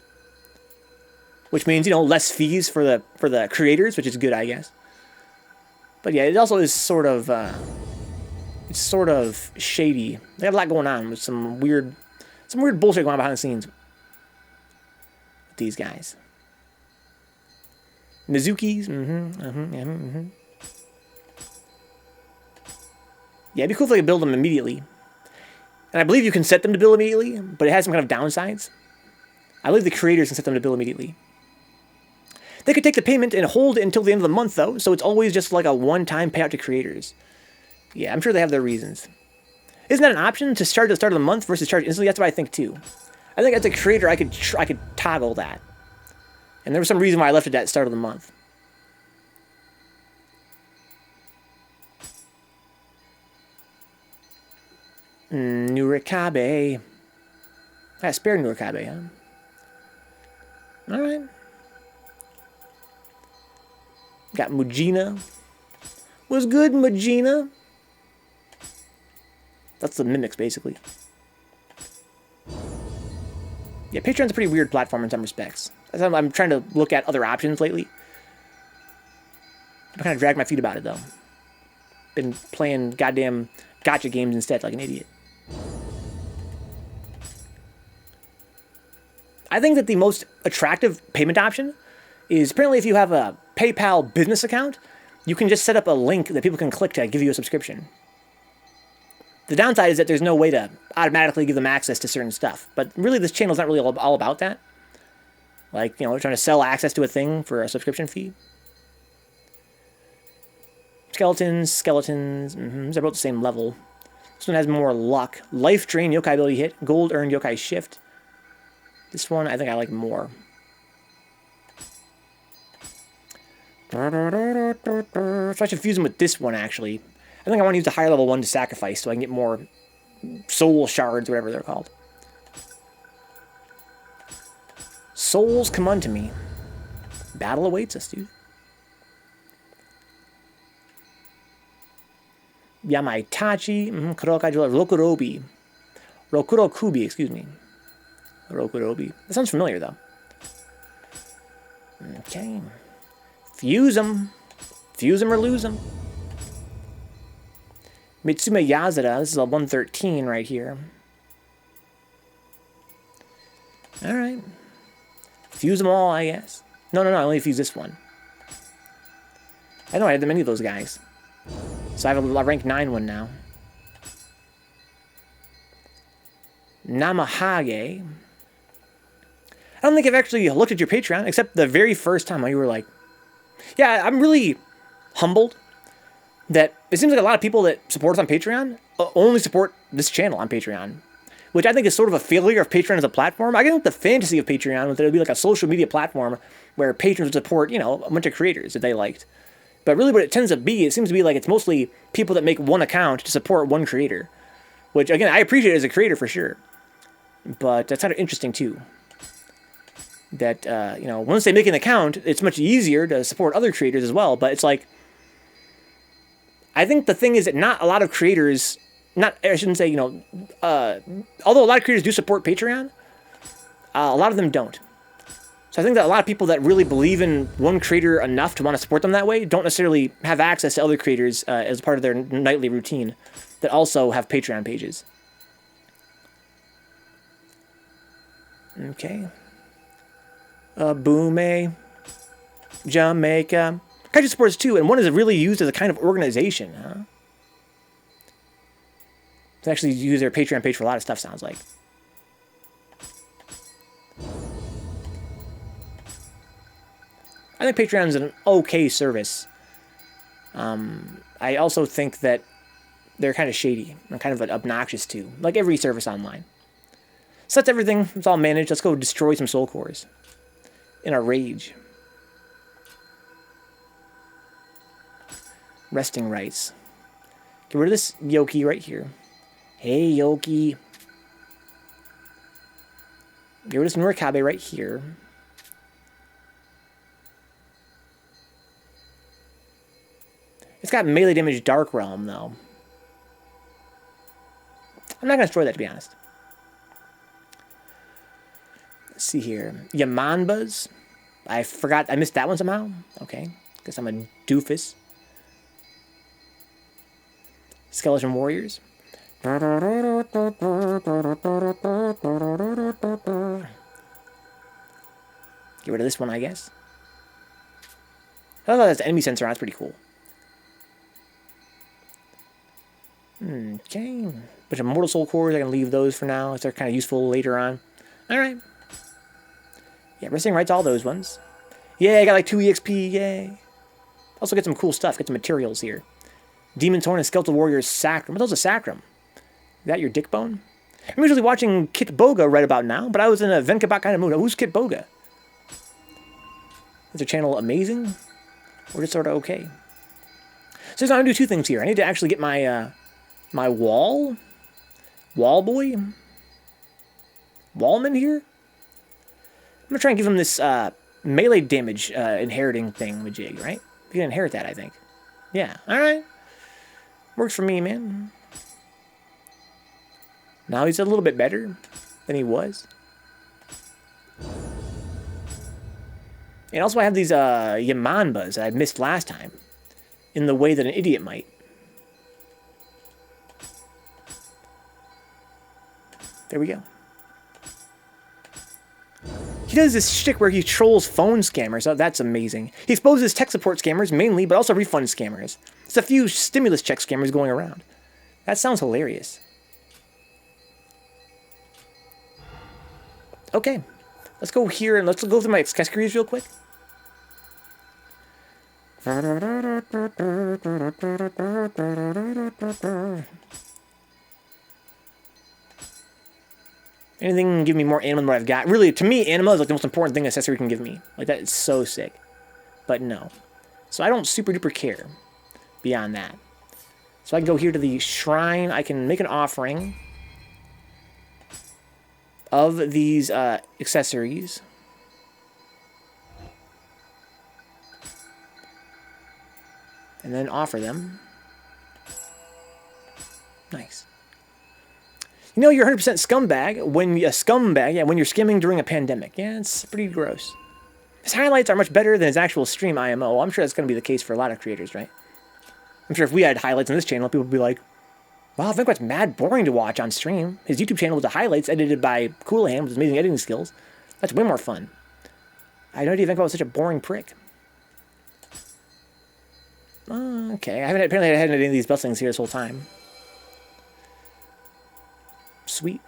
Which means, you know, less fees for the creators, which is good, I guess. But yeah, it also is sort of it's sort of shady. They have a lot going on with some weird bullshit going on behind the scenes with these guys. Mizukis, Yeah, it'd be cool if they could build them immediately. And I believe you can set them to build immediately, but it has some kind of downsides. I believe the creators can set them to build immediately. They could take the payment and hold it until the end of the month, though, so it's always just like a one-time payout to creators. Yeah, I'm sure they have their reasons. Isn't that an option to charge at the start of the month versus charge instantly? That's what I think, too. I think as a creator, I could toggle that. And there was some reason why I left it at the start of the month. Nurikabe. I spared Nurikabe, huh? Alright. Got Mujina. Was good, Mujina. That's the mimics, basically. Yeah, Patreon's a pretty weird platform in some respects. I'm trying to look at other options lately. I'm kind of dragging my feet about it, though. Been playing goddamn gacha games instead, like an idiot. I think that the most attractive payment option is apparently if you have a PayPal business account, you can just set up a link that people can click to give you a subscription. The downside is that there's no way to automatically give them access to certain stuff. But really, this channel's not really all about that. Like, you know, trying to sell access to a thing for a subscription fee. Skeletons. They're both the same level. This one has more luck. Life drain, yokai ability hit. Gold earned, yokai shift. This one, I think I like more. So I should fuse them with this one, actually. I think I want to use the higher level one to sacrifice so I can get more soul shards, whatever they're called. Souls, come unto me. Battle awaits us, dude. Yamaitachi, Rokurobi. Rokurokubi, excuse me. Rokurobi. That sounds familiar, though. Okay. Fuse them. Fuse them or lose them. Mitsume Yazada, this is a 113 right here. Alright. Fuse them all, I guess. No, I only fuse this one. I know I had many of those guys. So I have a rank 9 one now. Namahage. I don't think I've actually looked at your Patreon, except the very first time when you were like... Yeah, I'm really humbled that it seems like a lot of people that support us on Patreon only support this channel on Patreon, which I think is sort of a failure of Patreon as a platform. I get the fantasy of Patreon that it would be like a social media platform where patrons would support, you know, a bunch of creators that they liked. But really what it tends to be, it seems to be like it's mostly people that make one account to support one creator, which, again, I appreciate as a creator for sure. But that's kind of interesting, too. That, you know, once they make an account, it's much easier to support other creators as well. But it's like, I think the thing is that not a lot of creators, I shouldn't say, you know, although a lot of creators do support Patreon, a lot of them don't. So I think that a lot of people that really believe in one creator enough to want to support them that way don't necessarily have access to other creators as part of their nightly routine that also have Patreon pages. Okay. Boome, Jamaica. Kaiju supports too, and one is really used as a kind of organization, huh? They actually use their Patreon page for a lot of stuff, sounds like. I think Patreon's an okay service. I also think that they're kind of shady and kind of obnoxious too, like every service online. So that's everything. It's all managed. Let's go destroy some soul cores in a rage. Resting rights. Get rid of this Yoki right here. Hey, Yoki. Get rid of some Nioh right here. It's got melee damage Dark Realm, though. I'm not going to destroy that, to be honest. Let's see here. Yamanbas. I forgot. I missed that one somehow. Okay. Guess I'm a doofus. Skeleton Warriors. Get rid of this one, I guess. I thought that's enemy sensor on. That's pretty cool. Okay. Bunch of Mortal Soul cores. I can leave those for now. They're kind of useful later on. Alright. Yeah, resting right's all those ones. Yeah, I got like 2 EXP. Yay. Also get some cool stuff. Get some materials here. Demon's Horn and Skeletal Warrior's Sacrum. What the hell's a Sacrum? Is that your dick bone? I'm usually watching Kit Boga right about now, but I was in a Vencabot kind of mood. Who's Kit Boga? Is their channel amazing? Or just sort of okay? So I'm going to do 2 things here. I need to actually get my my wall boy Wallman here. I'm going to try and give him this melee damage inheriting thing with Jig, right? You can inherit that, I think. Yeah, alright. Works for me, man. Now he's a little bit better than he was. And also I have these Yamanbas that I missed last time. In the way that an idiot might. There we go. He does this shtick where he trolls phone scammers. Oh, that's amazing. He exposes tech support scammers mainly, but also refund scammers. There's a few stimulus check scammers going around. That sounds hilarious. Okay. Let's go here and let's go through my accessories real quick. Anything give me more anima than what I've got. Really, to me, anima is like the most important thing an accessory can give me. Like, that is so sick. But no. So I don't super duper care beyond that. So I can go here to the shrine. I can make an offering of these accessories. And then offer them. Nice. You know you're 100% scumbag when when you're skimming during a pandemic. Yeah, it's pretty gross. His highlights are much better than his actual stream IMO. I'm sure that's going to be the case for a lot of creators, right? I'm sure if we had highlights on this channel, people would be like, wow, Vencabot's mad boring to watch on stream. His YouTube channel with the highlights edited by Coolahan with his amazing editing skills. That's way more fun. I had no idea Vencabot was such a boring prick. Okay, apparently I hadn't had any of these blessings here this whole time. Sweet.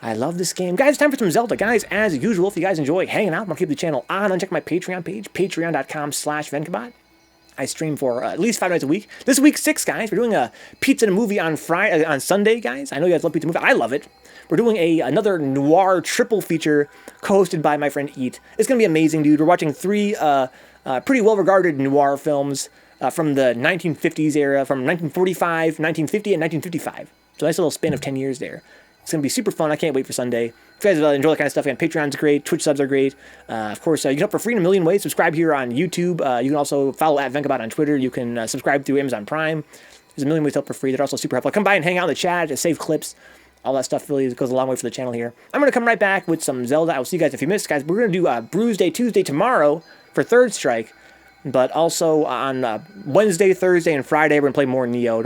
I love this game. Guys, it's time for some Zelda. Guys, as usual, if you guys enjoy hanging out, I'm going to keep the channel on and check my Patreon page, patreon.com/Vencabot. I stream for at least 5 nights a week. This week, 6, guys. We're doing a pizza and a movie on Sunday, guys. I know you guys love pizza and movie. I love it. We're doing another noir triple feature co-hosted by my friend Eat. It's going to be amazing, dude. We're watching 3 pretty well-regarded noir films from the 1950s era, from 1945, 1950, and 1955. So nice little span of 10 years there. It's going to be super fun. I can't wait for Sunday. If you guys enjoy that kind of stuff, again, Patreon's great. Twitch subs are great. Of course, you can help for free in a million ways. Subscribe here on YouTube. You can also follow @Vencabot on Twitter. You can subscribe through Amazon Prime. There's a million ways to help for free. They're also super helpful. Come by and hang out in the chat, save clips. All that stuff really goes a long way for the channel here. I'm going to come right back with some Zelda. I will see you guys if you missed. Guys, we're going to do Bruise Day Tuesday tomorrow for Third Strike. But also on Wednesday, Thursday, and Friday, we're going to play more Nioh.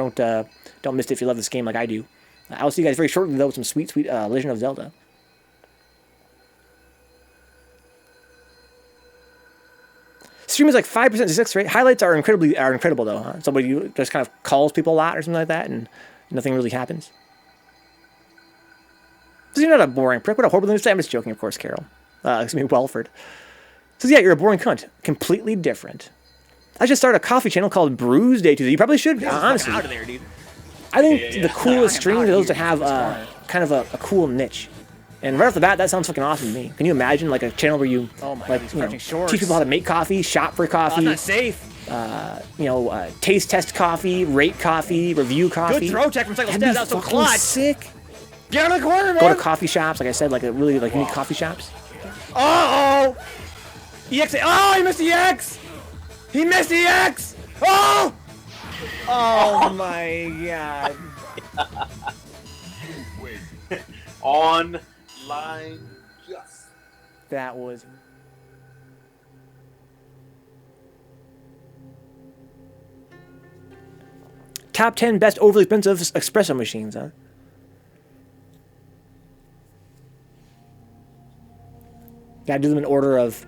Don't miss it if you love this game like I do. I'll see you guys very shortly, though, with some sweet, sweet Legend of Zelda. Stream is like 5% success rate. Highlights are incredible, though. Huh? Somebody just kind of calls people a lot or something like that, and nothing really happens. So you're not a boring prick. What a horrible thing to say. I'm just joking, of course, Carol. Excuse me, Welford. So yeah, you're a boring cunt. Completely different. I just started a coffee channel called Bruise Day Tuesday. You probably should, honestly. Out of there, dude. I think the coolest streams are those that have kind of a cool niche. And right off the bat, that sounds fucking awesome to me. Can you imagine like a channel where you teach people how to make coffee, shop for coffee? Not safe. Taste test coffee, rate coffee, review coffee. Good throw tech from Cycle Stats. That was so clutch. Sick. Get on the corner, man! Go to coffee shops, like I said, like a really like unique coffee shops. Uh-oh! EX. Oh, he missed the EX! He missed the EX! Oh! Oh my god. Online just. That was... Top 10 best overly expensive espresso machines, huh? Gotta do them in order of,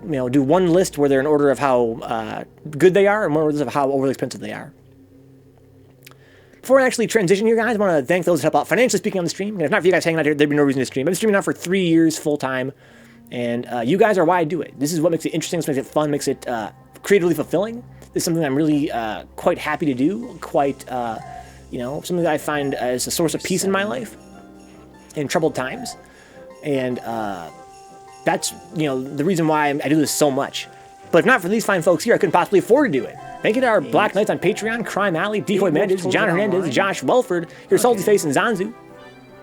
you know, do one list where they're in order of how good they are and one list of how overly expensive they are. Before I actually transition here, guys, I want to thank those that help out financially speaking on the stream. And if not for you guys hanging out here, there'd be no reason to stream. I've been streaming now for 3 years full time, and you guys are why I do it. This is what makes it interesting, this makes it fun, makes it creatively fulfilling. This is something I'm really quite happy to do, quite, you know, something that I find as a source of peace in my life in troubled times. And that's, you know, the reason why I do this so much. But if not for these fine folks here, I couldn't possibly afford to do it. Thank you to our Black Knights on Patreon, Crime Alley, Decoy Mendes, John Hernandez, Josh Welford, your Salty Face, and Zanzu.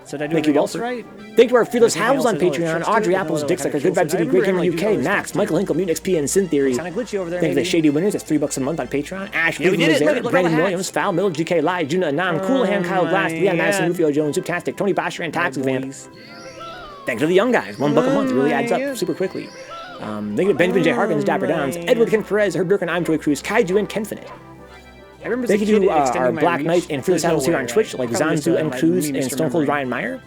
So did I do Thank you, Welford. right? Thank you to our Fearless Anything Havels else on is all Patreon, tricks Audrey to it? Apples, No, Dick I Sucker, kinda Good Vibes City, feel Great so. I Gamer remember I UK, do Max, those Michael Hinkle, Mutant XP, and Sin Theory. Kinda glitchy over there, Thank you to maybe. Shady Winners, that's $3 a month on Patreon. Ash, Yeah, we did it. Look at all Brandon the Williams, hats. Foul Middle, GK Live, Juna Anam, Coolahan, Kyle Glass, Leon Madison, Rufio Jones, Zooptastic, Tony Bosher, and Toxic Vamp. Thanks to the young guys. $1 a month really adds up super quickly. Thank you to Benjamin J. Harkins, Dapper Downs, Edward Ken Perez, Herb Durkin, I'm Toy Cruz, Kaiju, and Kenfinite. I remember Thank as a you kid to our extending my Black reach. Knight and Fearless There's no Havels here way, on right? Twitch, like Probably just, Zanzu and my Cruz me and Stone Cold misremembering. Ryan Meyer.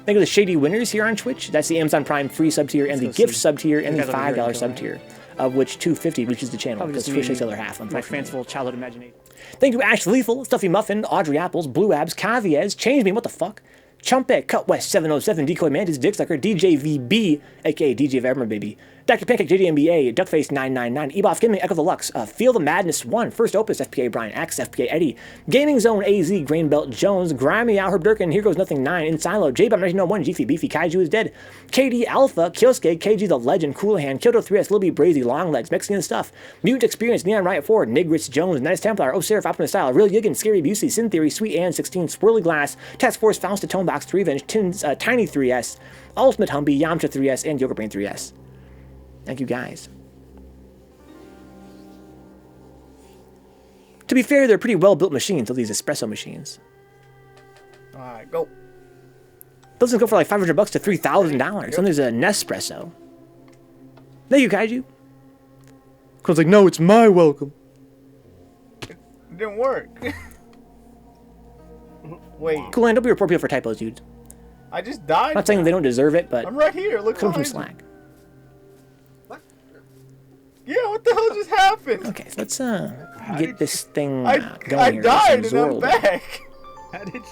Thank you to the Shady Winners here on Twitch. That's the Amazon Prime free sub tier and the go gift see. sub tier and the You guys over here, $5 you sub go, tier, of which $2.50 reaches the channel Probably because just Fish me, takes the other half. my Unfortunately. fanciful childhood imagination. Thank you to Ash Lethal, Stuffy Muffin, Audrey Apples, Blue Abs, Caviez, Change Me, what the fuck? Chumpet, Cut West 707, Decoy Mantis, Dick Sucker, DJ VB, aka DJ Verma Baby, Dr. Pancake, JDMBA, Duckface 999, Eboff Gaming, Echo the Lux, Feel the Madness 1, First Opus, FPA Brian X, FPA Eddie, Gaming Zone AZ, Grainbelt Jones, Grimy Out, Herb Durkin, Here Goes Nothing 9, In Silo, J-Bomb 1901, Jiffy Beefy, Kaiju is Dead, KD Alpha, Kyosuke, KG the Legend, Coolahan, Kyoto 3S, Lil B Brazy, Longlegs, Mexican Stuff, Mutant Experience, Neon Riot 4, Nigris Jones, Nice Templar, Seraph, Optimus Style, Real Yiggin, Scary Busey, Sin Theory, Sweet Ann 16, Swirly Glass, Task Force, Faust, Tonebox, 3 Revenge, Tiny 3S, Ultimate Humby, Yamcha 3S, and Yoga Brain 3S. Thank you guys. To be fair, they're pretty well-built machines, so these espresso machines. Alright, go. Those can go for like $500 to $3,000. Then there's a Nespresso. Thank you, Kaiju. Cole's like, no, it's my welcome. It didn't work. Wait, Cool, and don't be report people for typos, dude. I just died. I'm not saying they don't deserve it, but I'm right here. Look, come from behind Slack. What? Yeah, what the hell just happened? Okay, so let's get this thing I going here. died Some and I'm Zorld. back. How did you?